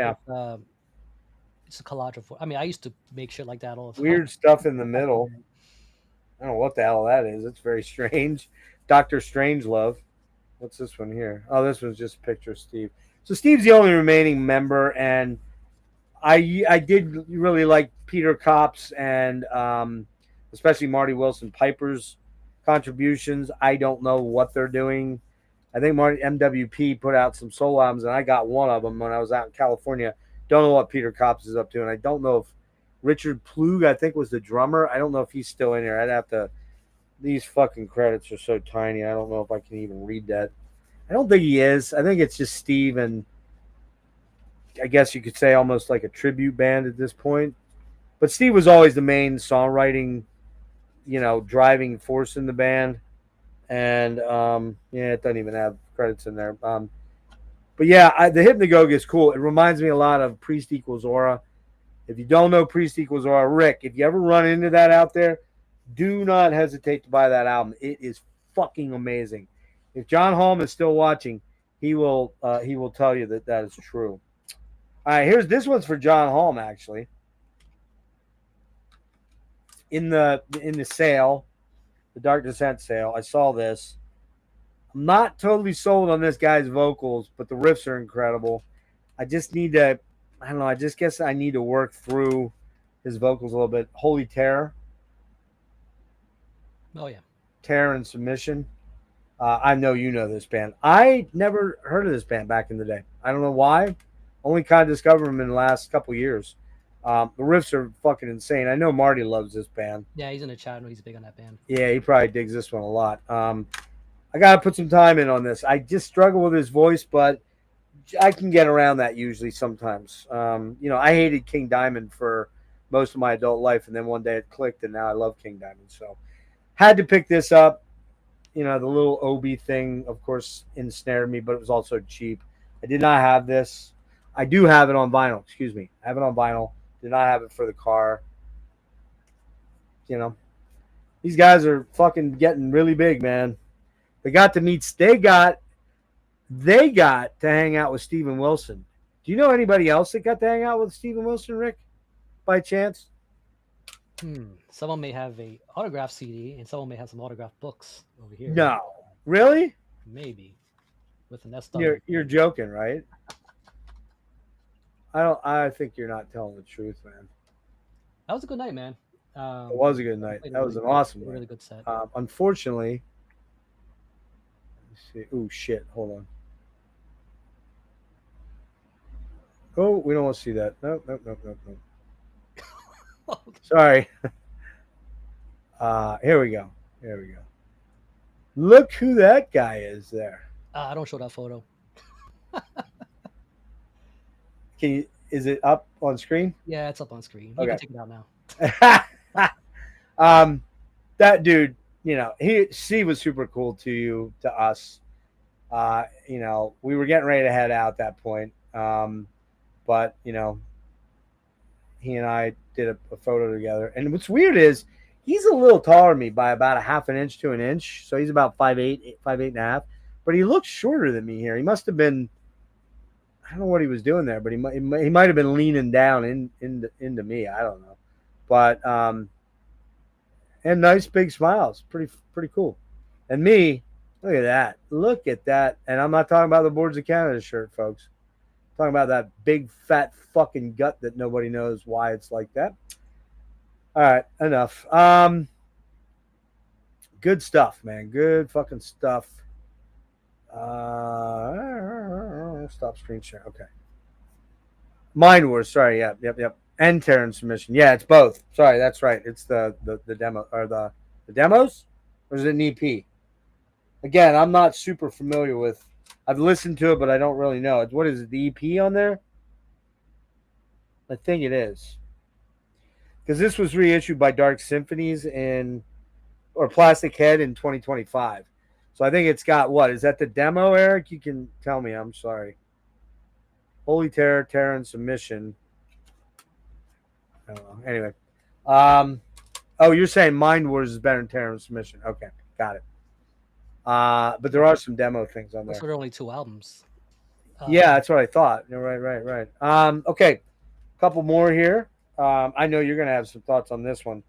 it's a collage of. I used to make shit like that all the time. Weird stuff in the middle. I don't know what the hell that is. It's very strange. Dr. Strangelove. What's this one here? Oh, this one's just a picture of Steve. So Steve's the only remaining member, and I did really like Peter Kopp's and especially Marty Wilson Piper's contributions. I don't know what they're doing. I think Marty MWP put out some solo albums, and I got one of them when I was out in California. Don't know what Peter Kops is up to, and I don't know if Richard Plug, I think, was the drummer. I don't know if he's still in here. I'd have to. These fucking credits are so tiny. I don't know if I can even read that. I don't think he is. I think it's just Steve, and I guess you could say almost like a tribute band at this point. But Steve was always the main songwriting, driving force in the band. And yeah, it doesn't even have credits in there. But yeah, the Hypnagogue is cool. It reminds me a lot of Priest Equals Aura. If you don't know Priest Equals Aura, Rick, if you ever run into that out there, do not hesitate to buy that album. It is fucking amazing. If John Holm is still watching, he will tell you that is true. All right, this one's for John Holm actually. In the sale, the Dark Descent sale, I saw this. I'm not totally sold on this guy's vocals, but the riffs are incredible. I just need to, I don't know, I just guess I need to work through his vocals a little bit. Holy Terror. Oh yeah. Terror and Submission. I know you know this band. I never heard of this band back in the day. I don't know why. Only kind of discovered them in the last couple years. The riffs are fucking insane. I know Marty loves this band. Yeah, he's in the chat. I know he's big on that band. Yeah, he probably digs this one a lot. I got to put some time in on this. I just struggle with his voice, but I can get around that usually sometimes. I hated King Diamond for most of my adult life, and then one day it clicked, and now I love King Diamond. So had to pick this up. The little Obi thing, of course, ensnared me, but it was also cheap. I did not have this. I do have it on vinyl. Excuse me. I have it on vinyl. Did not have it for the car. These guys are fucking getting really big, man. They got to hang out with Steven Wilson. Do you know anybody else that got to hang out with Steven Wilson, Rick? By chance? Someone may have a autograph CD, and someone may have some autograph books over here. No, really? Maybe with an SW. You're joking, right? I think you're not telling the truth, man. That was a good night, man. It was a good night. That was an awesome night. Really good set. Unfortunately, let's see. Oh shit! Hold on. Oh, we don't want to see that. Nope. Sorry. Here we go. Look who that guy is there. I don't show that photo. Is it up on screen? Yeah, it's up on screen. Okay. You can take it out now. That dude, he was super cool to us. We were getting ready to head out at that point. But he and I did a photo together. And what's weird is he's a little taller than me by about a half an inch to an inch. So he's about 5'8", 5'8.5". But he looks shorter than me here. He must have been, I don't know what he was doing there, but he might have been leaning down into me. I don't know. But and nice big smiles. Pretty cool. And me, look at that. And I'm not talking about the Boards of Canada shirt, folks. I'm talking about that big fat fucking gut that nobody knows why it's like that. All right, enough. Good stuff, man. Good fucking stuff. Stop screen share. Okay. Mind Wars. Sorry. Yep. And Terror and Submission. Yeah, it's both. Sorry, that's right. It's the demo or the demos, or is it an EP? Again, I'm not super familiar with. I've listened to it, but I don't really know. What is it? The EP on there? I think it is. Because this was reissued by Dark Symphonies or Plastic Head in 2025. So I think it's got what? Is that the demo, Eric? You can tell me. I'm sorry. Holy Terror, Terror and Submission. I don't know. Anyway. Oh, you're saying Mind Wars is better than Terror and Submission. Okay, got it. But there are some demo things on there. Those are only 2 albums. Yeah, that's what I thought. Right. Okay, couple more here. I know you're going to have some thoughts on this one.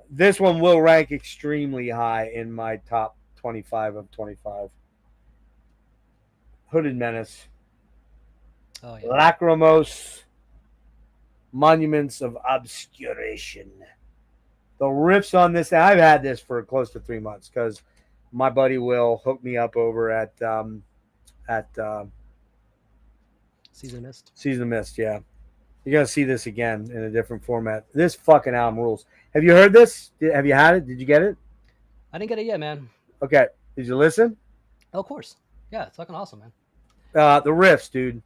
This one will rank extremely high in my top 25 of 25. Hooded Menace. Oh, yeah. Lachrymose. Monuments of Obscuration. The riffs on this, I've had this for close to 3 months because my buddy Will hooked me up over at Season Mist. Season Mist. Yeah, you're gonna see this again in a different format. This fucking album rules. Have you heard this? Have you had it? Did you get it? I didn't get it yet, man. Okay. Did you listen? Oh, of course. Yeah, it's fucking awesome, man. The riffs, dude.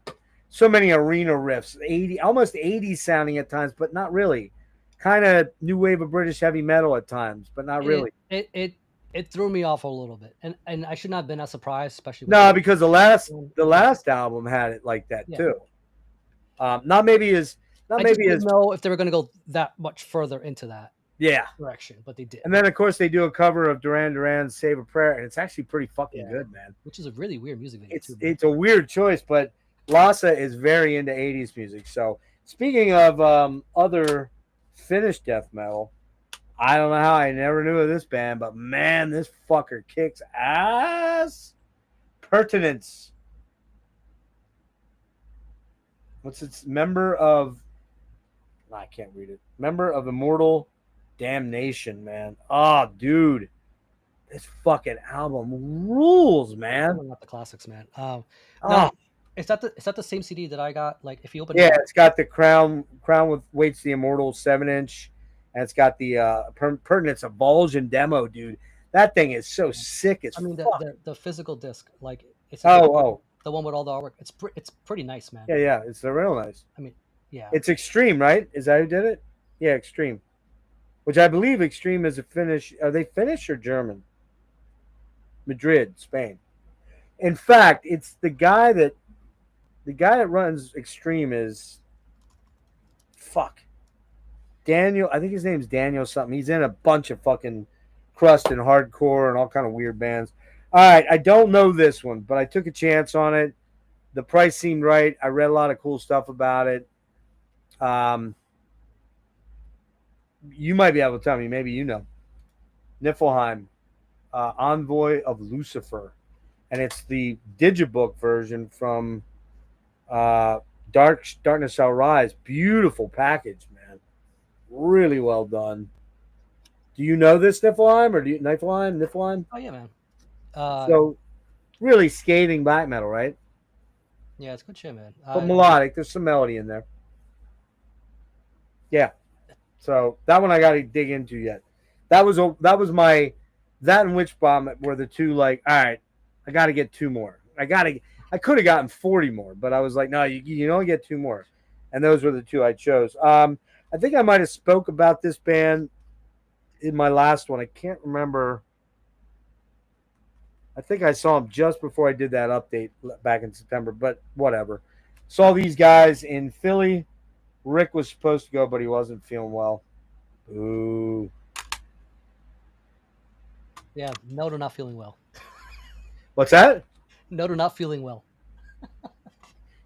So many arena riffs, almost 80s sounding at times, but not really. Kind of new wave of British heavy metal at times, but not really. It threw me off a little bit, and I should not have been that surprised, especially. No, because the last album had it like that too. Not maybe as didn't know if they were going to go that much further into that direction, but they did. And then of course they do a cover of Duran Duran's "Save a Prayer," and it's actually pretty fucking good, man. Which is a really weird music video. It's a weird choice, but Lasse is very into 80s music. So speaking of other Finnish death metal, I don't know how I never knew of this band, but man, this fucker kicks ass. Pertinence. What's its member of? I can't read it. Member of Immortal Damnation, man. Oh, dude, this fucking album rules, man. Not the classics, man. No, is that the same CD that I got? Like, if you open it's got the crown with Waits the Immortal 7-inch, and it's got the Pertinence, a Vulcan demo, dude. That thing is so sick as fuck. The physical disc, like it's the one with all the artwork. It's pretty nice, man. Yeah, it's real nice. I mean, yeah, it's Extreme, right? Is that who did it? Yeah, Extreme. Which I believe Extreme is a Finnish. Are they Finnish or German? Madrid, Spain. In fact, it's the guy that runs Extreme is Daniel. I think his name's Daniel something. He's in a bunch of fucking crust and hardcore and all kind of weird bands. All right, I don't know this one, but I took a chance on it. The price seemed right. I read a lot of cool stuff about it. You might be able to tell me. Maybe you know. Niflheim, Envoy of Lucifer. And it's the digibook version from Darkness Shall Rise. Beautiful package, man. Really well done. Do you know this Niflheim or Niflheim? Oh yeah, man. So really scathing black metal, right? Yeah, it's good shit, man. But melodic. There's some melody in there. Yeah. So that one I got to dig into yet. That and Witchbomb were the two. Like, all right, I got to get 2 more. I could have gotten 40 more, but I was like, no, you only get 2 more, and those were the 2 I chose. I think I might have spoke about this band in my last one. I can't remember. I think I saw them just before I did that update back in September, but whatever. Saw these guys in Philly. Rick was supposed to go, but he wasn't feeling well. Ooh. Yeah, no to not feeling well. What's that? No to not feeling well.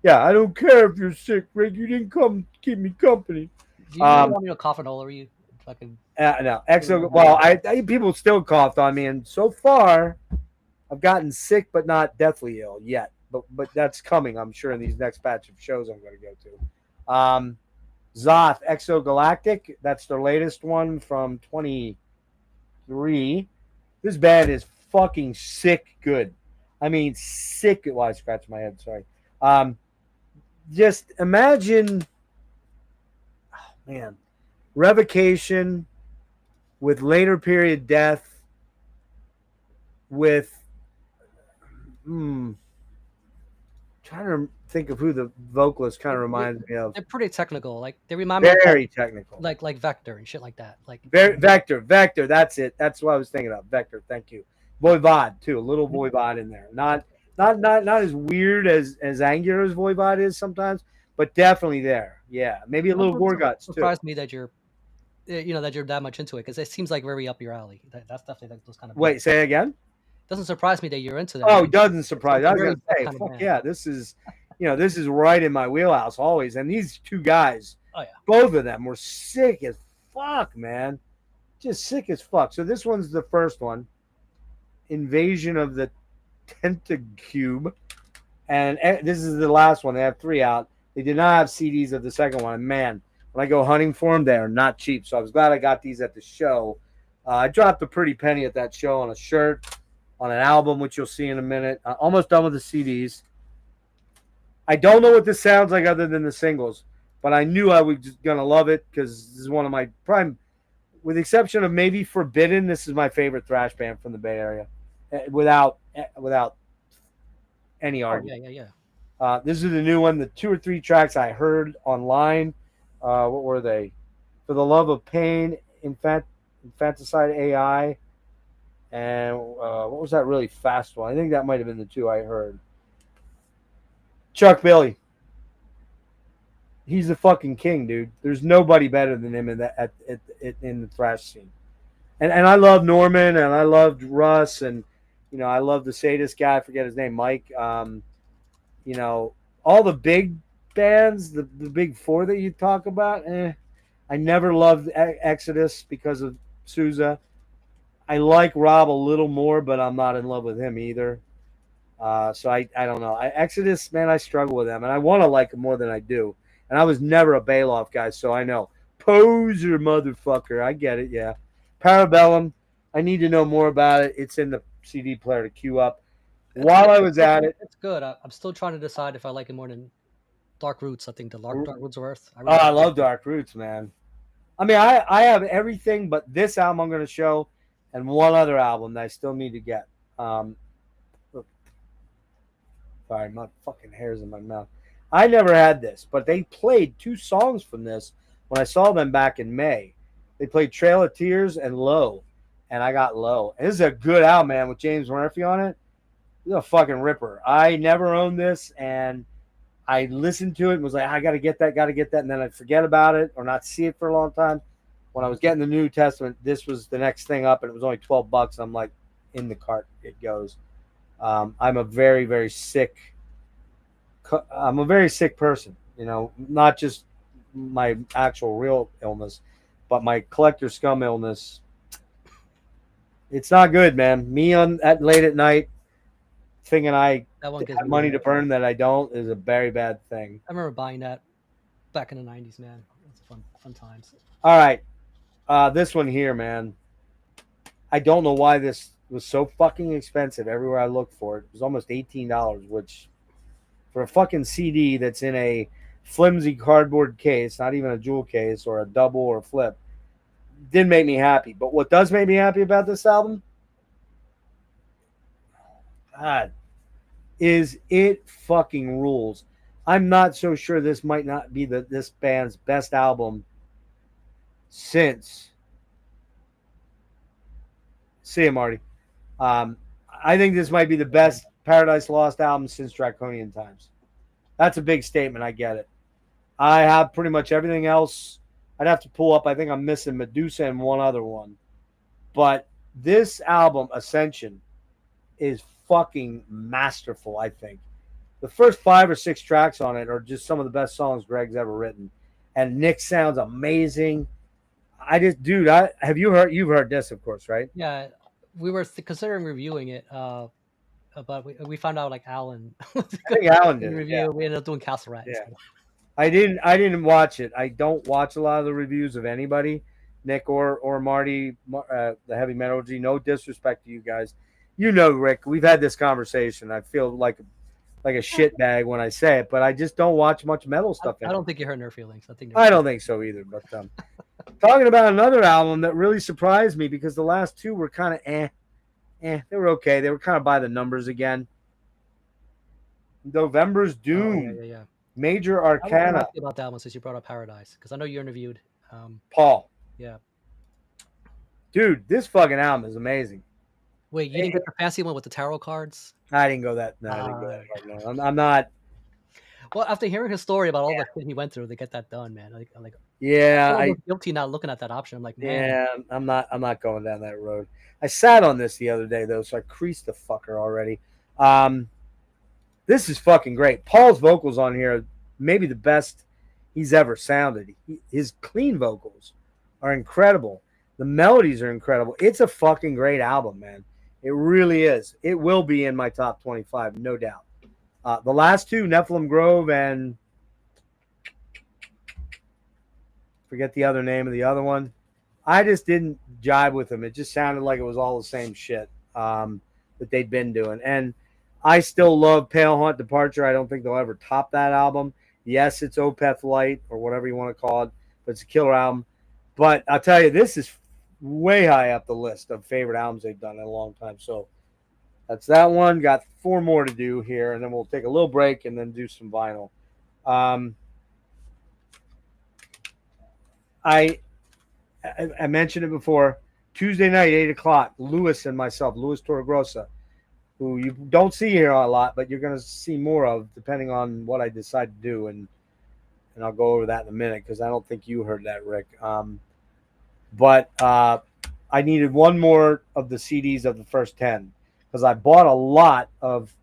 Yeah, I don't care if you're sick, Rick. You didn't come keep me company. Do you really want me to cough all over you? Fucking. No, well, I people still coughed on me, and so far, I've gotten sick but not deathly ill yet. But that's coming, I'm sure, in these next batch of shows I'm going to go to. Zoth, Exogalactic. That's their latest one from 23. This band is fucking sick good. I mean, sick. Well, I scratched my head. Sorry. Just imagine, Revocation with later period death with, trying to think of who the vocalist kind of reminds me of. They're pretty technical. Like they remind me very technical. Like Vector and shit like that. Like Vector. That's it. That's what I was thinking of. Vector. Thank you. Voivod too. A little Voivod in there. Not as weird as Angular as Voivod is sometimes, but definitely there. Yeah, maybe a little Gorguts too. Surprised me that you're that much into it, because it seems like very up your alley. That's definitely like those kind of. Wait, say it again. Doesn't surprise me that you're into that. Oh, it doesn't surprise. I was gonna say, fuck yeah, this is right in my wheelhouse always. And these 2 guys, both of them were sick as fuck, man, just sick as fuck. So this one's the first one, Invasion of the Tentacube, and this is the last one. They have 3 out. They did not have CDs of the second one. And man, when I go hunting for them, they are not cheap. So I was glad I got these at the show. I dropped a pretty penny at that show on a shirt, on an album, which you'll see in a minute. Almost done with the CDs. I don't know what this sounds like other than the singles, but I knew I was just gonna love it because this is one of my prime, with the exception of maybe Forbidden. This is my favorite thrash band from the Bay Area, without any Oh argument. yeah. This is the new one. The 2 or 3 tracks I heard online. What were they? For the Love of Pain, Infanticide AI, and what was that really fast one? I think that might have been the 2 I heard. Chuck Billy. He's the fucking king, dude. There's nobody better than him in that in the thrash scene. And I love Norman, and I loved Russ, and I love the sadist guy. I forget his name, Mike. All the big bands, the big 4 that you talk about. I never loved Exodus because of Sousa. I like Rob a little more, but I'm not in love with him either. So I don't know. Exodus, man, I struggle with them, and I want to like them more than I do. And I was never a Bailoff guy, so I know. Poser, motherfucker. I get it, yeah. Parabellum, I need to know more about it. It's in the CD player to queue up. While I was at it. It's good. I'm still trying to decide if I like it more than Dark Roots. I think the Dark Roots are worth. I love Dark Roots, man. I mean, I have everything but this album I'm going to show and one other album that I still need to get. Sorry, my fucking hair's in my mouth. I never had this, but they played 2 songs from this when I saw them back in May. They played Trail of Tears and Low, and I got Low. And this is a good album, man, with James Murphy on it. This is a fucking ripper. I never owned this, and I listened to it and was like, I got to get that. And then I'd forget about it or not see it for a long time. When I was getting the New Testament, this was the next thing up, and it was only $12. I'm like, in the cart it goes. I'm a very, very sick person, not just my actual real illness, but my collector scum illness. It's not good, man. Me at late at night thinking I have money to burn that I don't is a very bad thing. I remember buying that back in the 90s, man. It was fun times. All right. This one here, man. I don't know why this was so fucking expensive everywhere I looked for it. It was almost $18, which for a fucking CD that's in a flimsy cardboard case, not even a jewel case or a double or a flip, didn't make me happy. But what does make me happy about this album, God, is it fucking rules. I'm not so sure this might not be this band's best album since. See you, Marty. I think this might be the best Paradise Lost album since Draconian Times. That's a big statement. I get it. I have pretty much everything else. I'd have to pull up. I think I'm missing Medusa and one other one. But this album, Ascension, is fucking masterful, I think. The first 5 or 6 tracks on it are just some of the best songs Greg's ever written. And Nick sounds amazing. You've heard this, of course, right? Yeah, we were considering reviewing it, but we found out like Alan. I think Alan did review. Yeah. We ended up doing Castle Rat. Yeah. I didn't watch it. I don't watch a lot of the reviews of anybody, Nick or Marty, the Heavy Metal G. No disrespect to you guys. Rick, we've had this conversation. I feel like a shitbag when I say it, but I just don't watch much metal stuff. I don't think you hurt their feelings. I don't think so either. But talking about another album that really surprised me because the last 2 were kind of they were okay. They were kind of by the numbers again. November's Doom. Oh, yeah. Major Arcana. I want to about that one since you brought up Paradise because I know you interviewed Paul. Yeah. Dude, this fucking album is amazing. Wait, you didn't get the fancy one with the tarot cards? I didn't go that. No, I didn't go that far. No, I'm not. Well, after hearing his story about all the shit he went through to get that done, man, like yeah, I'm guilty not looking at that option. I'm like, man. Yeah, I'm not going down that road. I sat on this the other day though, so I creased the fucker already. This is fucking great. Paul's vocals on here, maybe the best he's ever sounded. His clean vocals are incredible. The melodies are incredible. It's a fucking great album, man. It really is. It will be in my top 25, no doubt. The last 2, Nephilim Grove and Forget the other name of the other one. I just didn't jive with them. It just sounded like it was all the same shit that they'd been doing. And I still love Pale Hunt Departure. I don't think they'll ever top that album. Yes, it's Opeth Light or whatever you want to call it, but it's a killer album. But I'll tell you, this is way high up the list of favorite albums they've done in a long time. So that's that one. Got 4 more to do here, and then we'll take a little break and then do some vinyl. I mentioned it before. Tuesday night, 8 o'clock, Louis and myself, Louis Torregrossa, who you don't see here a lot, but you're going to see more of depending on what I decide to do. And I'll go over that in a minute because I don't think you heard that, Rick. But I needed one more of the CDs of the first 10 because I bought a lot of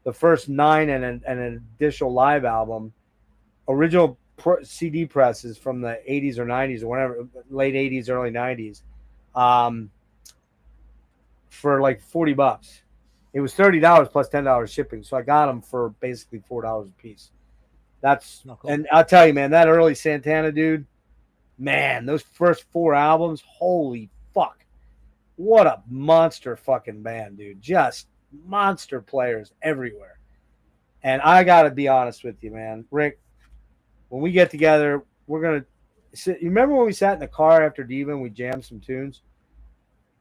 the first 9 and an additional live album, original CD presses from the 80s or 90s or whatever, late 80s, early 90s, for like $40. It was $30 plus $10 shipping, so I got them for basically $4 a piece. That's cool. And I'll tell you, man, that early Santana dude, man, those first 4 albums, holy fuck, what a monster fucking band, dude! Just monster players everywhere. And I gotta be honest with you, man, Rick. When we get together, we're going to sit. You remember when we sat in the car after Diva and we jammed some tunes?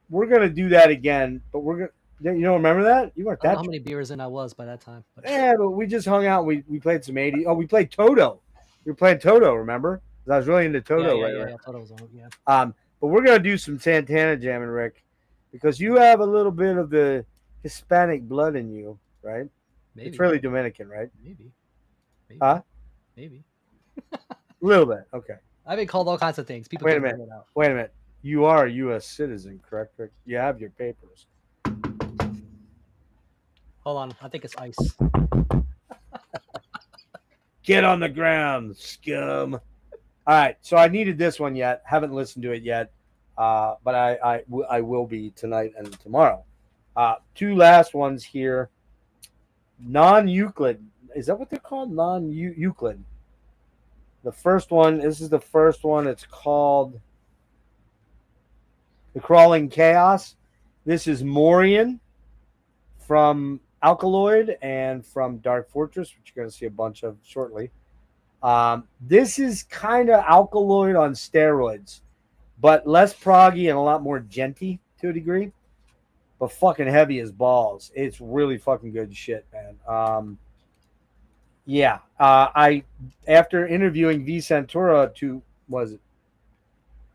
We're going to do that again, but we're going to, you don't remember that? You weren't that. I don't know how many beers in I was by that time. But. Yeah, but we just hung out. We played some 80s. Oh, we played Toto. We were playing Toto, remember? Because I was really into Toto. Yeah, Toto was on, yeah. But we're going to do some Santana jamming, Rick, because you have a little bit of the Hispanic blood in you, right? Maybe. It's really Dominican, right? Maybe. Huh? Maybe. A little bit, okay. I've been called all kinds of things. People Wait a minute. You are a U.S. citizen, correct, Rick? You have your papers. Hold on. I think it's ice. Get on the ground, scum. All right, so I needed this one yet. Haven't listened to it yet, but I will be tonight and tomorrow. 2 last ones here. Non-Euclid. Is that what they're called? Non-Euclid. The first one, this is the first one. It's called The Crawling Chaos. This is Morian from Alkaloid and from Dark Fortress, which you're going to see a bunch of shortly. This is kind of Alkaloid on steroids, but less proggy and a lot more genty to a degree, but fucking heavy as balls. It's really fucking good shit, man. Yeah, I after interviewing V Santura was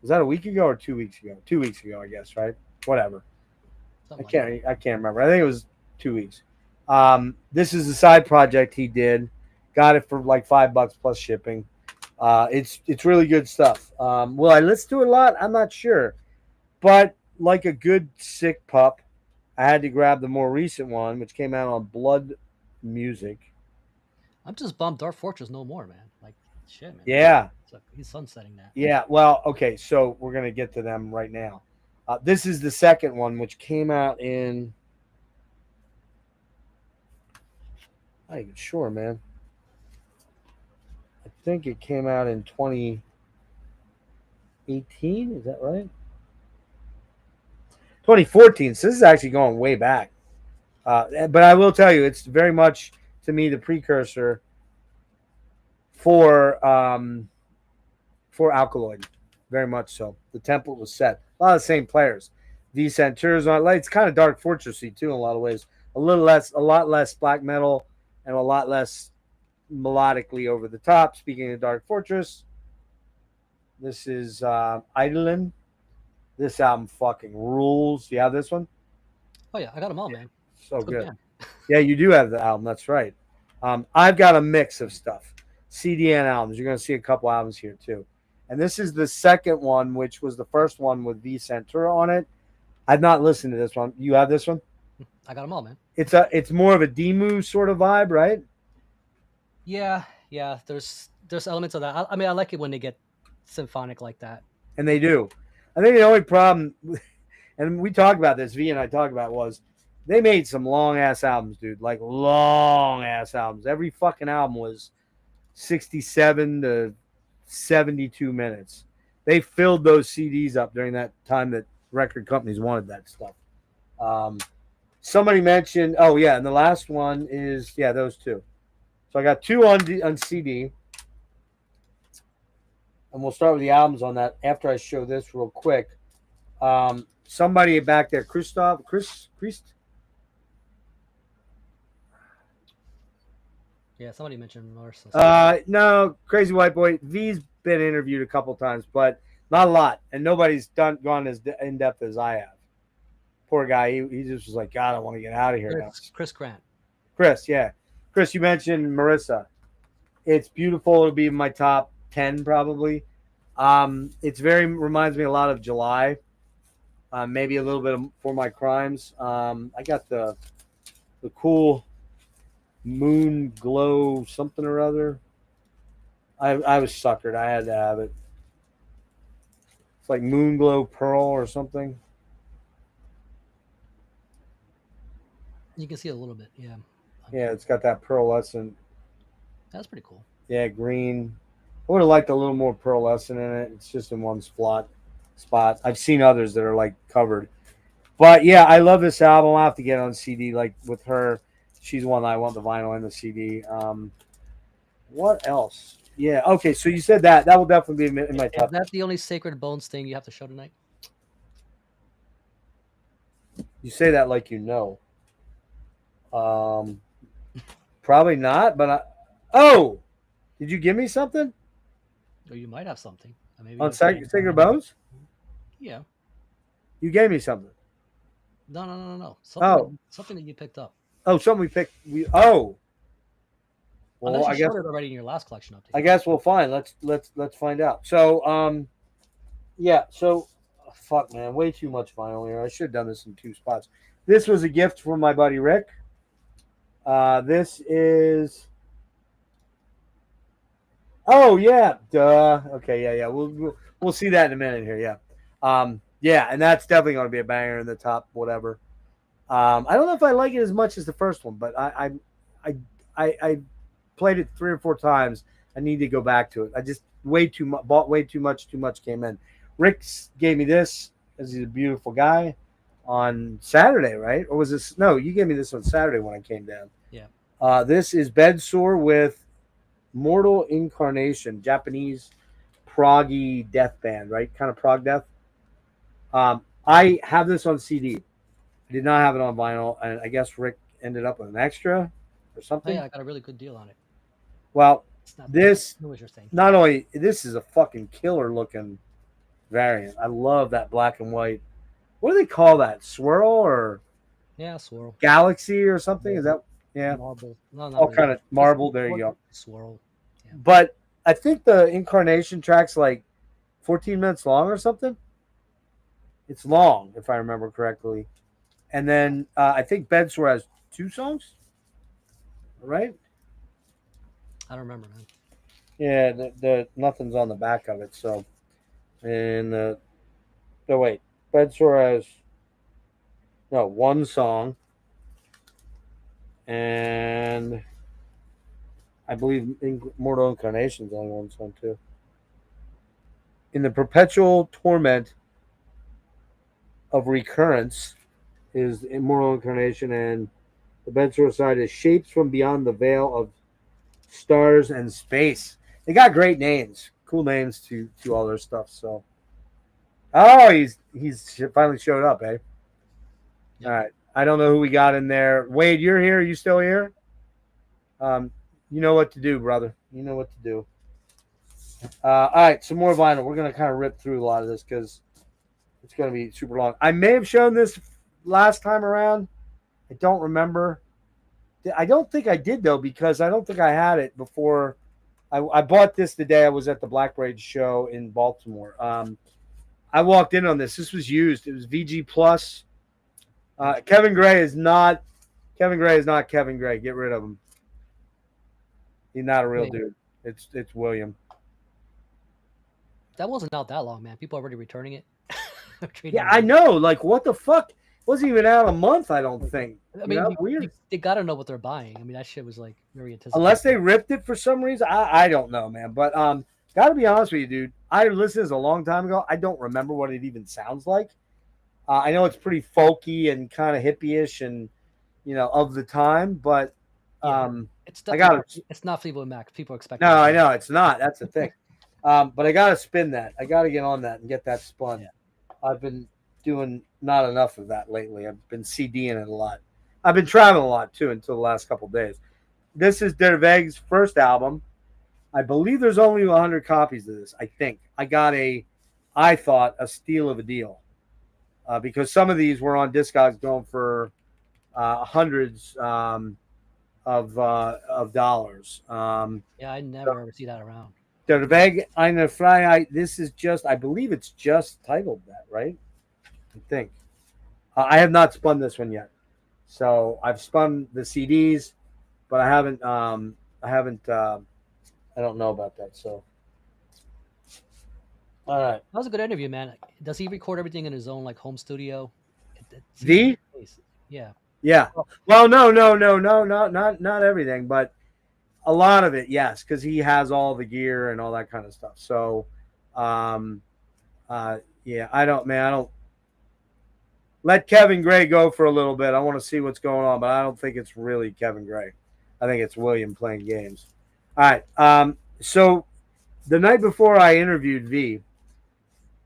that a week ago or 2 weeks ago? 2 weeks ago, I guess, right? Whatever. I can't remember. I think it was 2 weeks. This is a side project he did. Got it for like $5 plus shipping. It's really good stuff. Will I listen to it a lot? I'm not sure, but like a good sick pup, I had to grab the more recent one, which came out on Blood Music. I'm just bummed Dark Fortress no more, man. Like, shit, man. Yeah. He's sunsetting that. Yeah, well, okay, so we're going to get to them right now. This is the second one, which came out in... I'm not even sure, man. I think it came out in 2018, is that right? 2014, so this is actually going way back. But I will tell you, it's very much... to me, the precursor for Alkaloid, very much so. The template was set. A lot of the same players. V Centurions on it. It's kind of Dark Fortressy too in a lot of ways. A lot less black metal, and a lot less melodically over the top. Speaking of Dark Fortress, this is Eidolon. This album fucking rules. You have this one? Oh yeah, I got them all, man. So good. Yeah, you do have the album. That's right. I've got a mix of stuff. CD and albums. You're going to see a couple albums here, too. And this is the second one, which was the first one with V Santura on it. I've not listened to this one. You have this one? I got them all, man. It's more of a Demu sort of vibe, right? Yeah. There's elements of that. I mean, I like it when they get symphonic like that. And they do. I think the only problem, and we talked about this, V and I talked about, was they made some long-ass albums, dude. Like, long-ass albums. Every fucking album was 67 to 72 minutes. they filled those CDs up during that time that record companies wanted that stuff. Somebody mentioned, oh yeah, and the last one is those two. So I got two on CD, and we'll start with the albums on that after I show this real quick. Somebody back there, Chris. Yeah, somebody mentioned Marissa. No, Crazy White Boy. V's been interviewed a couple times, but not a lot, and nobody's gone as in depth as I have. Poor guy. He just was like, God, I want to get out of here now. Chris Grant. Chris, yeah. Chris, you mentioned Marissa. It's beautiful. It'll be in my top 10 probably. It's reminds me a lot of July. Maybe a little bit of For My Crimes. I got the cool moon glow something or other. I was suckered. I had to have it. It's like moon glow pearl or something. You can see it a little bit, yeah. Yeah, it's got that pearlescent. That's pretty cool. Yeah, green. I would have liked a little more pearlescent in it. It's just in one spot. I've seen others that are like covered. But yeah, I love this album. I'll have to get it on CD like with her. She's one I want the vinyl and the CD. What else? Yeah, okay, so you said that. That will definitely be in my top. Is that the only Sacred Bones thing you have to show tonight? You say that like you know. Probably not, but oh! Did you give me something? Or you might have something. Maybe on Sacred Bones? Yeah. You gave me something. No. Something that you picked up. Oh, something we picked. Well, I guess it already in your last collection update. I guess we'll find. Let's find out. So, yeah. So, fuck, man, way too much vinyl here. I should have done this in two spots. This was a gift from my buddy Rick. This is. Oh yeah, duh. Okay, yeah. We'll see that in a minute here. Yeah, yeah, and that's definitely going to be a banger in the top whatever. I don't know if I like it as much as the first one, but I played it 3 or 4 times. I need to go back to it. I just bought way too much. Too much came in. Rick gave me this because he's a beautiful guy on Saturday, right? Or was this? No, you gave me this on Saturday when I came down. Yeah. This is Bedsore with Mortal Incarnation, Japanese proggy death band, right? Kind of prog death. I have this on CD. I did not have it on vinyl, and I guess Rick ended up with an extra or something. Oh, yeah, I got a really good deal on it. Well, this not only this is a fucking killer looking variant. I love that black and white. What do they call that? Swirl or swirl? Galaxy or something? Is that marble? No, all really. Kind of marble. There you go. Swirl. Yeah. But I think the Incarnation track's like 14 minutes long or something. It's long, if I remember correctly. And then I think Bedsore has 2 songs, right? I don't remember, man. Yeah, the nothing's on the back of it. So, and wait, Bedsore has 1 song, and I believe Mortal Incarnation's only 1 song too. In the perpetual torment of recurrence is Immortal Incarnation, and the Bedsore side is Shapes from Beyond the Veil of Stars and Space. They got great names, cool names to all their stuff. So, he's finally showed up, eh? Yep. All right, I don't know who we got in there. Wade, you're here. Are you still here? You know what to do, brother. You know what to do. All right, some more vinyl. We're gonna kind of rip through a lot of this because it's gonna be super long. I may have shown this last time around. I don't remember. I don't think I did though, because I don't think I had it before. I bought this the day I was at the Black Braid show in Baltimore. I walked in on this. This was used. It was VG Plus. Kevin Gray is not Kevin Gray. Get rid of him. He's not a real dude. It's William. That wasn't out that long, man. People are already returning it. Yeah, I know. Like, what the fuck? It wasn't even out a month, I don't think. I mean, weird. They gotta know what they're buying. I mean, that shit was like very anticipated. Unless they ripped it for some reason, I don't know, man. But gotta be honest with you, dude. I listened to this a long time ago. I don't remember what it even sounds like. I know it's pretty folky and kind of hippie-ish and, of the time, but it's I definitely got to. it's not Fleetwood Mac. People expect. No, I know it's not. That's the thing. But I got to spin that. I got to get on that and get that spun. Yeah. I've been doing not enough of that lately. I've been CDing it a lot. I've been traveling a lot too until the last couple of days. This is Der Veg's first album. I believe there's only 100 copies of this. I think I got I thought a steal of a deal because some of these were on Discogs going for hundreds of dollars. Yeah, I never ever see that around. Der Weg eine Freiheit. This is just, I believe it's just titled that, right? I think. I have not spun this one yet. So I've spun the CDs, but I haven't, I don't know about that. So, all right. That was a good interview, man. Does he record everything in his own like home studio? V? Yeah. Yeah. Well, no, not everything, but a lot of it, yes, because he has all the gear and all that kind of stuff. So, yeah, I don't let Kevin Gray go for a little bit. I want to see what's going on, but I don't think it's really Kevin Gray. I think it's William playing games. All right. So the night before I interviewed V,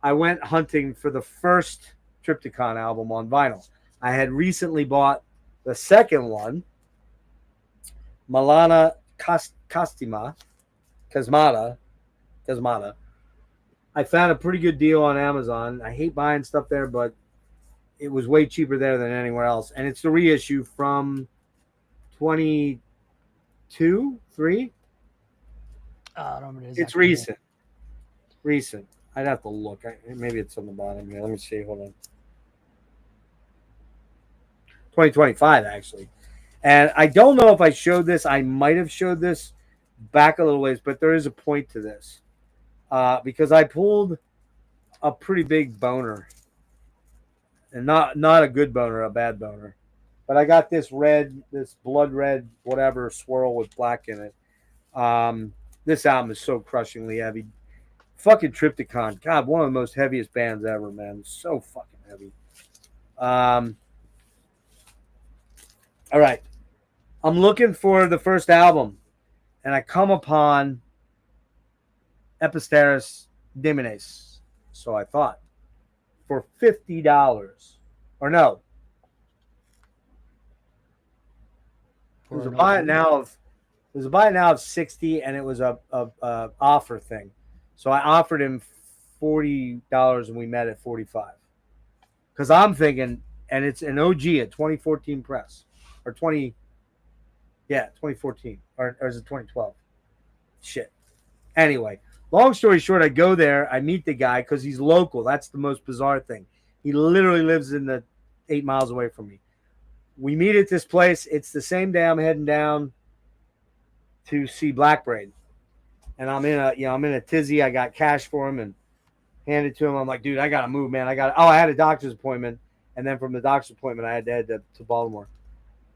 I went hunting for the first Triptychon album on vinyl. I had recently bought the second one, Milana Kasmata. I found a pretty good deal on Amazon. I hate buying stuff there, but it was way cheaper there than anywhere else. And it's the reissue from 22, 3. I don't remember. It's recent. Recent. I'd have to look. Maybe it's on the bottom here. Let me see. Hold on. 2025, actually. And I don't know if I showed this. I might have showed this back a little ways, but there is a point to this. Because I pulled a pretty big boner. And not a good boner, a bad boner. But I got this blood red, whatever, swirl with black in it. This album is so crushingly heavy. Fucking Triptychon. God, one of the most heaviest bands ever, man. So fucking heavy. All right. I'm looking for the first album, and I come upon Episteris Dimines. So I thought. For $50. Or no. There's a buy it now of 60, and it was a offer thing. So I offered him $40, and we met at 45. Because I'm thinking, and it's an OG at 2014 press. Or 2014. Or is it 2012? Shit. Anyway, long story short, I go there. I meet the guy because he's local. That's the most bizarre thing. He literally lives in the 8 miles away from me. We meet at this place. It's the same day I'm heading down to see Black Braid. And I'm in a tizzy. I got cash for him and handed to him. I'm like, dude, I gotta move, man. I had a doctor's appointment, and then from the doctor's appointment, I had to head to Baltimore.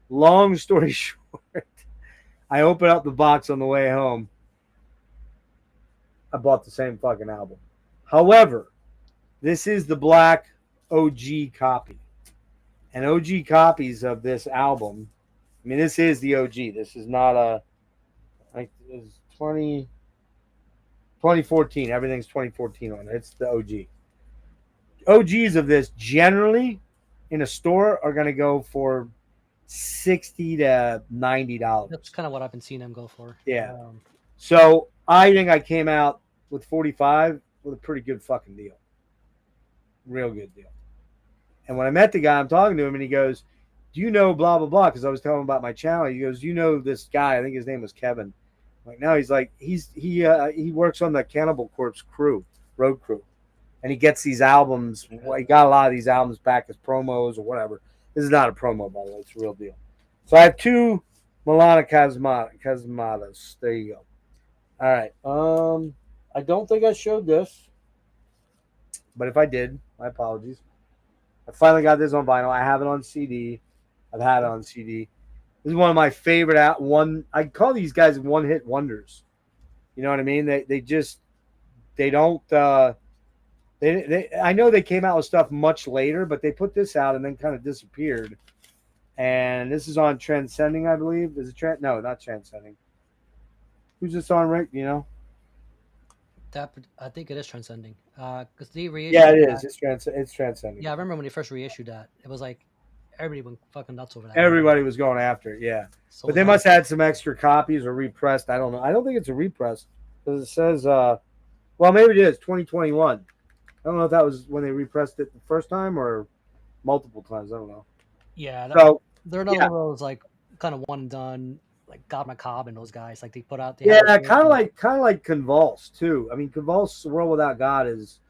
Long story short, I open up the box on the way home. I bought the same fucking album. However, this is the black OG copy. And OG copies of this album, I mean, this is the OG. This is not it's 2014. Everything's 2014 on it. It's the OG. OGs of this generally in a store are going to go for $60 to $90. That's kind of what I've been seeing them go for. Yeah. So I think I came out with 45 with a pretty good fucking deal. Real good deal. And when I met the guy, I'm talking to him, and he goes, do you know blah, blah, blah? Because I was telling him about my channel. He goes, you know this guy. I think his name was Kevin. I'm like, no, he's like, he works on the Cannibal Corpse road crew. And he gets these albums. Well, he got a lot of these albums back as promos or whatever. This is not a promo, by the way. It's a real deal. So I have 2 Milana Kasmatas. There you go. All right. I don't think I showed this. But if I did, my apologies. I finally got this on vinyl. I have it on CD. I've had it on CD. This is one of my favorite I call these guys one-hit wonders. You know what I mean? They just they don't. I know they came out with stuff much later, but they put this out and then kind of disappeared. And this is on Transcending, I believe. Is it No, not Transcending. Who's this on, Rick? You know? That I think it is Transcending. Because they reissued. Yeah, it is. It's Transcending. Yeah, I remember when they first reissued that. It was like everybody went fucking nuts over that. Everybody was going after it, yeah. So but they must have had some extra copies or repressed. I don't know. I don't think it's a repress because it says, well, maybe it is 2021. I don't know if that was when they repressed it the first time or multiple times. I don't know. Yeah. So they're another one of those like kind of one and done, like God Macabre and those guys. Like they put out. Yeah, kind of like Convulse too. I mean, Convulse, World Without God is,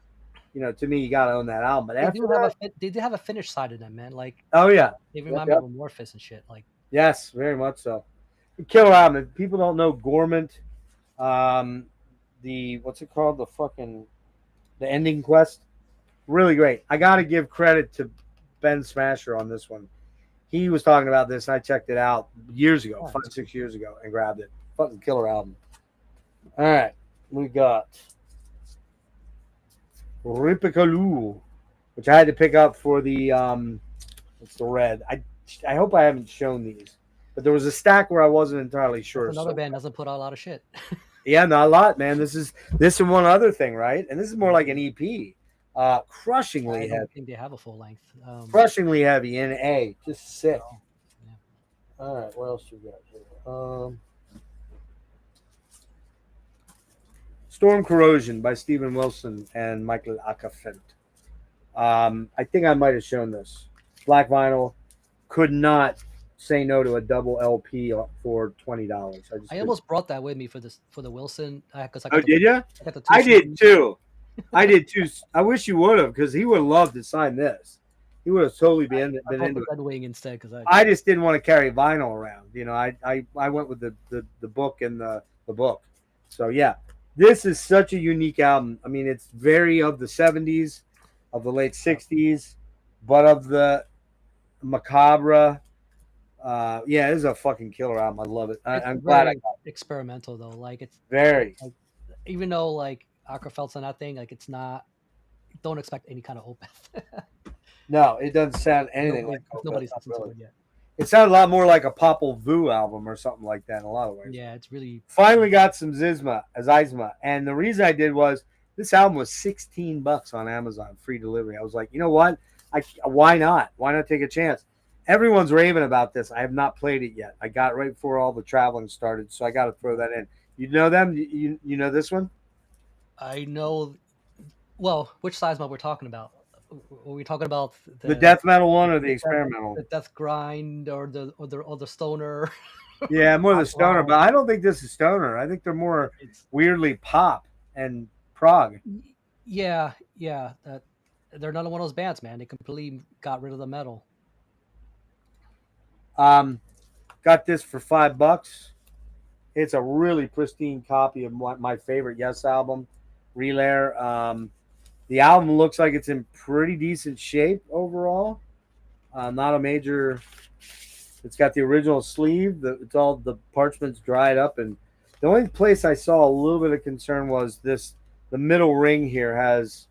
to me, you gotta own that album. But they do have a finished side of them, man. Like, oh yeah, they remind me of Amorphous and shit. Like, yes, very much so. Killer album. If people don't know Gormant, the what's it called? The Ending Quest. Really great. I gotta give credit to Ben Smasher on this one. He was talking about this, and I checked it out years ago, 5-6 years ago, and grabbed it. Fucking killer album. All right, we got Ripicaloo, which I had to pick up for the it's the red. I hope I haven't shown these, but there was a stack where I wasn't entirely sure. Another band doesn't put out a lot of shit. Yeah, not a lot, man. This and one other thing, right? And this is more like an EP. Crushingly heavy. I think they have a full length. Crushingly heavy in A, just sick. Yeah. All right, what else you got here? Storm Corrosion by Stephen Wilson and Michael Ackerfeld. I think I might have shown this. Black vinyl. Could not say no to a double LP for $20. I almost brought that with me for the Wilson. Did you? I did too. I did too. I wish you would have, because he would have loved to sign this. He would have totally been into it. Wing instead, because I just didn't want to carry vinyl around. I went with the book and the book. So yeah, this is such a unique album. I mean, it's very of the 70s, of the late 60s, but of the macabre. Yeah, this is a fucking killer album. I love it. I'm glad I got it. Experimental though. Like, it's very. Like, even though like Ackerfeld's on that thing, like, it's not. Don't expect any kind of Opeth. No, it doesn't sound anything like Opeth. Nobody's listened to it yet. It sounded a lot more like a Popol Vuh album or something like that in a lot of ways. Yeah, it's really. Finally got some Zizma, and the reason I did was this album was $16 on Amazon, free delivery. I was like, you know what? Why not? Why not take a chance? Everyone's raving about this. I have not played it yet. I got it right before all the traveling started, so I got to throw that in. You know them? You know this one? I know. Well, which Sizemouth we're talking about? Are we talking about the death metal one or the experimental? The death grind or the stoner? Yeah, more the stoner, but I don't think this is stoner. I think they're more weirdly pop and prog. Yeah. They're another one of those bands, man. They completely got rid of the metal. Got this for $5. It's a really pristine copy of my favorite Yes album, Relayer. The album looks like it's in pretty decent shape overall. Not a major. It's got the original sleeve. It's all the parchment's dried up, and the only place I saw a little bit of concern was this. The middle ring here has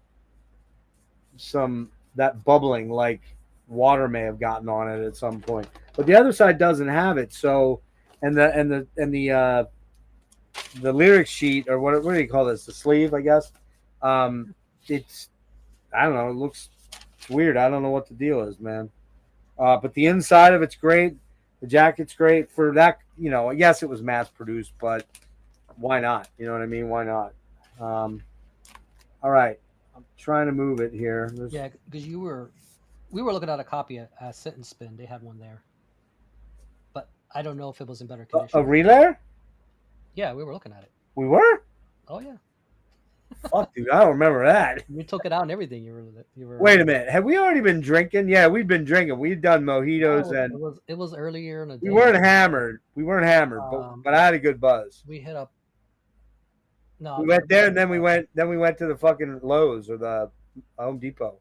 that bubbling, like water may have gotten on it at some point, but the other side doesn't have it. So, and the lyric sheet, or what do you call this? The sleeve, I guess. It's, I don't know. It's weird. I don't know what the deal is, man. But the inside of it's great. The jacket's great for that. Yes, it was mass produced, but why not? You know what I mean? Why not? All right. I'm trying to move it here. Yeah, because we were looking at a copy at Sit and Spin. They had one there, but I don't know if it was in better condition. A Relayer? Yeah, we were looking at it. We were? Oh yeah. Fuck, dude, I don't remember that. You took it out and everything. You were. Wait a minute. Have we already been drinking? Yeah, we've been drinking. We've done mojitos and it was earlier in the day. We weren't hammered, but I had a good buzz. We hit up. No, we went there, and then we went to the fucking Lowe's or the Home Depot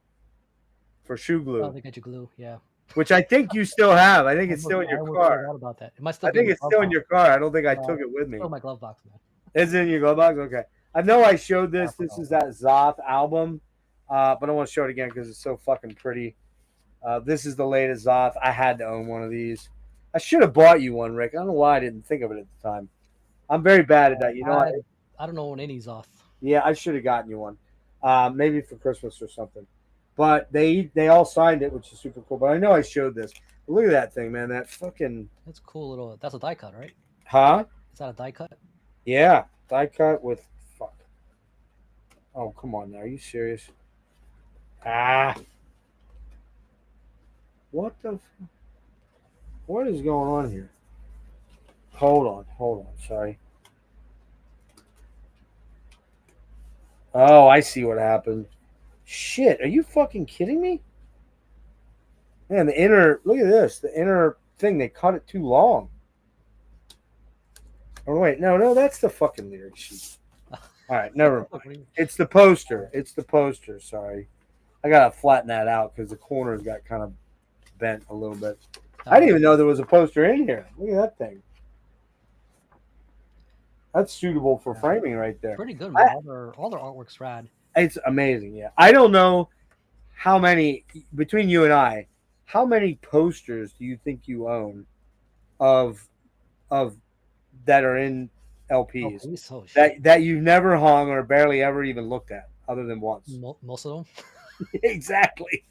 for shoe glue. Oh, they got you glue, yeah. Which I think you still have. I think it's still in your car. I forgot about that. It might still I think it's still in your car. I don't think I took it with me. It's still in my glove box, man. Is it in your glove box? Okay. I know I showed this. I This is that Zoth album, but I want to show it again because it's so fucking pretty. This is the latest Zoth. I had to own one of these. I should have bought you one, Rick. I don't know why I didn't think of it at the time. I'm very bad at that. You know, I don't know when any Zoth. yeah, I should have gotten you one, maybe for Christmas or something. But they all signed it, which is super cool. But I know I showed this. But look at that thing, man. That fucking That's a cool little. That's a die cut, right? huh? Is that a die cut? Yeah, die cut with fuck. Oh come on, now are you serious? Ah, what the? What is going on here? Hold on. Sorry. Oh, I see what happened. Shit, are you fucking kidding me? Man, the inner, look at this. The inner thing, they cut it too long. Oh, wait, no, that's the fucking lyric sheet. All right, never mind. It's the poster. Sorry. I got to flatten that out because the corners got kind of bent a little bit. I didn't even know there was a poster in here. Look at that thing. That's suitable for framing right there. Pretty good, man. All their artwork's rad. It's amazing, yeah. I don't know how many, between you and I, how many posters do you think you own of that are in LPs that you've never hung or barely ever even looked at other than once? Most of them. Exactly.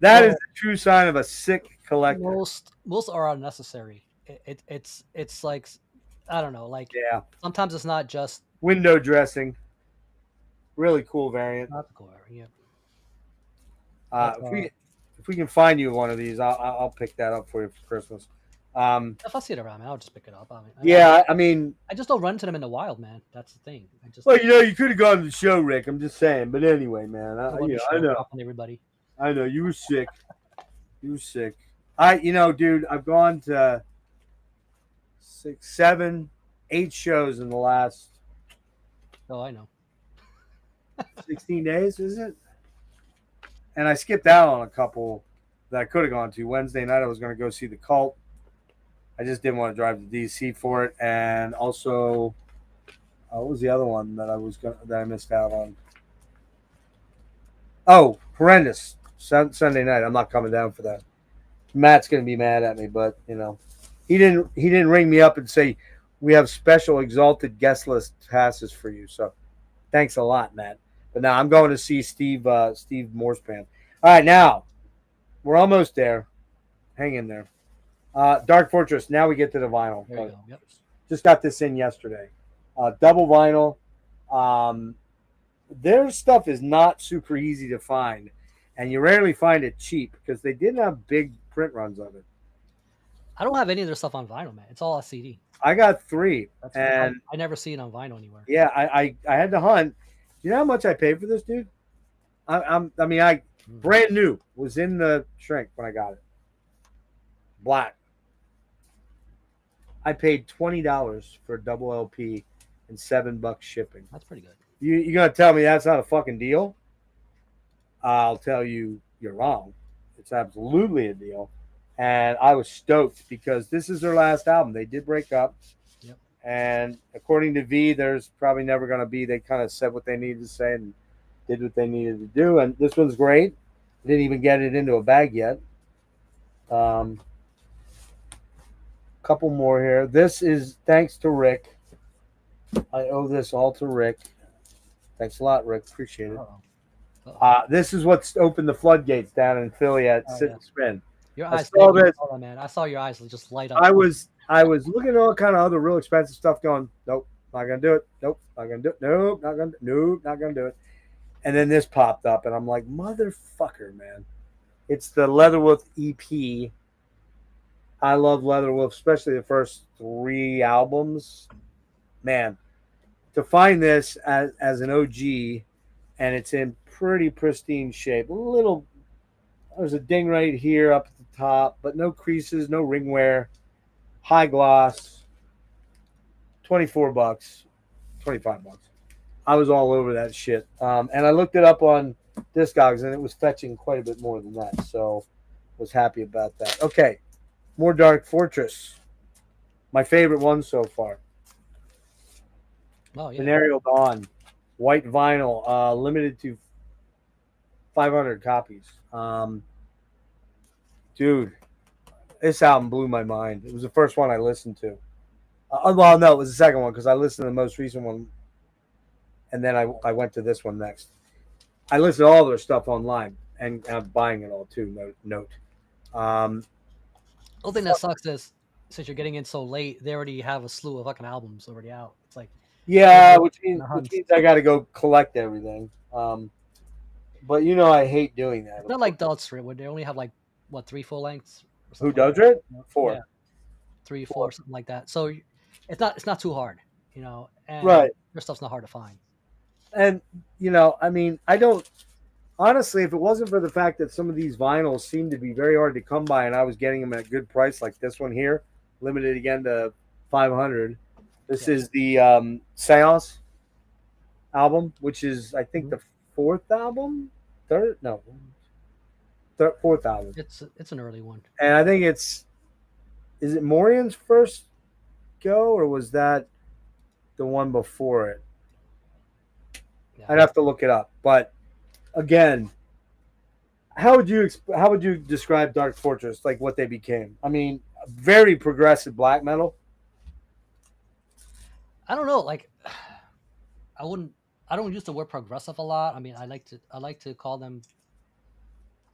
That is the true sign of a sick collector. Most are unnecessary. It's like, I don't know, like sometimes it's not just window dressing. Really cool variant. Not the cool variant, yeah. If we can find you one of these, I'll pick that up for you for Christmas. If I see it around, man, I'll just pick it up. I mean, I just don't run into them in the wild, man. That's the thing. Well, you could have gone to the show, Rick. I'm just saying. But anyway, man, I know. Everybody. I know you were sick. Dude, I've gone to 6, 7, 8 shows in the last. Oh, I know. 16 days, is it? And I skipped out on a couple that I could have gone to. Wednesday night, I was going to go see the Cult. I just didn't want to drive to DC for it, and also, what was the other one that I missed out on? Oh, Horrendous Sunday night. I'm not coming down for that. Matt's going to be mad at me, but he didn't ring me up and say we have special exalted guest list passes for you. So, thanks a lot, Matt. But now I'm going to see Steve Morse band. All right, now we're almost there. Hang in there. Dark Fortress. Now we get to the vinyl. There you go. Yep. Just got this in yesterday. Double vinyl. Their stuff is not super easy to find, and you rarely find it cheap because they didn't have big print runs of it. I don't have any of their stuff on vinyl, man. It's all a CD. I got 3, and I never see it on vinyl anywhere. Yeah, I had to hunt. You know how much I paid for this, dude? Brand new, was in the shrink when I got it. Black. I paid $20 for a double LP and $7 shipping. That's pretty good. You're gonna tell me that's not a fucking deal? I'll tell you, you're wrong. It's absolutely a deal, and I was stoked because this is their last album. They did break up. Yep. And according to V, there's probably never going to be. They kind of said what they needed to say and did what they needed to do. And this one's great. Didn't even get it into a bag yet. Couple more here. This is thanks to Rick. I owe this all to Rick. Thanks a lot, Rick. Appreciate it. This is what's opened the floodgates down in Philly at Sit and Spin. Your eyes, man. I saw your eyys just light up. I was looking at all kind of other real expensive stuff going, nope, not going to do it. Nope, not going to do it. Nope, not going to do it. And then this popped up, and I'm like, motherfucker, man. It's the Leatherwolf EP. I love Leatherwolf, especially the first 3 albums. Man, to find this as an OG, and it's in pretty pristine shape. There's a ding right here up at the top, but no creases, no ring wear. High gloss, $24, $25. I was all over that shit. And I looked it up on Discogs, and it was fetching quite a bit more than that. So was happy about that. Okay, more Dark Fortress. My favorite one so far. Oh yeah. Venereal Dawn, white vinyl, limited to 500 copies. Dude, this album blew my mind. It was the first one I listened to. Well, no, it was the second one because I listened to the most recent one, and then I went to this one next. I listened to all their stuff online, and I'm buying it all too. Note. Um, The only thing that sucks is since you're getting in so late, they already have a slew of fucking albums already out. It's like yeah, they're which in means a which hunt. means I got to go collect everything. But you know I hate doing that. It's not like Dot Strip where they only have like what 3 full lengths or Who something like does that. it? Four. Yeah, 3, Four. 4, something like that. So it's not too hard, Right. and their stuff's not hard to find. And I mean, I don't honestly. If it wasn't for the fact that some of these vinyls seem to be very hard to come by, and I was getting them at a good price, like this one here, limited again to 500. This Yeah. is the Seance album, which is I think the fourth album, fourth album, It's an early one. and I think is it Morian's first go, or was that the one before it? Yeah. I'd have to look it up. But again, how would you describe Dark Fortress, like what they became? I mean, very progressive black metal. I don't know. Like, I wouldn't. I don't use the word progressive a lot. I mean, I like to call them.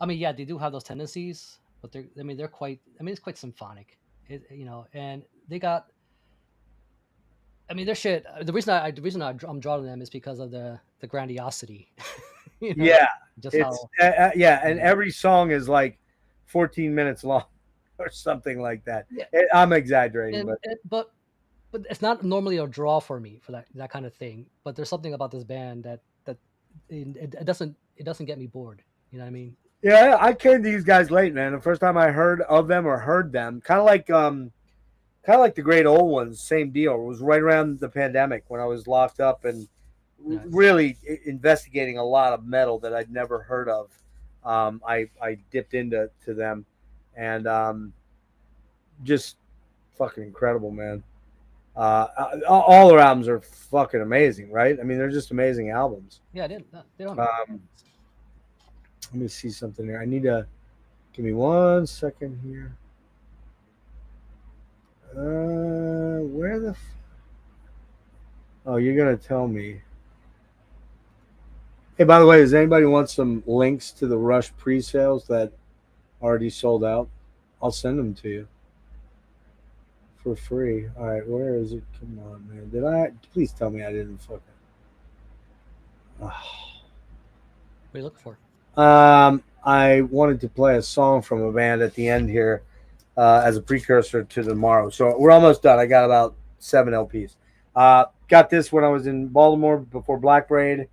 I mean, yeah, they do have those tendencies, but they're. I mean, they're quite. I mean, it's quite symphonic. And they got. I mean, their shit. I'm drawn to them is because of the grandiosity. Yeah, Just it's how. yeah, and every song is like 14 minutes long or something like that. Yeah, I'm exaggerating, and, but and but it's not normally a draw for me for that kind of thing. But there's something about this band that it doesn't get me bored. You know what I mean? yeah, I came to these guys late, man. The first time I heard of them or heard them, kind of like the great old ones, same deal. It was right around the pandemic when I was locked up and Nice. really investigating a lot of metal that I'd never heard of. I dipped into them, and just fucking incredible, man. All their albums are fucking amazing, right? I mean, they're just amazing albums. Yeah, they don't. Let me see something here. I need to give me 1 second here. Where the? Oh, you're gonna tell me. Hey, by the way, does anybody want some links to the Rush pre-sales that already sold out? I'll send them to you for free. All right, where is it? Come on, man. Did I? Please tell me I didn't fucking. What are you looking for? I wanted to play a song from a band at the end here as a precursor to tomorrow. So we're almost done. I got about 7 LPs. Got this when I was in Baltimore before Black Braid.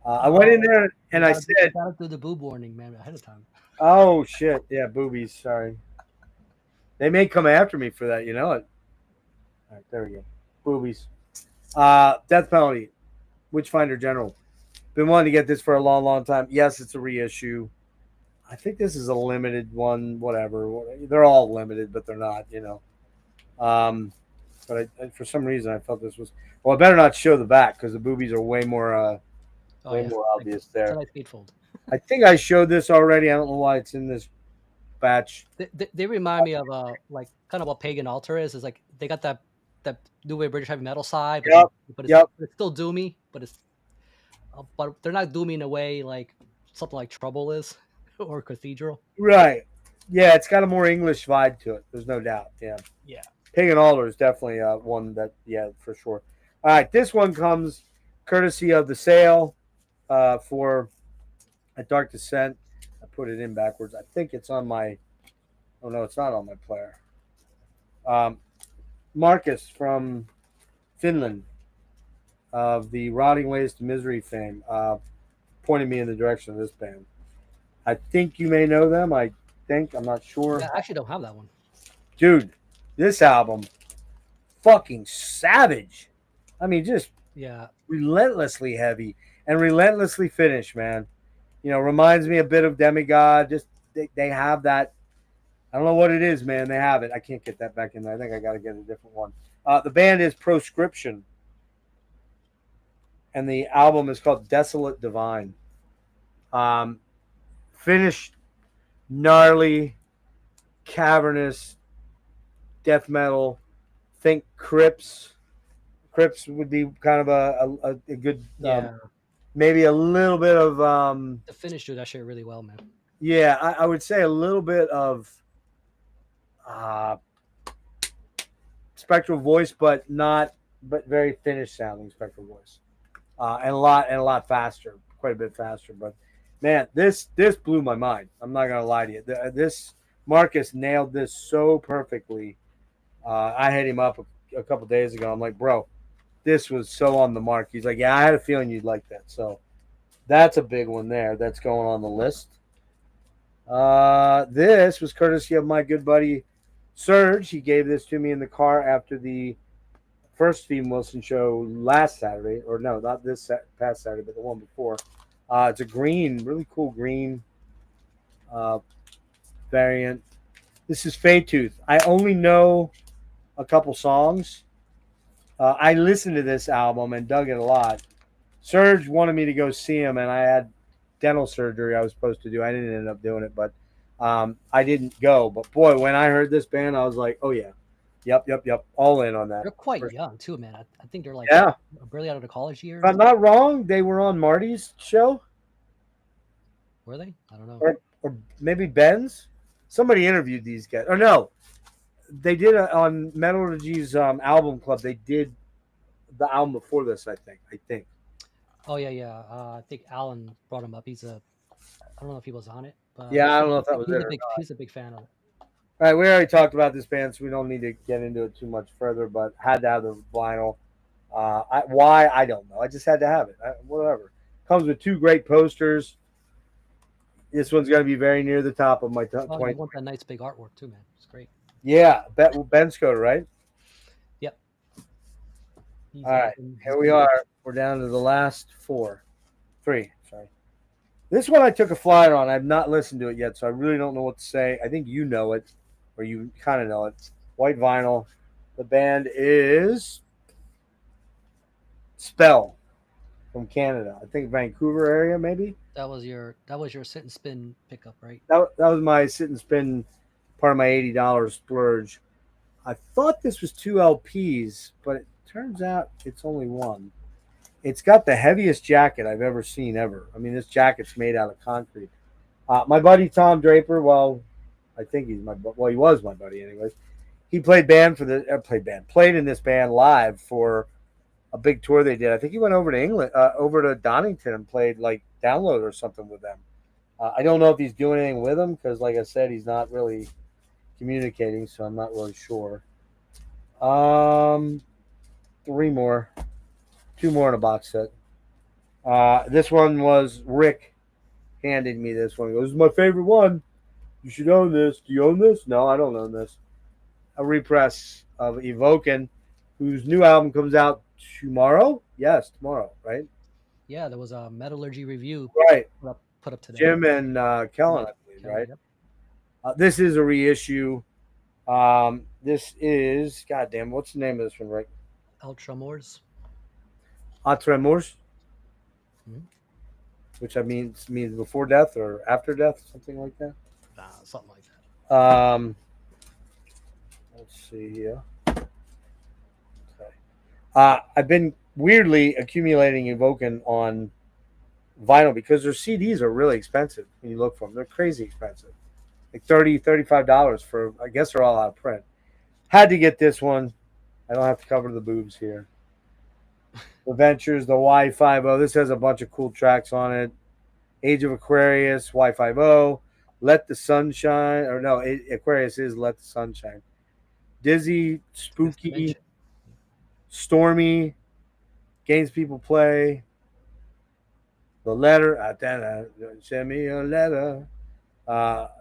I went in there and I said, "You gotta do the boob warning, man, ahead of time." "Oh shit, yeah, boobies. Sorry, they may come after me for that. You know it." All right, there we go. Boobies. Death Penalty. Witchfinder General. Been wanting to get this for a long, long time. Yes, it's a reissue. I think this is a limited one. Whatever. They're all limited, but they're not. But for some reason, I felt this was. Well, I better not show the back because the boobies are way more. Way more obvious there. It's a nice gatefold. I think I showed this already. I don't know why it's in this batch. They remind me of like kind of what Pagan Altar is. Is like they got that new wave British heavy metal side, but it's still doomy. But they're not doomy in a way like something like Trouble is or Cathedral. Right. Yeah, it's got a more English vibe to it. There's no doubt. Yeah. Yeah. Pagan Altar is definitely one that, yeah, for sure. All right, this one comes courtesy of the sale for A Dark Descent. I put it in backwards. I think it's on my. Oh no, it's not on my player. Marcus from Finland of the Rotting Ways to Misery fame pointed me in the direction of this band. I think you may know them. I'm not sure. Yeah, I actually don't have that one. Dude, this album, fucking savage. I mean, just relentlessly heavy and relentlessly finished, man. Reminds me a bit of Demigod. Just they have that. I don't know what it is, man. They have it. I can't get that back in there. I think I got to get a different one. The band is Proscription. and the album is called Desolate Divine. Um, finished gnarly, cavernous death metal. Think Crips. Crips would be kind of a good, Yeah, maybe a little bit of, the Finnish do that shit really well, man. yeah, I would say a little bit of uh, spectral voice, but not, but very finished sounding spectral voice, and a lot faster, quite a bit faster. But man, this blew my mind. I'm not gonna lie to you. This Marcus nailed this so perfectly. I hit him up a couple days ago. I'm like, bro, this was so on the mark. He's like, yeah, I had a feeling you'd like that. So that's a big one there. That's going on the list. This was courtesy of my good buddy Serge. He gave this to me in the car after the first Steve Wilson show last Saturday, or no, not this past Saturday, but the one before. It's a green, really cool green uh, variant. This is Tooth. I only know a couple songs. I listened to this album and dug it a lot. Serge wanted me to go see him, and I had dental surgery I was supposed to do. I didn't end up doing it, but I didn't go. But boy, when I heard this band, I was like, oh yeah, yep, all in on that. They're quite young too, man. I think they're like Yeah, barely out of the college years. if I'm not wrong, they were on Marty's show, Were they? I don't know. or maybe Ben's. Somebody interviewed these guys, or no, they did on Metallurgy's album club. They did the album before this, I think. Oh yeah. I think Alan brought him up. I don't know if he was on it, but Yeah, I don't know if that was it or not. he's a big fan of it. All right, we already talked about this band, so we don't need to get into it too much further. But had to have the vinyl. Why I don't know. I just had to have it. Whatever. Comes with two great posters. This one's going to be very near the top of my top Oh, 20. you want that night's big artwork too, man. It's great. Yeah, Ben Scoter, right? Yep. All right, here we are. We're down to the last three. Sorry. This one I took a flyer on. I've not listened to it yet, so I really don't know what to say. I think you know it, or you kind of know it. White vinyl. The band is Spell from Canada. I think Vancouver area, maybe. That was your sit and spin pickup, right? That was my sit and spin part of my $80 splurge. I thought this was two LPs, but it turns out it's only one. It's got the heaviest jacket I've ever seen ever. I mean, this jacket's made out of concrete. My buddy Tom Draper, well, I think he was my buddy anyways. He played played in this band live for a big tour they did. I think he went over to England, over to Donington, and played like Download or something with them. I don't know if he's doing anything with them because, like I said, he's not really communicating, so I'm not really sure. Three more, two more in a box set. This one was Rick handed me this one. He goes, "This is my favorite one. You should own this. Do you own this?" No, I don't own this. A repress of Evoken, whose new album comes out tomorrow. Yes, tomorrow, right? Yeah, there was a Metallurgy review Right. put up today. Jim and Kellen, I believe, right? Yep. This is a reissue. This is, goddamn, what's the name of this one, Rick? Ultramores. Atremors, Mhm. which I means before death or after death, something like that. Something like that. Let's see here. Okay. I've been weirdly accumulating Evoken on vinyl because their CDs are really expensive when you look for them. They're crazy expensive. Like $35 for, I guess they're all out of print. Had to get this one. I don't have to cover the boobs here. The Ventures, the Y50. This has a bunch of cool tracks on it. Age of Aquarius, Y50. Let the Sun Shine. Or no, Aquarius is Let the Sun Shine. Dizzy, Spooky, Stormy, Games People Play. The Letter. Send me a letter.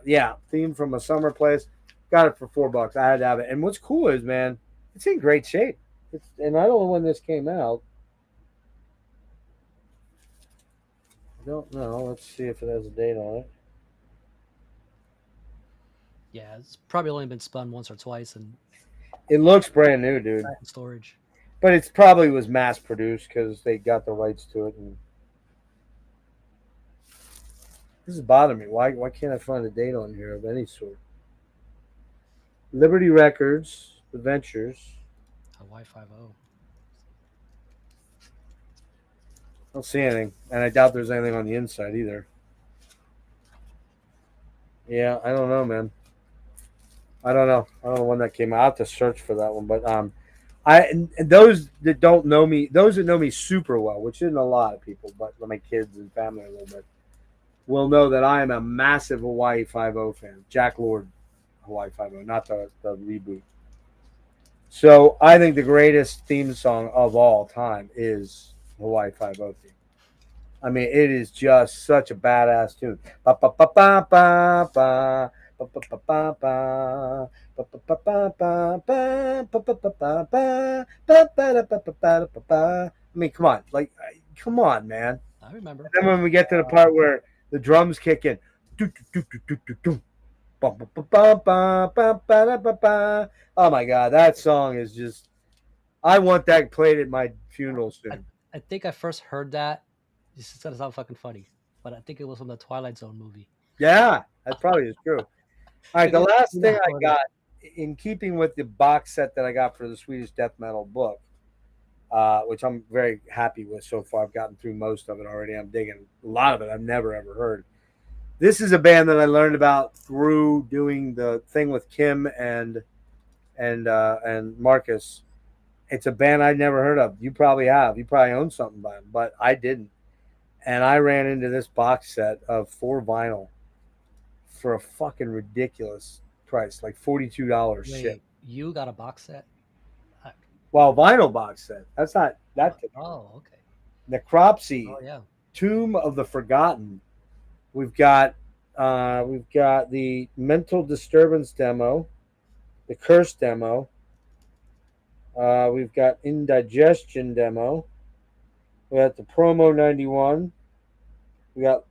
Yeah, Theme from a Summer Place. Got it for $4. I had to have it. And what's cool is, man, it's in great shape. And I don't know when this came out. I don't know. Let's see if it has a date on it. Yeah, it's probably only been spun once or twice and It looks brand new, dude. storage. but it's probably was mass produced because they got the rights to it. And this is bothering me. Why can't I find a date on here of any sort? Liberty Records, Adventures. Hawaii 5-0. I don't see anything, and I doubt there's anything on the inside either. Yeah, I don't know, man. I don't know. I don't know when that came out. I have to search for that one, but and those that don't know me, those that know me super well, which isn't a lot of people, but my kids and family a little bit, will know that I am a massive Hawaii 5-0 fan. Jack Lord, Hawaii 5-0, not the reboot. So I think the greatest theme song of all time is Hawaii 5-0 theme. I mean, it is just such a badass tune. Ba ba ba ba ba ba. I mean, come on, like, come on, man. I remember. And then when we get to the part where the drums kick in, oh my god, that song is just. I want that played at my funeral soon. I think I first heard that. This is gonna sound fucking funny, but I think it was from the Twilight Zone movie. Yeah, that probably is true. All right, the last thing I got, in keeping with the box set that I got for the Swedish death metal book, which I'm very happy with so far. I've gotten through most of it already. I'm digging a lot of it. I've never ever heard. This is a band that I learned about through doing the thing with Kim and Marcus. It's a band I'd never heard of. You probably have. You probably own something by them, but I didn't. And I ran into this box set of 4 vinyl for a fucking ridiculous price, like $42 shit. You got a box set? Well, vinyl box set. That's not that. Oh, okay. Necropsy. Oh yeah. Tomb of the Forgotten. We've got the Mental Disturbance demo, the Curse demo. We've got Indigestion demo. We got the Promo 91. We got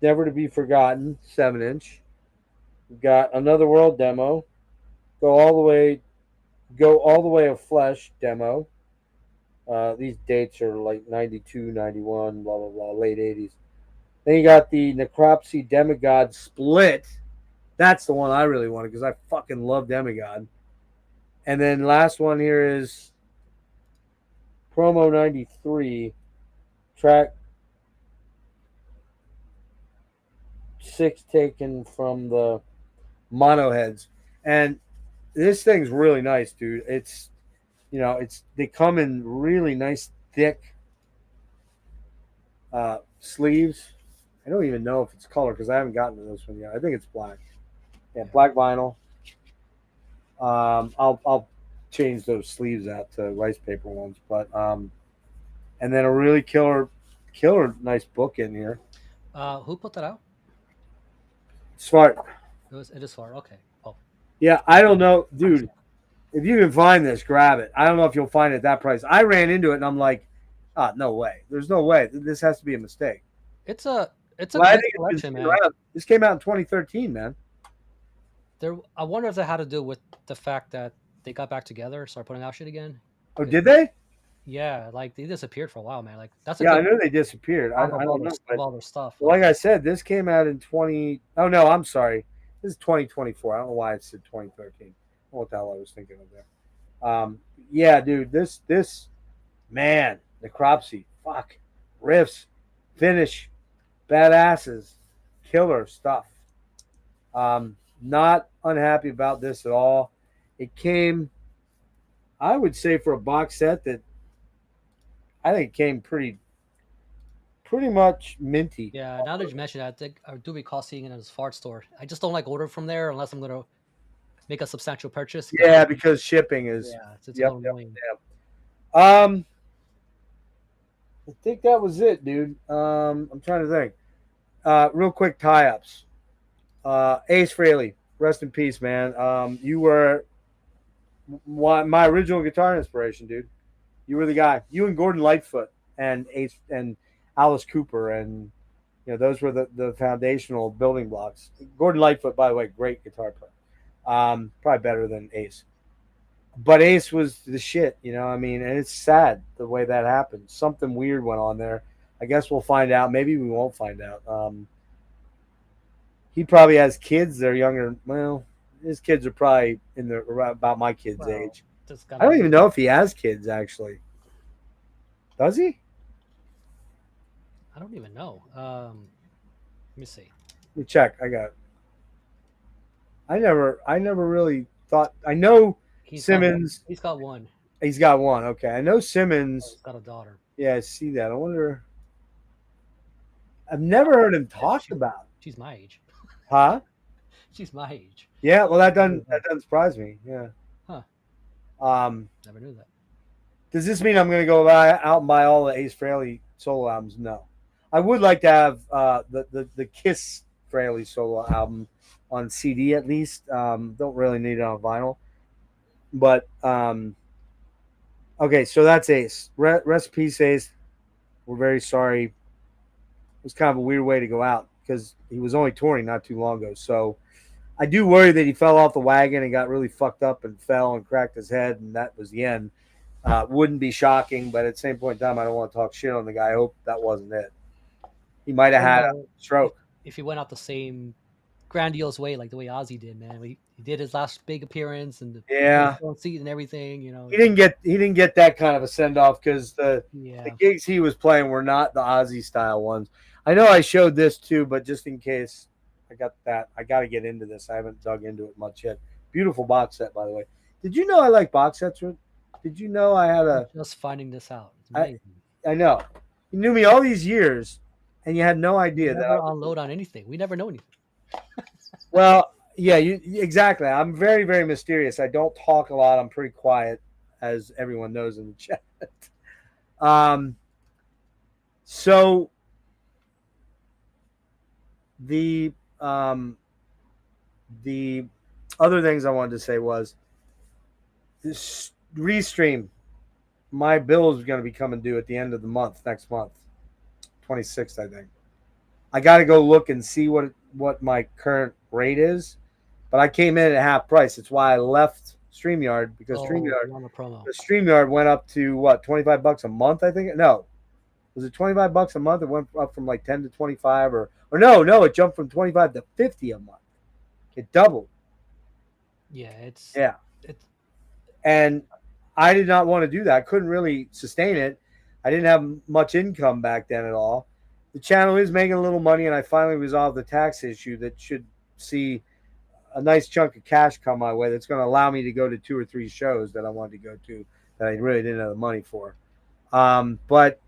Never to Be Forgotten 7-inch. We've got Another World demo. Go all the way of Flesh demo. These dates are like 92, 91, blah blah blah, late 80s. Then you got the Necropsy Demigod split. That's the one I really wanted because I fucking love Demigod. And then last one here is Promo 93, track 6 taken from the Monoheads. And this thing's really nice, dude. It's, they come in really nice thick sleeves. I don't even know if it's color because I haven't gotten to this one yet. I think it's black. Yeah, black vinyl. I'll change those sleeves out to rice paper ones, but and then a really killer nice book in here. Who put that out? Smart. It is Smart. Okay. Oh. Yeah, I don't know, dude. If you can find this, grab it. I don't know if you'll find it at that price. I ran into it and I'm like, no way. There's no way. This has to be a mistake. It's a good collection, man. This came out in 2013, man. I wonder if that had to do with the fact that they got back together, started putting out shit again. Oh, did they? Yeah, like they disappeared for a while, man. Like that's I know they disappeared. I don't know all their stuff. Like I said, this came out in 20. Oh no, I'm sorry. This is 2024. I don't know why it said 2013. I don't know what the hell I was thinking of there. Yeah, dude. This man, Necropsy, fuck, riffs, finish, badasses, killer stuff. Not unhappy about this at all. It came, I would say, for a box set that I think came pretty much minty. Yeah, now that you mention that, I do recall seeing it in his fart store. I just don't like ordering from there unless I'm gonna make a substantial purchase. Yeah, because shipping is. Yeah, it's a little annoying. I think that was it, dude. I'm trying to think. Real quick tie-ups. Ace Frehley, rest in peace, man. You were my original guitar inspiration, dude. You were the guy. You and Gordon Lightfoot and Ace and Alice Cooper, and those were the foundational building blocks. Gordon Lightfoot, by the way, great guitar player. Probably better than Ace. but Ace was the shit, you know. I mean, and it's sad the way that happened. Something weird went on there. I guess we'll find out. Maybe we won't find out. He probably has kids. They're younger. Well, his kids are probably in the about my kids' Well, age. just I gotta don't be. even know if he has kids. Actually, does he? I don't even know. Let me see. Let me check. I got. I never really thought. I know He's got one. Simmons. He's got one. He's got one. Okay, I know Oh, Simmons. he's got a daughter. Yeah, I see that. I wonder. I've never heard him talked about. She's my age. Huh? She's my age. Yeah. Well, that doesn't surprise me. Yeah. Huh? Um. Never knew that. Does this mean I'm going to go out and buy all the Ace Frehley solo albums? No. I would like to have the Kiss Frehley solo album on CD at least. Don't really need it on vinyl. But okay, so that's Ace. Rest in peace, Ace. We're very sorry. It was kind of a weird way to go out because he was only touring not too long ago. So I do worry that he fell off the wagon and got really fucked up and fell and cracked his head, and that was the end. Wouldn't be shocking, but at the same point in time, I don't want to talk shit on the guy. I hope that wasn't it. He might have had a stroke. If he went out the same grandiose way, like the way Ozzy did, man, he did his last big appearance and Yeah, the seat and everything. You know, he didn't get that kind of a send off because the yeah. gigs he was playing were not the Ozzy style ones. I know I showed this too, but just in case I got that, I got to get into this. I haven't dug into it much yet. Beautiful box set, by the way. Did you know I like box sets? Did you know I had a? Just finding this out. It's I amazing. I know you knew me all these years, and you had no idea that. Never unload on anything. We never know anything. Well, yeah, you exactly. I'm very, very mysterious. I don't talk a lot. I'm pretty quiet, as everyone knows in the chat. Um, so the um, the other things I wanted to say was this restream. My bill is going to be coming due at the end of the month, next month, 26th, I think. I got to go look and see what my current rate is, but I came in at half price. It's why I left StreamYard because On the promo. StreamYard went up to what, $25 a month? I think no, was it $25 a month? It went up from like 10 to 25, or no, it jumped from 25 to 50 a month. It doubled. Yeah, it's And I did not want to do that. I couldn't really sustain it. I didn't have much income back then at all. The channel is making a little money, and I finally resolved the tax issue that should see a nice chunk of cash come my way that's going to allow me to go to 2 or 3 shows that I wanted to go to that I really didn't have the money for. But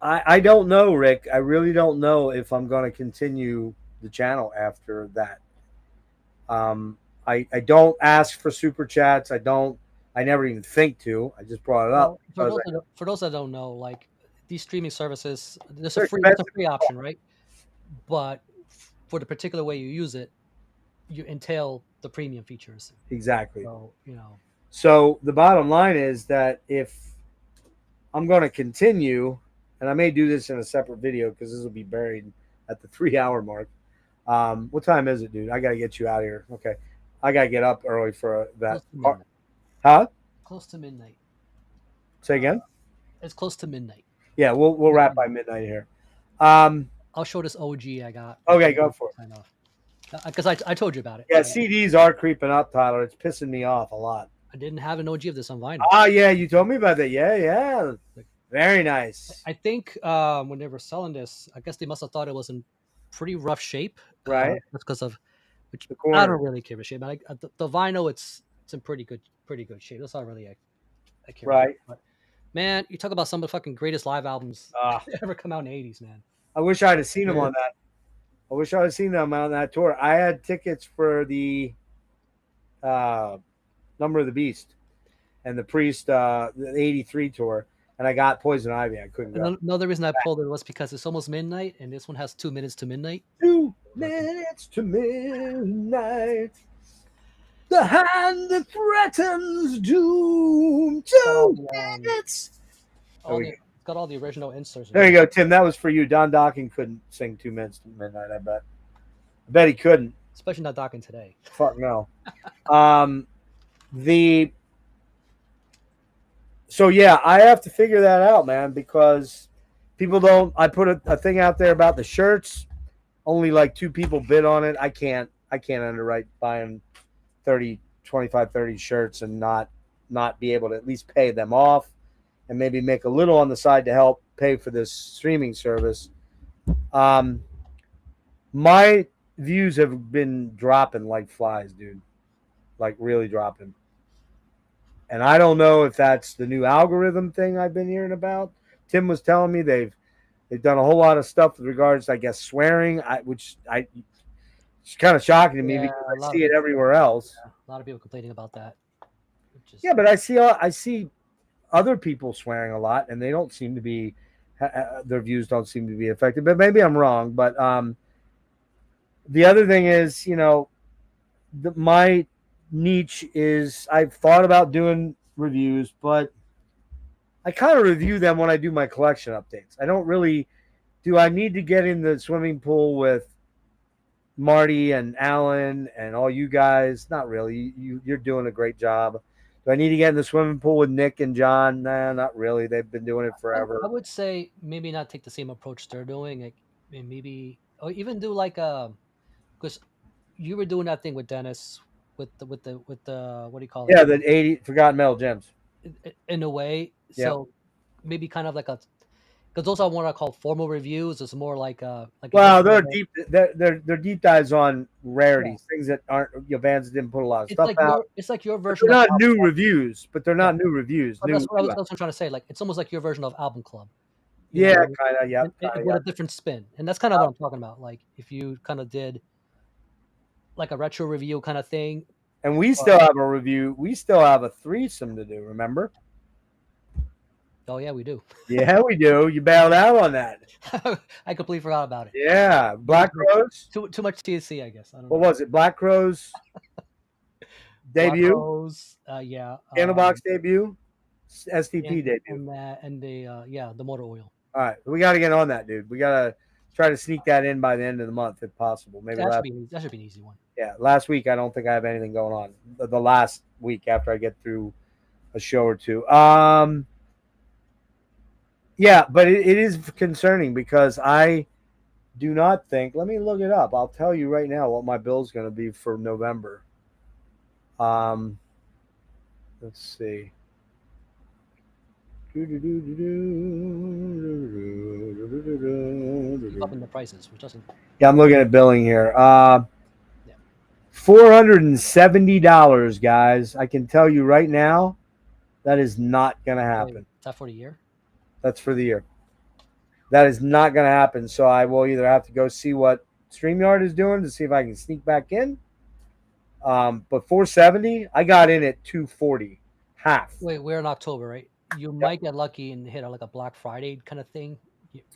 I don't know, Rick. I really don't know if I'm going to continue the channel after that. I don't ask for super chats. I never even think to. I just brought it up. Well, for those that don't know, like these streaming services, there's They're a free option, right? But for the particular way you use it, you entail the premium features. Exactly. So, you know. So the bottom line is that if I'm going to continue, and I may do this in a separate video because this will be buried at the 3-hour mark. What time is it, dude? I got to get you out of here. Okay. I got to get up early for that. Huh? Close to midnight. Say again? It's close to midnight. Yeah, we'll wrap by midnight here. I'll show this OG I got. Okay, go for it. Because I told you about it. Yeah, CDs are creeping up, Tyler. It's pissing me off a lot. I didn't have an OG of this on vinyl. Ah, yeah, you told me about that. Yeah. Very nice. I think when they were selling this, I guess they must have thought it was in pretty rough shape. Right. That's because of which the corner. I don't really care about shape. But the vinyl, it's in pretty good shape. That's not really I care. Right. But man, you talk about some of the fucking greatest live albums ever come out in the 80s, man. I wish I'd have seen them on that. I wish I had seen them on that tour. I had tickets for the Number of the Beast and the Priest, the 83 tour, and I got Poison Ivy. I couldn't go. Another reason I pulled it was because it's almost midnight, and this one has 2 minutes to midnight. 2 minutes to midnight. The hand that threatens doom. 2 minutes. It's got all the original inserts. There you go, Tim. That was for you. Don Docking couldn't sing 2 minutes to midnight, I bet. I bet he couldn't. especially not docking today. Fuck no. Um, the so yeah, I have to figure that out, man, because people don't. I put a thing out there about the shirts. Only like 2 people bid on it. I can't underwrite buying 30, 25, 30 shirts and not be able to at least pay them off and maybe make a little on the side to help pay for this streaming service. Um, my views have been dropping like flies, dude. Like really dropping. And I don't know if that's the new algorithm thing I've been hearing about. Tim was telling me they've done a whole lot of stuff with regards, I guess, swearing, it's kind of shocking to me Yeah, because a I lot see of it people, everywhere else. a lot of people complaining about that. Which is, Yeah, but I see other people swearing a lot, and they don't seem to be their views don't seem to be affected. But maybe I'm wrong. But the other thing is, my niche is I've thought about doing reviews, but I kind of review them when I do my collection updates. I don't really do. I need to get in the swimming pool with Marty and Alan and all you guys. Not really. You're doing a great job. Do I need to get in the swimming pool with Nick and John? Nah, not really. They've been doing it I forever. would say maybe not take the same approach they're doing. Like, maybe or even do like a because you were doing that thing with Dennis with the what do you call it? Yeah, the 80 forgotten metal gems. In a way, Yeah. so maybe kind of like a because those are what I call formal reviews. It's more like if Well, it's they're deep. They're deep dives on yeah, rarities, things that aren't bands that didn't put a lot of stuff out. it's like your But version they're of not album new club. reviews. But they're Yeah, not new reviews. but that's New. what that's what I'm trying to say. Like it's almost like your version of album club, you Yeah, know, kind of. Yep. Kind of. with a Yep. different spin, and that's kind of what I'm talking about. Like if you kind of did like a retro review kind of thing. And we But, still have a review. We still have a threesome to do. Remember? oh yeah, we do. Yeah, we do. You bailed out on that. I completely forgot about it. Yeah, Maybe Black Crowes. too much THC, I guess. I don't What know. was it? Black Crowes Black debut, Rose, yeah, Candlebox debut, STP debut. and that and the yeah the motor oil. All right, we got to get on that, dude. We got to try to sneak that in by the end of the month if possible. Maybe That should last. be that should be an easy one. Yeah, last week I don't think I have anything going on. The last week after I get through a show or two. Yeah, but it is concerning because I do not think. Let me look it up. I'll tell you right now what my bill's going to be for November. Um, let's see. Keep up in the prices, which doesn't. Yeah, I'm looking at billing here. Yeah. $470, guys. I can tell you right now, that is not going to Wait, happen. is that for the year? That's for the year. That is not going to happen. So I will either have to go see what StreamYard is doing to see if I can sneak back in. But 470, I got in at 240, half. Wait, we're in October, right? You might get lucky and hit like a Black Friday kind of thing.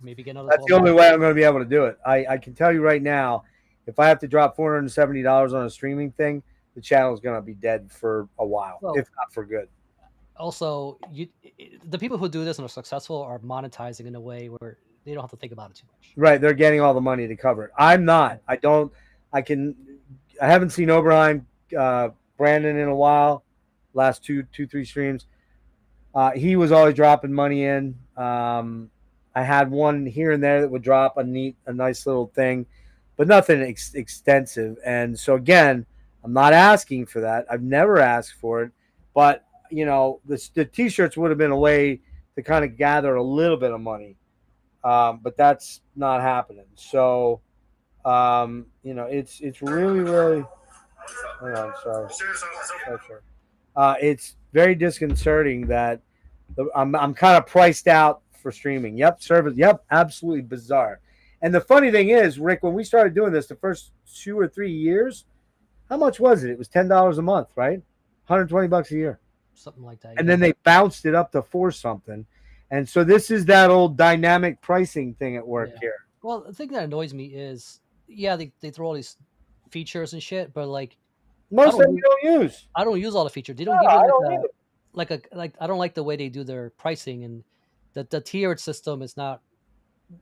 Maybe get another That's 12 the only bucks. way I'm going to be able to do it. I can tell you right now, if I have to drop $470 on a streaming thing, the channel is going to be dead for a while, Well, if not for good. Also, the people who do this and are successful are monetizing in a way where they don't have to think about it too much. Right, they're getting all the money to cover it. I'm not. I don't. I haven't seen Oberheim, Brandon in a while. Last two, 3 streams. He was always dropping money in. I had one here and there that would drop a nice little thing, but nothing extensive. And so again, I'm not asking for that. I've never asked for it, but the t-shirts would have been a way to kind of gather a little bit of money, but that's not happening. So, it's really. Hang on, sorry. It's very disconcerting that I'm kind of priced out for streaming. Yep, service. Yep, absolutely bizarre. And the funny thing is, Rick, when we started doing this, the first 2 or 3 years, how much was it? It was $10 a month, right? $120 a year, Something like that. and then they bounced it up to 4 something. And so this is that old dynamic pricing thing at work here. Well, the thing that annoys me is, yeah, they throw all these features and shit, but like Most of them you don't use. I don't use all the features. They don't No, give I you don't either. like I don't like the way they do their pricing, and the tiered system is not,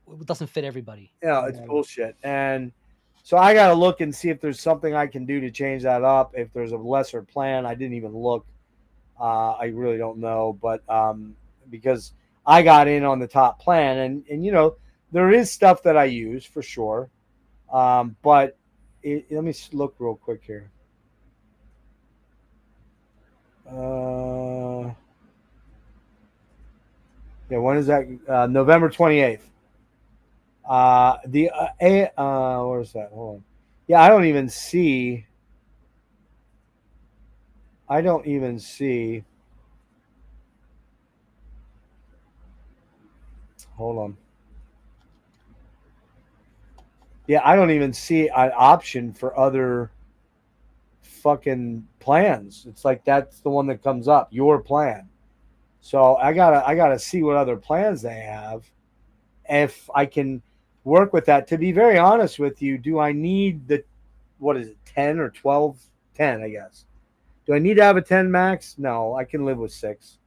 it doesn't fit everybody. Yeah, it's bullshit. And So I got to look and see if there's something I can do to change that up. If there's a lesser plan, I didn't even look. I really don't know, but because I got in on the top plan, and you know, there is stuff that I use for sure. But let me look real quick here. Yeah, when is that? November 28th. Where's that? Hold on. Yeah, I don't even see. I don't even see. Hold on. Yeah, I don't even see an option for other fucking plans. It's like that's the one that comes up, your plan. So I gotta see what other plans they have. If I can work with that. To be very honest with you, do I need the what is it, 10 or 12? 10, I guess. Do I need to have a 10 max? No, I can live with 6.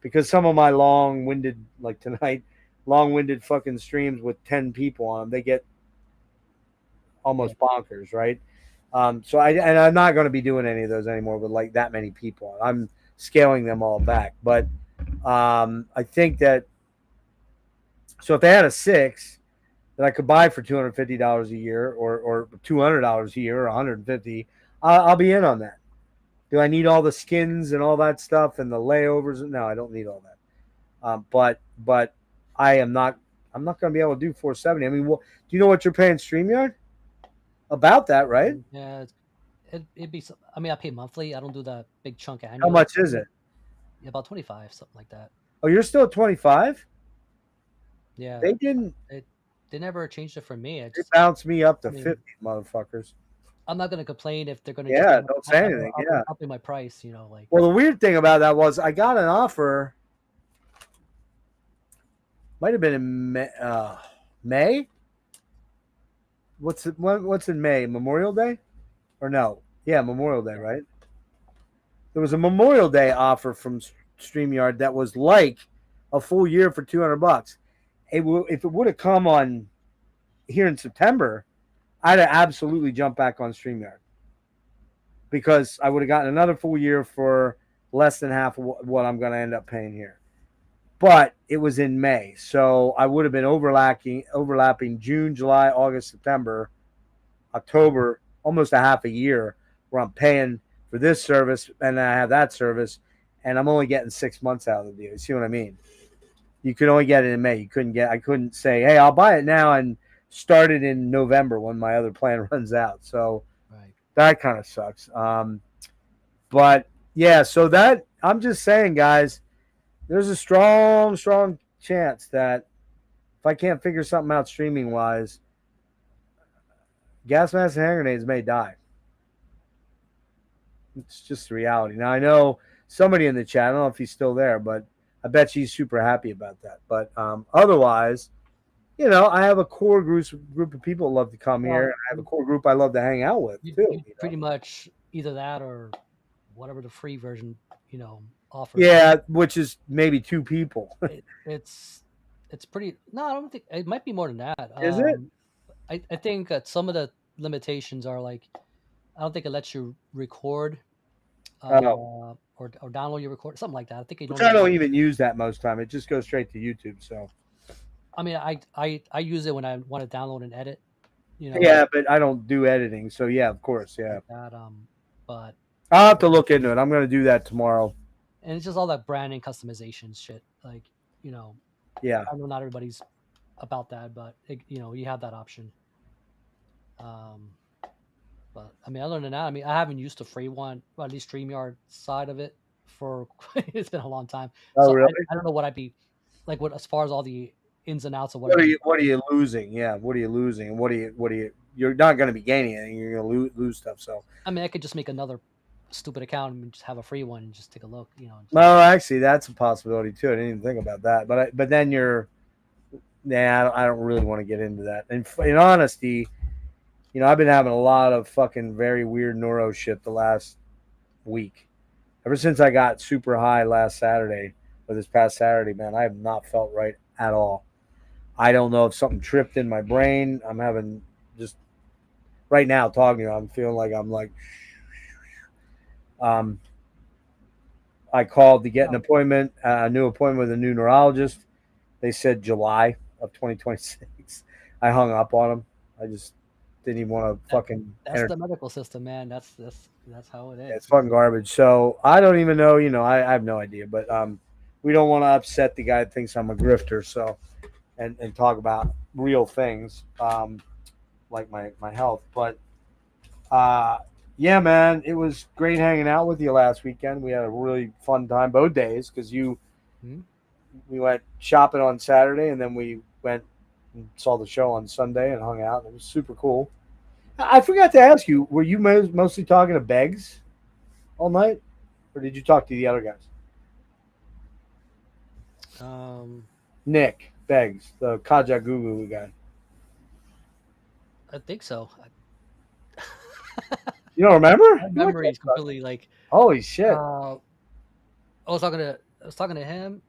Because some of my long-winded, like tonight, long-winded fucking streams with 10 people on them, they get almost bonkers, right? So I'm not going to be doing any of those anymore with like that many people. I'm scaling them all back. But I think that so if they had a 6 that I could buy for $250 a year or $200 a year or 150, I'll be in on that. Do I need all the skins and all that stuff and the layovers? No, I don't need all that. But I am not. I'm not going to be able to do 470. I mean, do you know what you're paying StreamYard? About that, right? Yeah, it'd be. I mean, I pay monthly. I don't do that big chunk How annual. much is it? Yeah, about 25, something like that. Oh, you're still at 25? Yeah, They didn't. they never changed it for me. They bounced me up to I mean, 50, motherfuckers. I'm not gonna complain if they're gonna just Yeah, don't say anything. Yeah. upping my price. You know, like. Well, the weird thing about that was I got an offer. Might have been in May. What's in May? Memorial Day, or no? Yeah, Memorial Day, right? There was a Memorial Day offer from StreamYard that was like a full year for $200. If it would have come on here in September, I'd have absolutely jumped back on StreamYard because I would have gotten another full year for less than half of what I'm going to end up paying here. But it was in May, so I would have been overlapping June, July, August, September, October, almost a half a year where I'm paying for this service and I have that service, and I'm only getting 6 months out of the deal. You see what I mean? You could only get it in May. I couldn't say, hey, I'll buy it now and start it in November when my other plan runs out. So that kind of sucks. But yeah, so that I'm just saying, guys, there's a strong chance that if I can't figure something out streaming wise, gas masks and hand grenades may die. It's just the reality. Now I know somebody in the chat, I don't know if he's still there, but I bet she's super happy about that. But otherwise, you know, I have a core group of people that love to come here. I have a core group I love to hang out with too. You pretty much either that or whatever the free version, you know, offers. Yeah, which is maybe 2 people. It's pretty. No, I don't think it might be more than that. Is it? I think that some of the limitations are like, I don't think it lets you record, or download your record, something like that. I think I don't even use that most time. It just goes straight to YouTube. So, I mean, I use it when I want to download and edit. You know. Yeah, but I don't do editing. So yeah, of course, yeah. Like that, but I'll have to look into it. I'm going to do that tomorrow. And it's just all that branding customization shit. Like, you know. Yeah. I know not everybody's about that, but you know, you have that option. But I mean, other than that, I mean, I haven't used the free one, or at least StreamYard side of it for it's been a long time. Oh, so really? I don't know what I'd be like. What as far as all the ins and outs of what are you losing? Yeah, what are you losing? And what are you? You're not going to be gaining anything. You're going to lose stuff. So I mean, I could just make another stupid account and just have a free one and just take a look. You know. Well, actually, that's a possibility too. I didn't even think about that. But then I don't really want to get into that. And in honesty, you know, I've been having a lot of fucking very weird neuro shit the last week. Ever since I got super high last Saturday, or this past Saturday, man, I have not felt right at all. I don't know if something tripped in my brain. I'm having just right now talking to you, I'm feeling like I'm like, um, I called to get an Oh, appointment, a new appointment with a new neurologist. They said July of 2026. I hung up on them. I just didn't even want to that, fucking that's enter. the medical system, man. That's how it It's is. fucking garbage. So I don't even know. I have no idea. But we don't want to upset the guy that thinks I'm a grifter. So and talk about real things like my health. But uh, yeah, man, it was great hanging out with you last weekend. We had a really fun time both days because Hmm? we went shopping on Saturday and then we went and saw the show on Sunday and hung out. It was super cool. I forgot to ask you, were you mostly talking to Beggs all night, or did you talk to the other guys? Um, Nick Beggs, the Kajagoogoo guy. I think so. You don't remember? My You weren't memory there is for us. completely like. Holy shit! Uh, I was talking to him.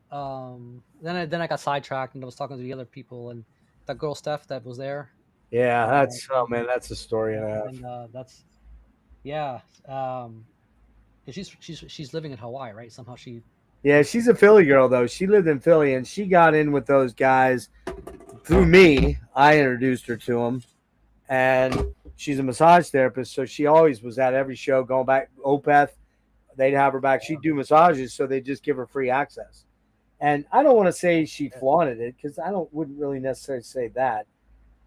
Then I got sidetracked and I was talking to the other people and that girl Steph that was there. Yeah, Uh, that's oh man, that's a story and a half. and that's yeah. Um, 'cause she's living in Hawaii, right? Somehow she Yeah, moved. she's a Philly girl though. She lived in Philly and she got in with those guys through me. I introduced her to them, and she's a massage therapist, so she always was at every show. Going back, Opeth, they'd have her back. She'd do massages, so they just give her free access. And I don't want to say she flaunted it because I don't wouldn't really necessarily say that.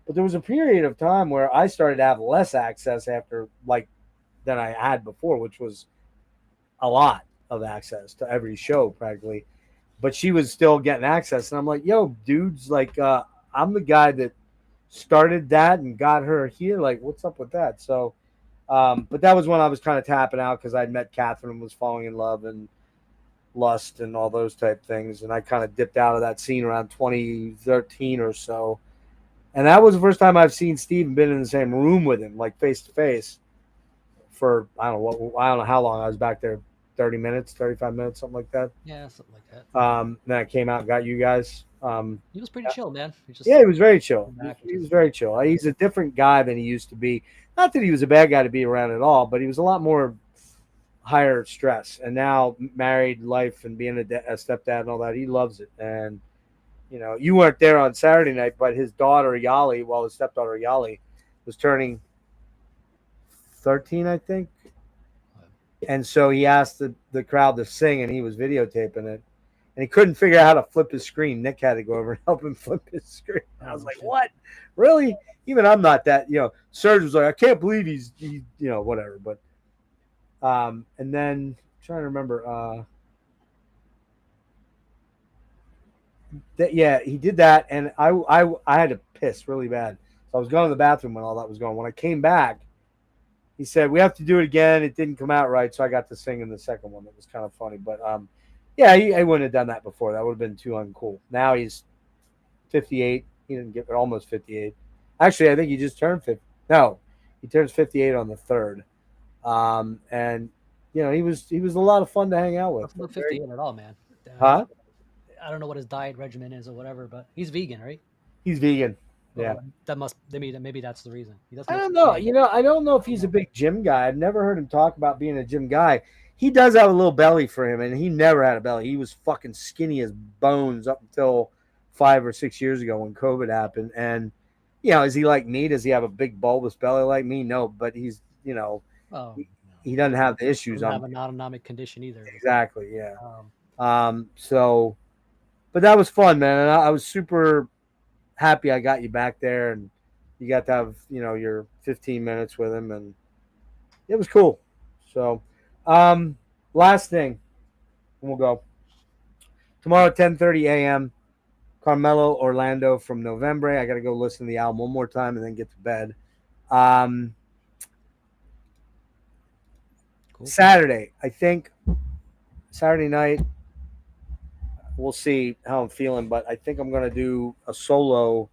But there was a period of time where I started to have less access after like than I had before, which was a lot of access to every show practically. But she was still getting access, and I'm like, "Yo, dudes, like, I'm the guy that started that and got her here. Like, what's up with that?" So, but that was when I was kind of tapping out because I'd met Catherine and was falling in love and lust and all those type things, and I kind of dipped out of that scene around 2013 or so. And that was the first time I've seen Steve and been in the same room with him, like face to face, for I don't know how long I was back there, 30 minutes, 35 minutes, something like that. Yeah, something like that. Then I came out and got you guys. He was pretty chill, man. He Yeah, just he was very chill. came He was, back and he was just very chill. He's a different guy than he used to be. Not that he was a bad guy to be around at all, but he was a lot more higher stress. And now married life and being a stepdad and all that, he loves it. And you weren't there on Saturday night, but his daughter Yali, well, his stepdaughter Yali, was turning 13, I think. And so he asked the crowd to sing, and he was videotaping it. And he couldn't figure out how to flip his screen. Nick had to go over and help him flip his screen. I was oh like, shit. "What? Really?" Even I'm not that. Serge was like, "I can't believe he whatever." But and then I'm trying to remember. That yeah, he did that, and I had to piss really bad. So I was going to the bathroom when all that was going. When I came back, he said we have to do it again. It didn't come out right, so I got to sing in the second one. It was kind of funny, but yeah, he wouldn't have done that before. That would have been too uncool. Now he's 58. He didn't get almost 58. Actually, I think he just turned 50. No, he turns 58 on the 3rd. And he was a lot of fun to hang out with. Doesn't look Very, 58 at all, man. huh? I don't know what his diet regimen is or whatever, but he's vegan, right? He's vegan. Oh, Yeah. that must maybe that's the reason. He doesn't I look don't know. 58. I don't know if he's a big gym guy. I've never heard him talk about being a gym guy. He does have a little belly for him, and he never had a belly. He was fucking skinny as bones up until 5 or 6 years ago when COVID happened. And is he like me? Does he have a big bulbous belly like me? No, but he's Oh, he, he doesn't have the issues doesn't I'm have an autonomic condition either. exactly. Yeah. Um, So, but that was fun, man. And I was super happy I got you back there, and you got to have your 15 minutes with him, and it was cool. So, last thing, and we'll go tomorrow, 10:30 a.m. Carmelo Orlando from November. I got to go listen to the album one more time and then get to bed. Um, cool. Saturday, I think Saturday night. We'll see how I'm feeling, but I think I'm going to do a solo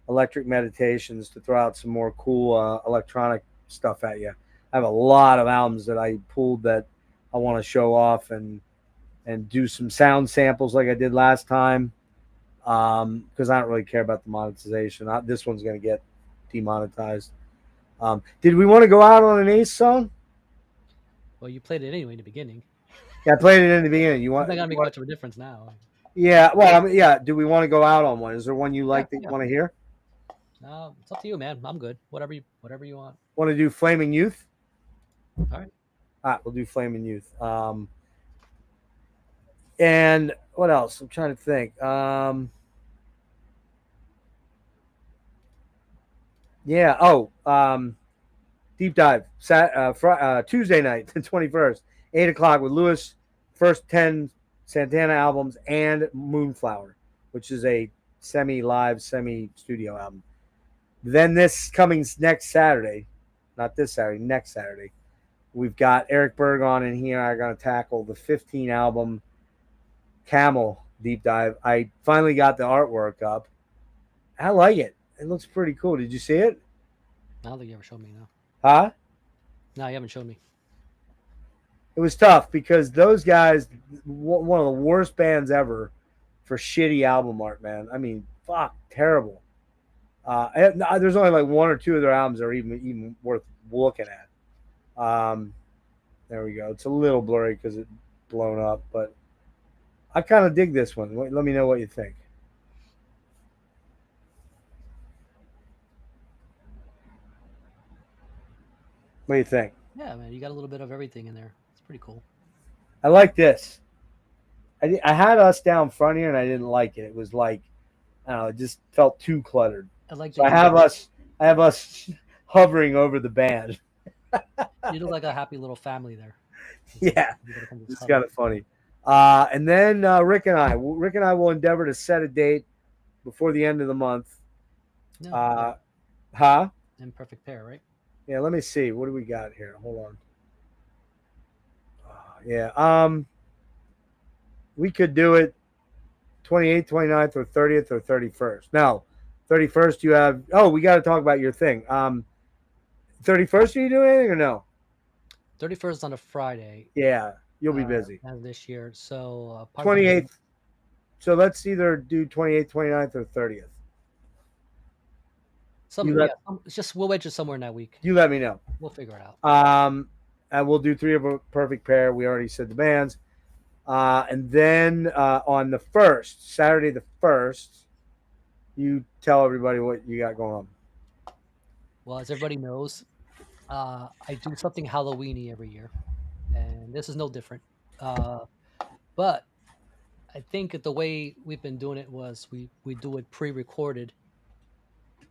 electric meditations to throw out some more cool electronic stuff at you. I have a lot of albums that I pulled that I want to show off and do some sound samples like I did last time because I don't really care about the monetization. This one's going to get demonetized. Did we want to go out on an Ace song? Well, you played it anyway in the beginning. Yeah, I played it in the beginning. You It's want? not gonna You make want much of a difference now. yeah. Well, I mean, yeah. Do we want to go out on one? Is there one you Yeah, like that you yeah. want to hear? It's up to you, man. I'm good. Whatever you want. Want to do Flaming Youth? All right. All right, we'll do Flaming Youth. And what else? I'm trying to think. Yeah. Oh, deep dive. Tuesday night, the 21st, 8 o'clock with Lewis. First 10 Santana albums and Moonflower, which is a semi-live, semi-studio album. Then this coming next Saturday, not this Saturday, next Saturday, we've got Eric Berg on in here. I'm going to tackle the 15 album Camel deep dive. I finally got the artwork up. I like it. It looks pretty cool. Did you see it? I don't think you ever showed me. No. Huh? No, you haven't showed me. It was tough because those guys, one of the worst bands ever for shitty album art, man. I mean, fuck, terrible. There's only like one or two of their albums that are even worth looking at. There we go. It's a little blurry because it's blown up, but I kind of dig this one. Let me know what you think. What do you think? Yeah, man. You got a little bit of everything in there. It's pretty cool. I like this. I had us down front here, and I didn't like it. It was like, I don't know, it just felt too cluttered. I like. So I have us hovering over the band. You look like a happy little family there. Yeah, it's kind of funny. And then Rick and I will endeavor to set a date before the end of the month. No, Huh? Imperfect pair, right? Yeah, let me see. What do we got here? Hold on. Yeah. We could do it 28th, 29th, or 30th, or 31st. Now, 31st, you have. Oh, we got to talk about your thing. 31st, are you doing anything or no? 31st on a Friday. Yeah, you'll be busy. As this year, so 28th. So let's either do 28th, 29th, or 30th. It's just we'll wedge it somewhere in that week. You let me know. We'll figure it out. And we'll do three of a perfect pair. We already said the bands. And then on the 1st, Saturday the 1st, you tell everybody what you got going on. Well, as everybody knows, I do something Halloweeny every year, and this is no different. But I think the way we've been doing it was we do it pre-recorded.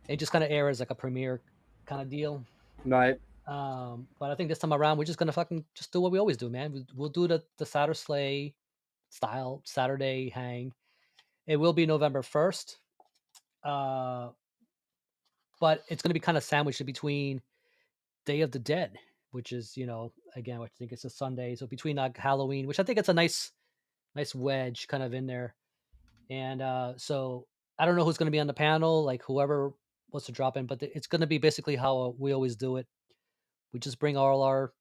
It just kind of air as like a premiere kind of deal. Right. But I think this time around we're just gonna fucking just do what we always do, man. We'll do the Saturday Slay style Saturday hang. It will be November 1st. But it's gonna be kind of sandwiched between Day of the Dead, which is, again, I think it's a Sunday. So between like Halloween, which I think it's a nice wedge kind of in there. And so I don't know who's going to be on the panel, like whoever wants to drop in, but it's going to be basically how we always do it. We just bring all our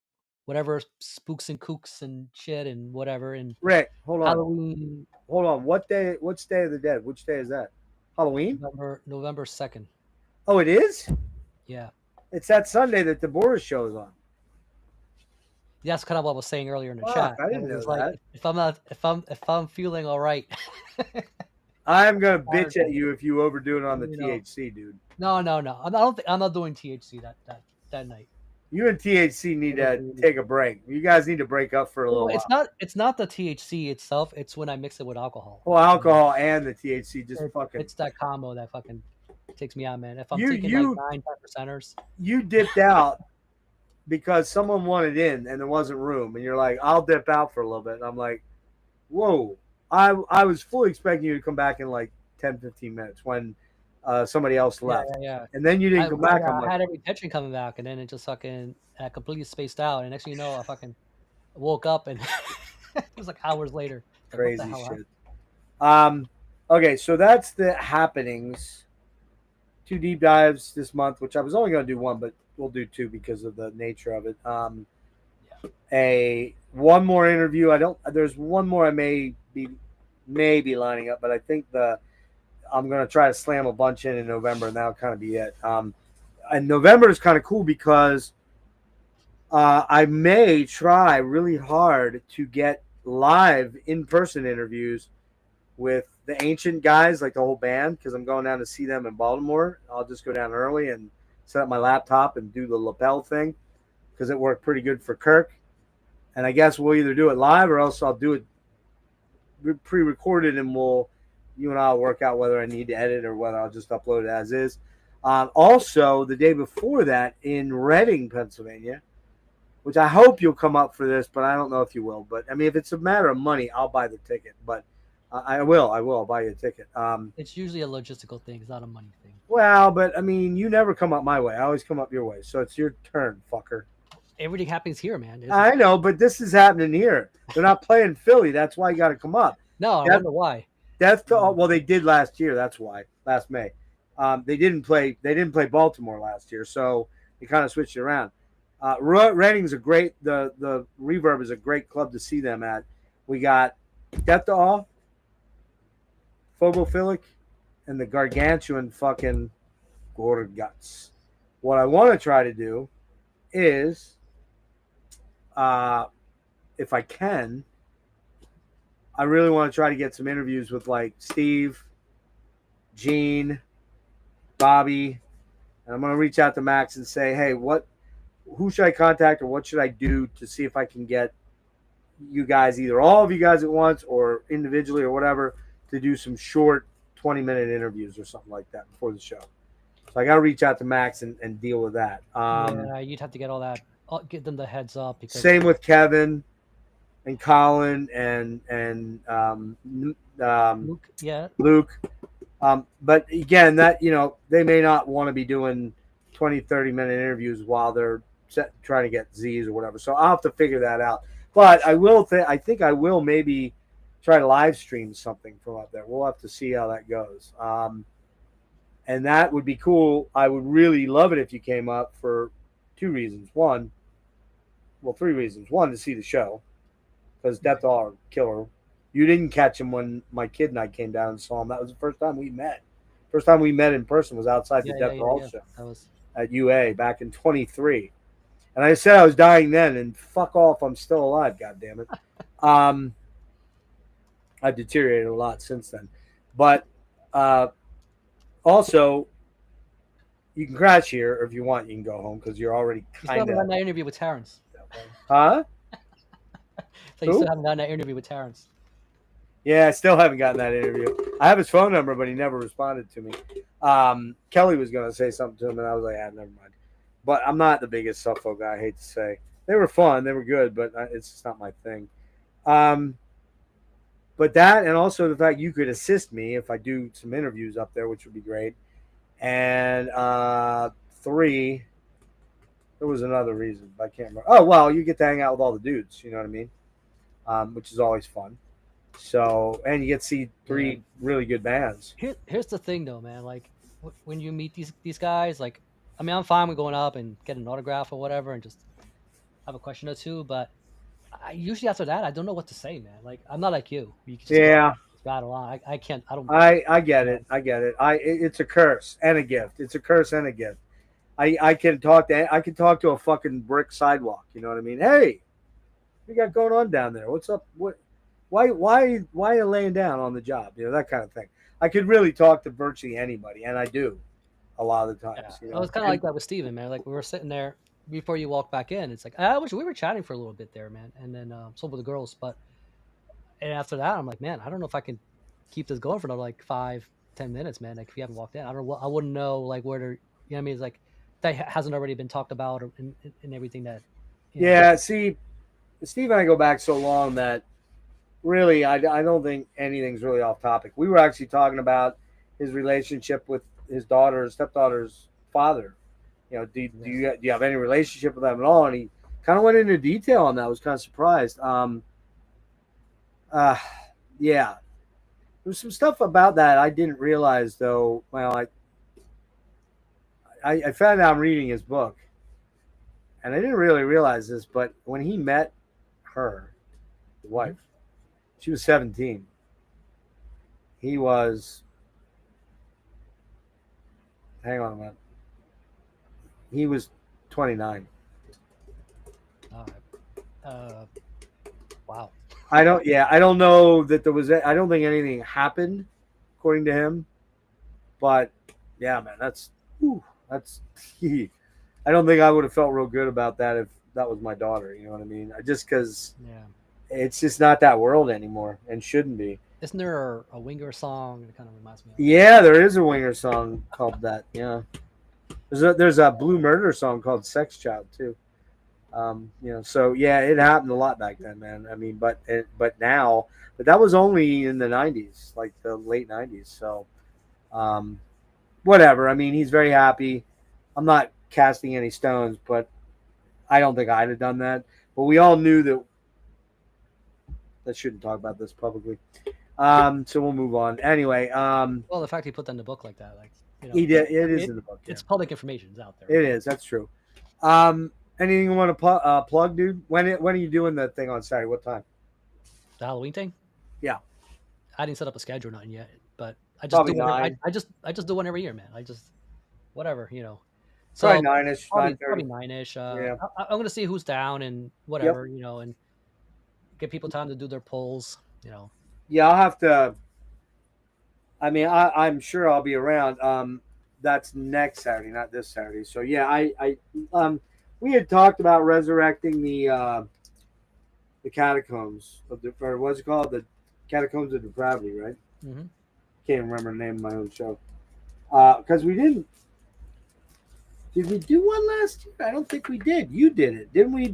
whatever spooks and kooks and shit and whatever. And Rick, hold on. Halloween. Hold on. What's Day of the Dead? Which day is that? Halloween? November 2nd. Oh, it is? Yeah. It's that Sunday that the Boris show is on. Yeah, that's kind of what I was saying earlier in the chat. I didn't know that. If I'm feeling all right. I'm gonna bitch at you if you overdo it on the THC, dude. No. I'm not doing THC that night. You and THC need to take a break. You guys need to break up for a little while. It's not the THC itself. It's when I mix it with alcohol. Well, alcohol and the THC It's that combo that fucking takes me out, man. If I'm taking like 9%ers. You dipped out because someone wanted in and there wasn't room, and you're like, I'll dip out for a little bit. And I'm like, whoa. I was fully expecting you to come back in like 10, 15 minutes when somebody else left. Yeah. And then you didn't come back. I had every intention coming back, and then it just fucking completely spaced out. And next thing you know, I fucking woke up, and it was like hours later. Crazy shit. Okay, so that's the happenings. 2 deep dives this month, which I was only going to do one, but we'll do 2 because of the nature of it. One more interview. There's one more I may be lining up, but I think I'm going to try to slam a bunch in November, and that'll kind of be it. and November is kind of cool because I may try really hard to get live in-person interviews with the Ancient guys, like the whole band, because I'm going down to see them in Baltimore. I'll just go down early and set up my laptop and do the lapel thing because it worked pretty good for Kirk. And I guess we'll either do it live or else I'll do it pre-recorded, and you and I'll work out whether I need to edit or whether I'll just upload it as is. Also, the day before that in Reading, Pennsylvania, which I hope you'll come up for this, but I don't know if you will. But I mean, if it's a matter of money, I'll buy the ticket. But I will. I'll buy you a ticket. It's usually a logistical thing. It's not a money thing. Well, but I mean, you never come up my way. I always come up your way. So it's your turn, fucker. Everything happens here, man. I know, but this is happening here. They're not playing Philly. That's why you got to come up. No, I wonder why. Well, they did last year. That's why. Last May, they didn't play. They didn't play Baltimore last year, so they kind of switched it around. Reading's a great. The Reverb is a great club to see them at. We got Death to All, Phobophilic, and the gargantuan fucking Gorguts. What I want to try to do is, if I can, I really want to try to get some interviews with like Steve, Gene, Bobby, and I'm going to reach out to Max and say, hey, who should I contact or what should I do to see if I can get you guys, either all of you guys at once or individually or whatever, to do some short 20-minute interviews or something like that before the show. So I got to reach out to Max and deal with that. Yeah, you'd have to get all that, get them the heads up. Because same with Kevin and Colin and Luke, yeah. Luke. But again, that, they may not want to be doing 20, 30-minute interviews while they're trying to get Z's or whatever. So I'll have to figure that out. But I think I will maybe try to live stream something from up there. We'll have to see how that goes. And that would be cool. I would really love it if you came up for two reasons. Three reasons. One, to see the show, because Death to All are killer. You didn't catch him when my kid and I came down and saw him. That was the first time we met. First time we met in person was outside the Death to All show at UA back in 23. And I said I was dying then, and fuck off, I'm still alive, goddammit. I've deteriorated a lot since then. But also, you can crash here, or if you want, you can go home because you're already kind of. You still haven't gotten that interview with Terrence. Huh? So you still haven't gotten that interview with Terrence. Yeah, I still haven't gotten that interview. I have his phone number, but he never responded to me. Kelly was going to say something to him, and I was like, never mind. But I'm not the biggest Suffolk guy, I hate to say. They were fun. They were good, but it's just not my thing. But that, and also the fact you could assist me if I do some interviews up there, which would be great. And 3, there was another reason. I can't remember. Oh, well, you get to hang out with all the dudes. You know what I mean? Which is always fun. So, and you get to see 3 really good bands. Here's the thing, though, man. Like, when you meet these guys, like, I mean, I'm fine with going up and getting an autograph or whatever and just have a question or two, but usually after that, I don't know what to say, man. Like, I'm not like you. You can just rattle on. I can't. I don't. I get it. I get it. It's a curse and a gift. It's a curse and a gift. I can talk to a fucking brick sidewalk. You know what I mean? Hey, what you got going on down there? What's up? Why are you laying down on the job? You know, that kind of thing. I could really talk to virtually anybody, and I do a lot of the times. Yeah. I was kind of like that with Steven, man. Like, we were sitting there before you walk back in. It's like, we were chatting for a little bit there, man, and then so were the girls. And after that, I'm like, man, I don't know if I can keep this going for another like 5-10 minutes, man. Like, if you haven't walked in, I wouldn't know like where to. You know what I mean? It's like that hasn't already been talked about in everything that. Yeah, see, Steve and I go back so long that really I don't think anything's really off topic. We were actually talking about his relationship with his stepdaughter's father. You know, do you have any relationship with them at all? And he kind of went into detail on that. I was kind of surprised. Yeah, there was some stuff about that I didn't realize, though. Well, I found out I'm reading his book, and I didn't really realize this, but when he met her, the wife, she was 17. He was. Hang on a minute. He was 29. All right. Wow. I don't. Yeah, I don't know that there was. I don't think anything happened, according to him. But yeah, man, whew, that's. I don't think I would have felt real good about that if that was my daughter. You know what I mean? Just because Yeah. it's just not that world anymore, and shouldn't be. Isn't there a Winger song that kind of reminds me of? Yeah, there is a Winger song called that. Yeah, there's a Blue Murder song called "Sex Child" too. So yeah, it happened a lot back then, man. I mean, but now, but that was only in the '90s, like the late '90s. So, um, whatever. I mean, he's very happy. I'm not casting any stones, but I don't think I'd have done that. But we all knew that. I shouldn't talk about this publicly. So we'll move on. Anyway, Well, the fact he put that in the book like that, like he did. It is in the book. Yeah. It's public information. It's out there. It is. That's true. Anything you want to plug, dude? When are you doing the thing on Saturday? What time? The Halloween thing. Yeah. I didn't set up a schedule or nothing yet, but I just Probably do one. 9. I just do one every year, man. I just whatever, So Probably 9ish. probably 9:30. 9ish. Yeah. I'm gonna see who's down and whatever, and give people time to do their polls. Yeah, I'll have to. I mean, I'm sure I'll be around. That's next Saturday, not this Saturday. So yeah, we had talked about resurrecting the catacombs of or what's it called, the catacombs of depravity, right? Mm-hmm. Can't remember the name of my own show. Because we didn't. Did we do one last year? I don't think we did. You did it, didn't we?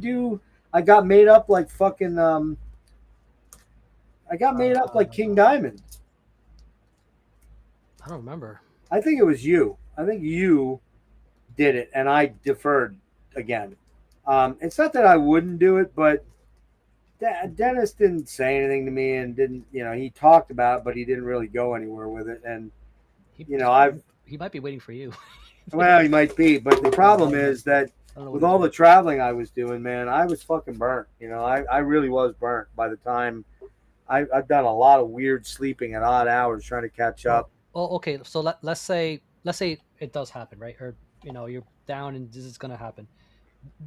I got made up like fucking. I got made up like King Diamond. I don't remember. I think it was you. I think you did it, and I deferred again. It's not that I wouldn't do it, but Dennis didn't say anything to me, and didn't. He talked about it, but he didn't really go anywhere with it. And he might be waiting for you. Well, he might be, but the problem is that with all the traveling I was doing, man, I was fucking burnt. I really was burnt by the time I've done a lot of weird sleeping at odd hours trying to catch up. Well, okay, so let's say it does happen, right? Or you're down and this is gonna happen.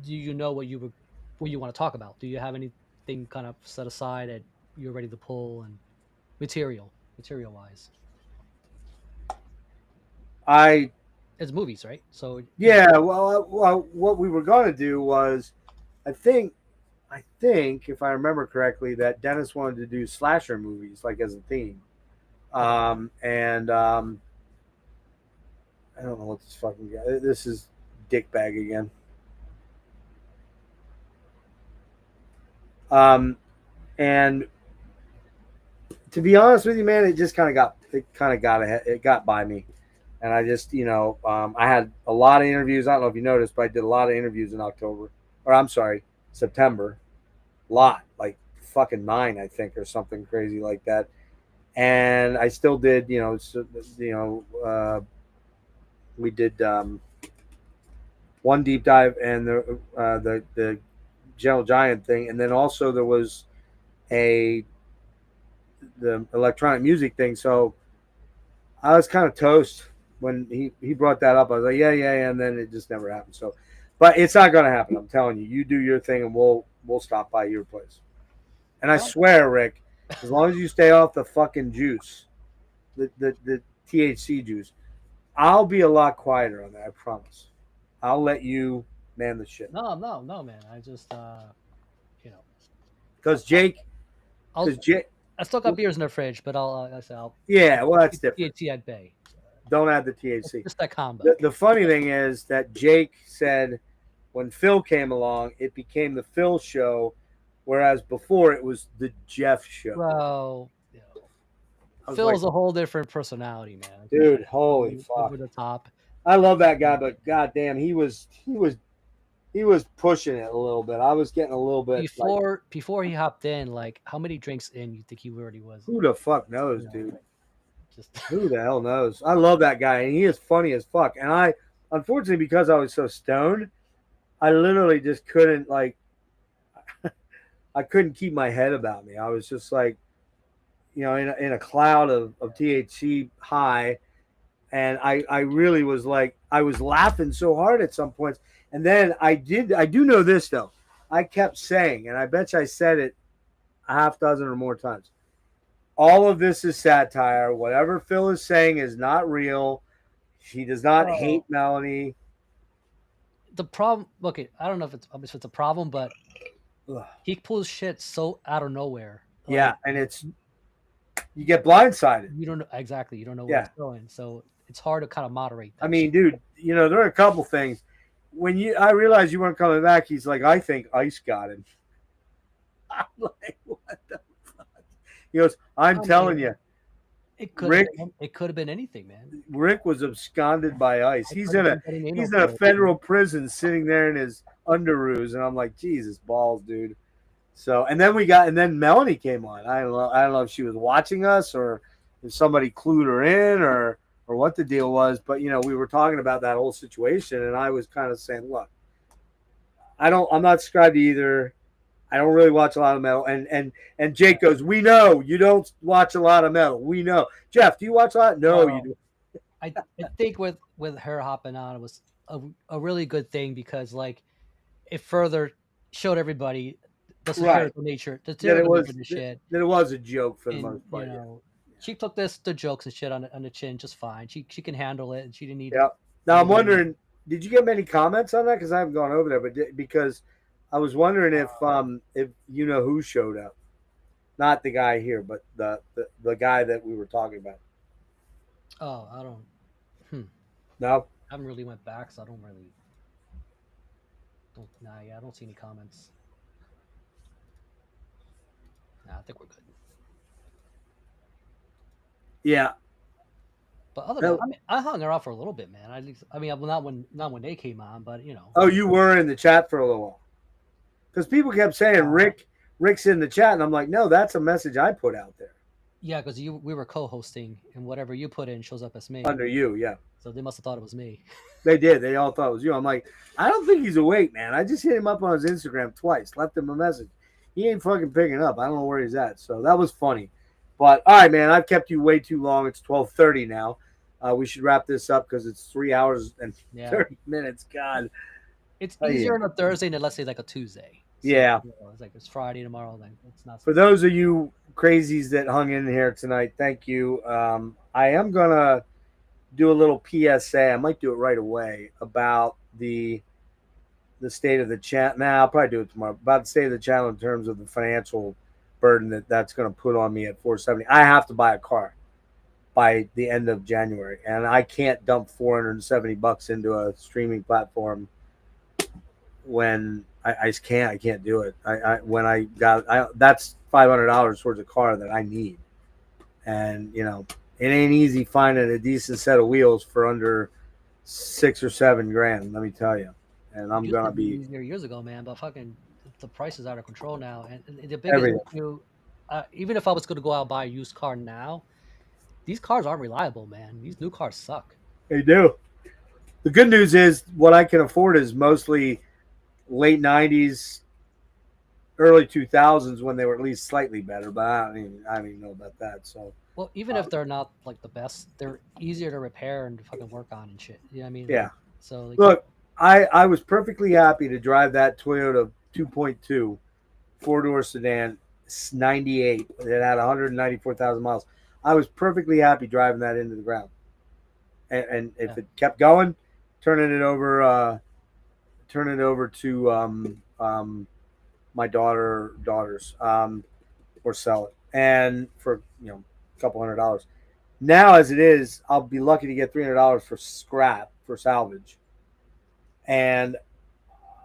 Do you know what you want to talk about? Do you have anything kind of set aside that you're ready to pull and material wise? It's movies, right? So yeah, well, what we were going to do was, I think if I remember correctly, that Dennis wanted to do slasher movies like as a theme, and I don't know what this fucking guy. This is dickbag again. And to be honest with you, man, it just kind of got ahead. It got by me. And I just, I had a lot of interviews. I don't know if you noticed, but I did a lot of interviews in September. A lot, like fucking 9, I think, or something crazy like that. And I still did, we did one deep dive and the Gentle Giant thing, and then also there was the electronic music thing. So I was kind of toast when he brought that up. I was like, yeah, and then it just never happened. So, but it's not going to happen. I'm telling you. You do your thing, and we'll stop by your place. And I swear, Rick, as long as you stay off the fucking juice, the THC juice, I'll be a lot quieter on that. I promise. I'll let you man the shit. No, man. I just, because Jake, I still got beers in the fridge, but I'll yeah, well, that's different. THC at bay. Don't add the THC. Just that combo. The funny thing is that Jake said when Phil came along, it became the Phil show, whereas before it was the Jeff show. Well, Phil's a whole different personality, man. Dude, holy fuck. Over the top. I love that guy, but goddamn, he was pushing it a little bit. I was getting a little bit before he hopped in. Like, how many drinks in you think he already was? Who the fuck knows, dude? Who the hell knows? I love that guy, and he is funny as fuck. And I, unfortunately, because I was so stoned, I literally just couldn't I couldn't keep my head about me. I was just like, in a cloud of THC high, and I really was like, I was laughing so hard at some points. And then I do know this though. I kept saying, and I bet you I said it a half dozen or more times. All of this is satire. Whatever Phil is saying is not real. She does not hate Melanie. The problem, okay, I don't know if it's a problem, but Ugh. he pulls shit so out of nowhere. Yeah, and you get blindsided. You don't know exactly. You don't know where it's going, so it's hard to kind of moderate that. I mean, dude, there are a couple things. When I realized you weren't coming back, he's like, I think Ice got him. I'm like, what the fuck? He goes, I'm telling you. It could have been anything, man. Rick was absconded by ICE. He's in a federal prison sitting there in his underoos, and I'm like, Jesus balls, dude. So, and then Melanie came on. I don't know if she was watching us or if somebody clued her in or what the deal was, but we were talking about that whole situation, and I was kind of saying, look, I'm not subscribed to either. I don't really watch a lot of metal. And Jake goes, we know you don't watch a lot of metal. We know. Jeff, do you watch a lot? No, you do. I think with her hopping on, it was a really good thing because it further showed everybody the satirical nature. That it was a joke for the most part. She took the jokes and shit on the chin just fine. She can handle it, and she didn't need. Yeah. Now I'm wondering, did you get many comments on that? Because I haven't gone over there, but because I was wondering if who showed up, not the guy here, but the guy that we were talking about. Oh, I don't. No, I haven't really went back, so I don't really. I don't see any comments. Nah, I think we're good. Yeah. But other than that, I hung her out for a little bit, man. I mean, not when they came on, but Oh, you were in the chat for a little while. Because people kept saying Rick's in the chat, and I'm like, no, that's a message I put out there. Yeah, because we were co-hosting, and whatever you put in shows up as me. Under you, yeah. So they must have thought it was me. They did. They all thought it was you. I'm like, I don't think he's awake, man. I just hit him up on his Instagram twice, left him a message. He ain't fucking picking up. I don't know where he's at. So that was funny. But all right, man, I've kept you way too long. It's 12:30 now. We should wrap this up because it's 3 hours and 30 minutes. God. It's easier on a Thursday than, let's say, like a Tuesday. So, yeah. It's like it's Friday tomorrow. Then it's not. For those of you crazies that hung in here tonight, thank you. I am going to do a little PSA. I might do it right away about the state of the channel. I'll probably do it tomorrow. About the state of the channel in terms of the financial burden that's going to put on me at 470. I have to buy a car by the end of January, and I can't dump $470 into a streaming platform when I can't do it. That's $500 towards a car that I need, and it ain't easy finding a decent set of wheels for under $6 or $7 grand. Let me tell you. And I'm gonna be easier years ago, man. But fucking the price is out of control now, and the biggest issue. Even if I was going to go out and buy a used car now, these cars aren't reliable, man. These new cars suck. They do. The good news is what I can afford is mostly late 90s, early 2000s when they were at least slightly better, but I don't even know about that. So, well, even if they're not like the best, they're easier to repair and to fucking work on and shit. You know what I mean? Yeah. So look, I was perfectly happy to drive that Toyota 2.2 4-door sedan, 98. It had 194,000 miles. I was perfectly happy driving that into the ground. And if it kept going, turning it over to my daughters, or sell it, and for a couple $100. Now, as it is, I'll be lucky to get $300 for scrap, for salvage. And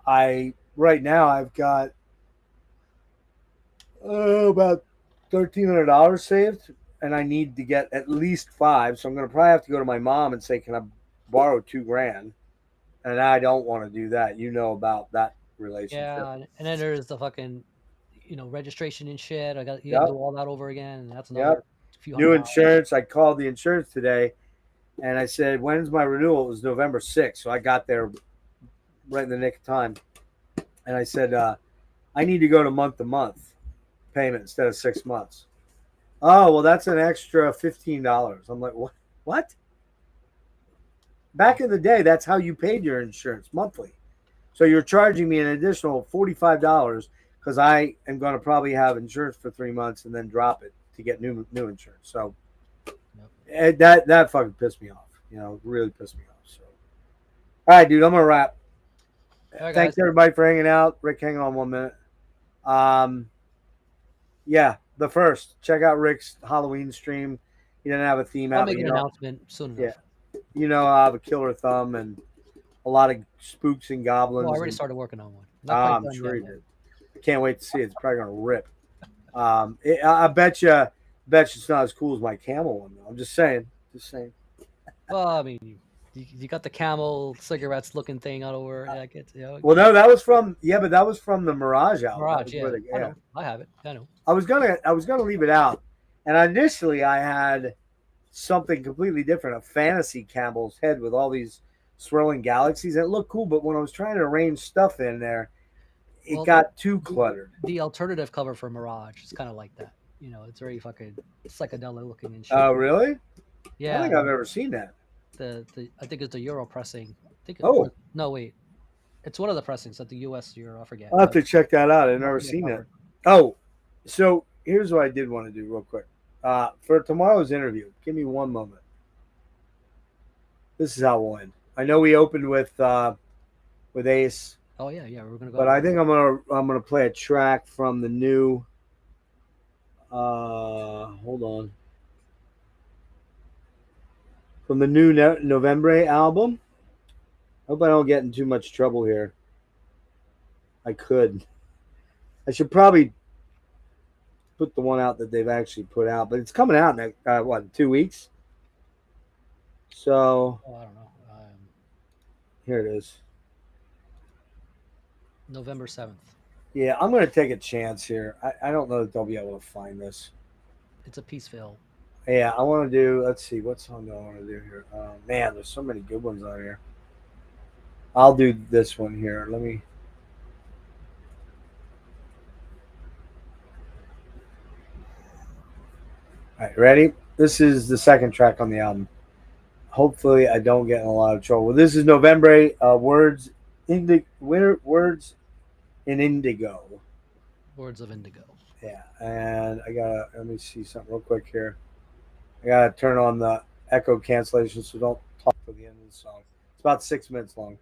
right now I've got about $1,300 saved, and I need to get at least $5. So I'm going to probably have to go to my mom and say, can I borrow $2,000? And I don't want to do that. You know about that relationship. Yeah, and then there's the fucking, registration and shit. You got to do all that over again. And that's another few new insurance. I called the insurance today, and I said, when's my renewal? It was November 6th. So I got there right in the nick of time. And I said, I need to go to month-to-month payment instead of 6 months. Oh, well, that's an extra $15. I'm like, what? back in the day, that's how you paid your insurance monthly. So you're charging me an additional $45 because I am going to probably have insurance for 3 months and then drop it to get new insurance. So that fucking pissed me off. You know, really pissed me off. So, all right, dude, I'm gonna wrap. Right, Thanks everybody for hanging out. Rick, hang on 1 minute. Yeah, the first. Check out Rick's Halloween stream. He didn't have a theme I'll out. make an announcement soon enough. Yeah, you know, I have a killer thumb and a lot of spooks and goblins. Well, I already started working on one. I'm sure you did. I can't wait to see it. It's probably gonna rip. I bet you it's not as cool as my camel one though. I'm just saying. Well, I mean, you got the camel cigarettes looking thing all over. Like it's, Well, no, that was from but that was from the Mirage album. Mirage, yeah. I have it. I know. I was gonna leave it out, and initially I had something completely different, a fantasy camel's head with all these swirling galaxies. And it looked cool, but when I was trying to arrange stuff in there, it got too cluttered. The alternative cover for Mirage is kind of like that. You know, it's very fucking psychedelic looking and shit. Oh, really? Yeah. I think I've never seen that. I think it's the Euro pressing. No, wait. It's one of the pressings at the US Euro. I forget. I'll have to check that out. I've never seen that. Oh, so here's what I did want to do real quick. For tomorrow's interview, give me 1 moment. This is how we'll end. I know we opened with Ace. Oh yeah, we're gonna go. But I think I'm gonna play a track from the new. Hold on. From the new November album. Hope I don't get in too much trouble here. I should probably put the one out that they've actually put out, but it's coming out in 2 weeks. So I don't know. Here it is. November 7th. Yeah, I'm going to take a chance here. I don't know that they'll be able to find this. It's a Peaceville. Yeah, I want to do, let's see, what song do I want to do here? Man, there's so many good ones on here. I'll do this one here. Let me. All right, ready? This is the second track on the album. Hopefully, I don't get in a lot of trouble. Well, this is November. Words in Indigo. Words of Indigo. Yeah, and let me see something real quick here. I gotta turn on the echo cancellation so don't talk for the end of the song. It's about 6 minutes long.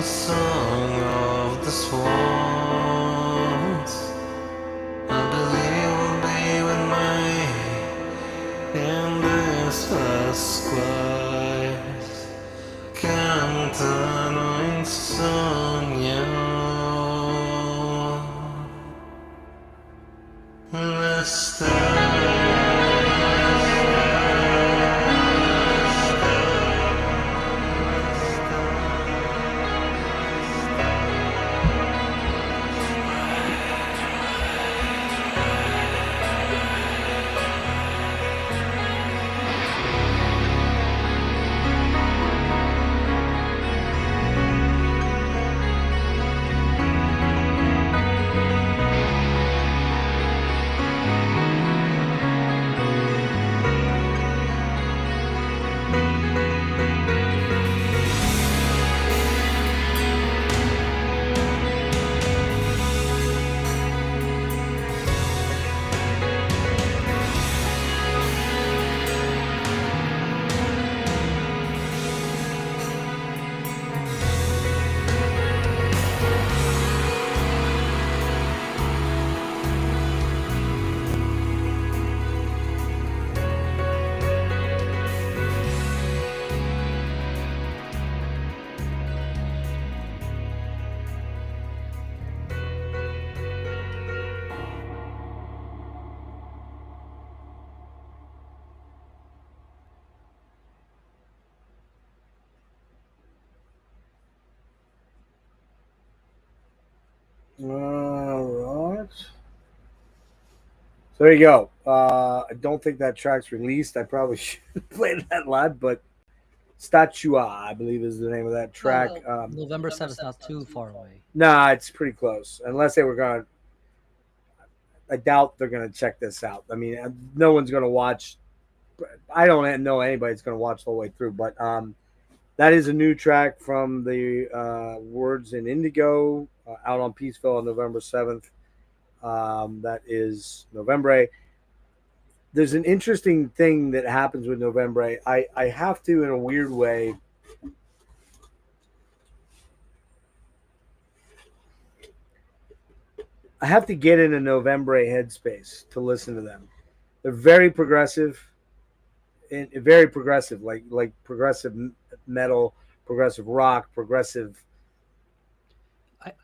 song of the swans. I believe will be with me in this first skies. Cantano in sogno. Le All right. So there you go. I don't think that track's released. I probably should play that live, but Statua, I believe, is the name of that track. November 7th is not too far away. Nah, it's pretty close. Unless they were going to, I doubt they're going to check this out. I mean, no one's going to watch. I don't know anybody's going to watch the whole way through, but that is a new track from the Words in Indigo out on Peaceville on November 7th. That is November. There's an interesting thing that happens with November. I have to, in a weird way, I have to get in a November headspace to listen to them. They're very progressive, and very progressive, like progressive metal, progressive rock, progressive.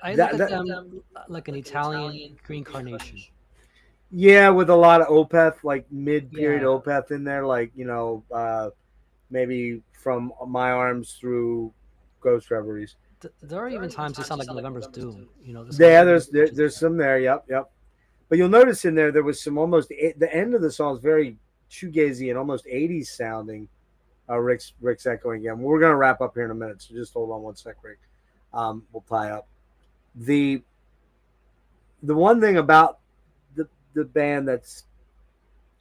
I look at them like an Italian green carnation. Yeah, with a lot of Opeth, like mid-period Yeah. Opeth in there, like maybe from My Arms through Ghost Reveries. There are even times they sound like November's Doom. Yeah, there's some there. Yep. But you'll notice in there was some almost the end of the song is very shoegazy and almost 80s sounding. Rick's echoing again. We're gonna wrap up here in a minute, so just hold on one sec, Rick. We'll tie up. The one thing about the band that's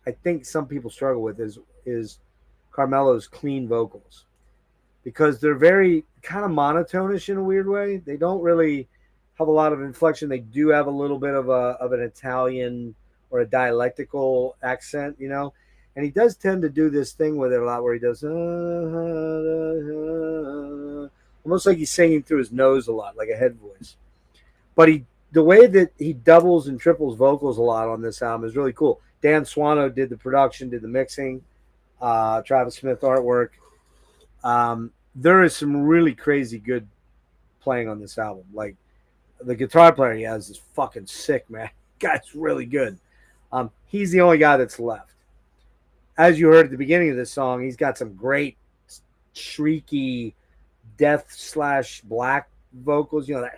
I think some people struggle with is Carmelo's clean vocals, because they're very kind of monotonish in a weird way. They don't really have a lot of inflection. They do have a little bit of an Italian or a dialectical accent, and he does tend to do this thing with it a lot, where he does almost like he's singing through his nose a lot, like a head voice. But the way that he doubles and triples vocals a lot on this album is really cool. Dan Swano did the production, did the mixing, Travis Smith artwork. There is some really crazy good playing on this album. Like the guitar player he has is fucking sick, man. Guy's really good. He's the only guy that's left. As you heard at the beginning of this song, he's got some great shrieky death/black vocals. That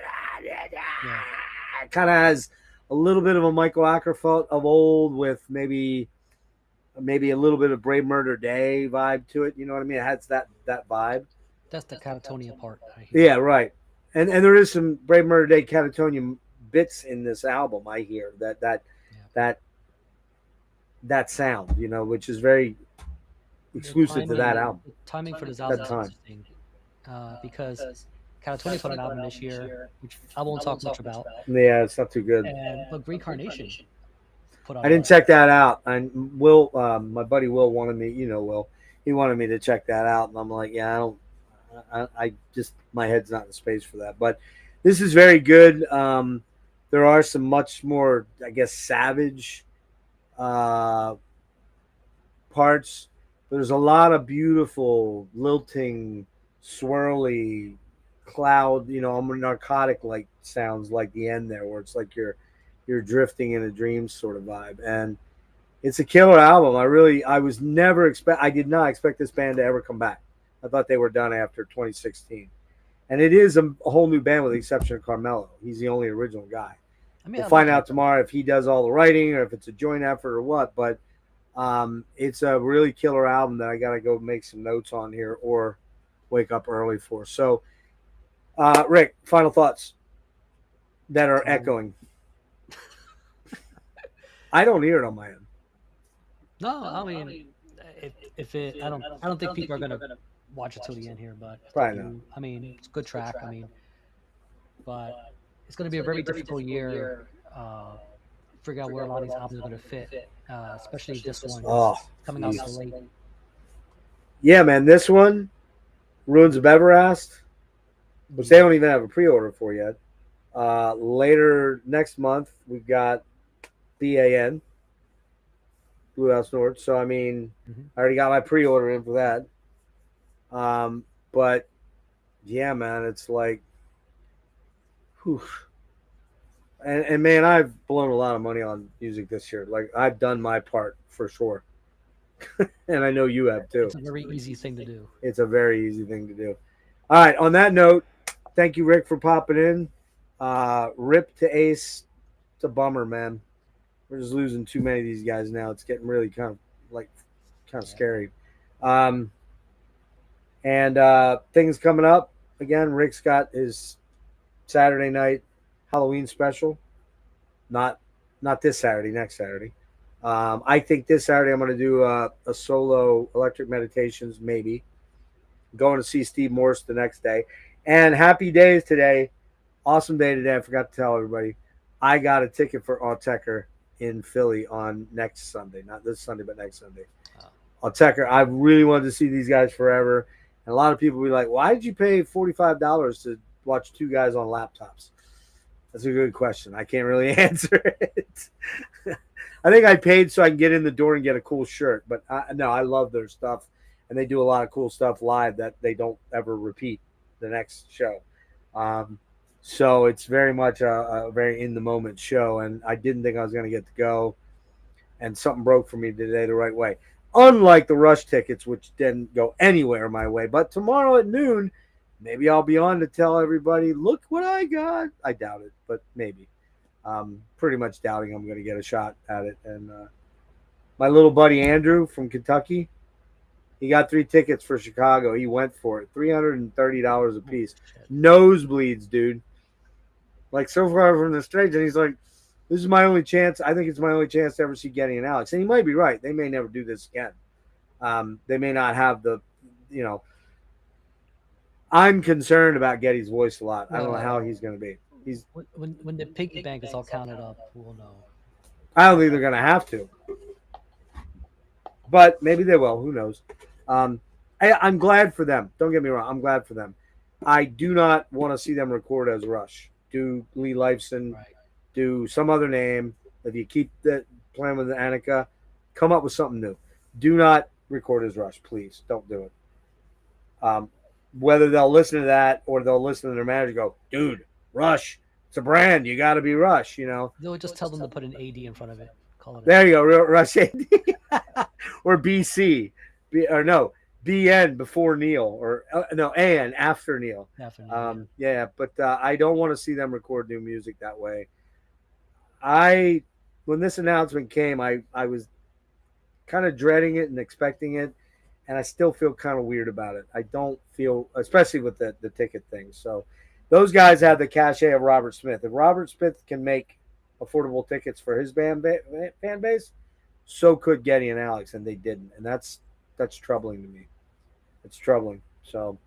kind of has a little bit of a Michael Ackerfeld of old, with maybe a little bit of Brave Murder Day vibe to it. You know what I mean? It has that vibe. That's the Catatonia part. Yeah, right. And there is some Brave Murder Day Catatonia bits in this album. I hear that sound, which is very exclusive to that album. The timing for this album is interesting, because Catatonia put an album this year, which I won't talk much about. Yeah, it's not too good. But Green Carnation put out. I didn't check that out. And Will, my buddy Will wanted me. Will, he wanted me to check that out, and I'm like, yeah, I just, my head's not in space for that. But this is very good. There are some much more, I guess, savage uh, parts. There's a lot of beautiful, lilting, swirly cloud, narcotic like sounds like the end there, where it's like you're drifting in a dream sort of vibe. And it's a killer album. I did not expect this band to ever come back. I thought they were done after 2016. And it is a whole new band with the exception of Carmelo. He's the only original guy. I mean, We'll find out tomorrow if he does all the writing or if it's a joint effort or what. But it's a really killer album that I got to go make some notes on here or wake up early for. So, Rick, final thoughts that are echoing. I don't hear it on my end. No, I mean, if it, I don't think people are gonna watch it till the end here, but Probably not. I mean, it's a good track. I mean, but it's gonna be a very difficult year. Figure out where a lot of these albums are gonna fit, especially this one. Oh, coming out so late. Yeah, man, this one, Ruins of Everast, which they don't even have a pre-order for yet. Later next month, we've got BAN, Blue House North. So, I mean, I already got my pre-order in for that. But, yeah, man, it's like, whew. And man, I've blown a lot of money on music this year. Like, I've done my part for sure. And I know you have too. It's a very easy thing to do. It's a very easy thing to do. All right. On that note, thank you, Rick, for popping in. Rip to Ace. It's a bummer, man. We're just losing too many of these guys now. It's getting really kind of scary. And things coming up. Again, Rick's got his Saturday night Halloween special. Not this Saturday, next Saturday. I think this Saturday I'm going to do a solo Electric Meditations, maybe. Going to see Steve Morse the next day. And happy days today. Awesome day today. I forgot to tell everybody. I got a ticket for Autechre in Philly on next Sunday. Not this Sunday, but next Sunday. Autechre. I really wanted to see these guys forever. And a lot of people will be like, why did you pay $45 to watch two guys on laptops? That's a good question. I can't really answer it. I think I paid so I can get in the door and get a cool shirt. But no, I love their stuff. And they do a lot of cool stuff live that they don't ever repeat the next show. So it's very much a very in-the-moment show. And I didn't think I was going to get to go. And something broke for me today the right way. Unlike the Rush tickets, which didn't go anywhere my way. But tomorrow at noon, maybe I'll be on to tell everybody, look what I got. I doubt it, but maybe. Pretty much doubting I'm going to get a shot at it. And my little buddy Andrew from Kentucky, he got 3 tickets for Chicago. He went for it. $330 a piece. Nosebleeds, dude. Like, so far from the stage. And he's like, this is my only chance. I think it's my only chance to ever see Getty and Alex. And he might be right. They may never do this again. They may not have the, I'm concerned about Getty's voice a lot. I don't know how he's going to be. When the piggy bank is all counted up, we'll know. I don't think they're going to have to. But maybe they will. Who knows? I'm glad for them. Don't get me wrong. I'm glad for them. I do not want to see them record as Rush. Do Lee Lifeson. Right. Do some other name. If you keep playing with Annika, come up with something new. Do not record as Rush, please. Don't do it. Whether they'll listen to that or they'll listen to their manager go, dude, Rush, it's a brand. You got to be Rush, They'll just tell them to put an AD in front of it. Call it there you go, Rush AD. Or BC. BN before Neil. Or AN after Neil. Yeah, but I don't want to see them record new music that way. When this announcement came, I was kind of dreading it and expecting it. And I still feel kind of weird about it. I don't feel, especially with the ticket thing. So those guys have the cachet of Robert Smith. If Robert Smith can make affordable tickets for his fan base, so could Getty and Alex, and they didn't. And that's troubling to me. It's troubling. So,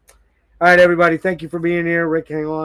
all right, everybody. Thank you for being here. Rick, hang on.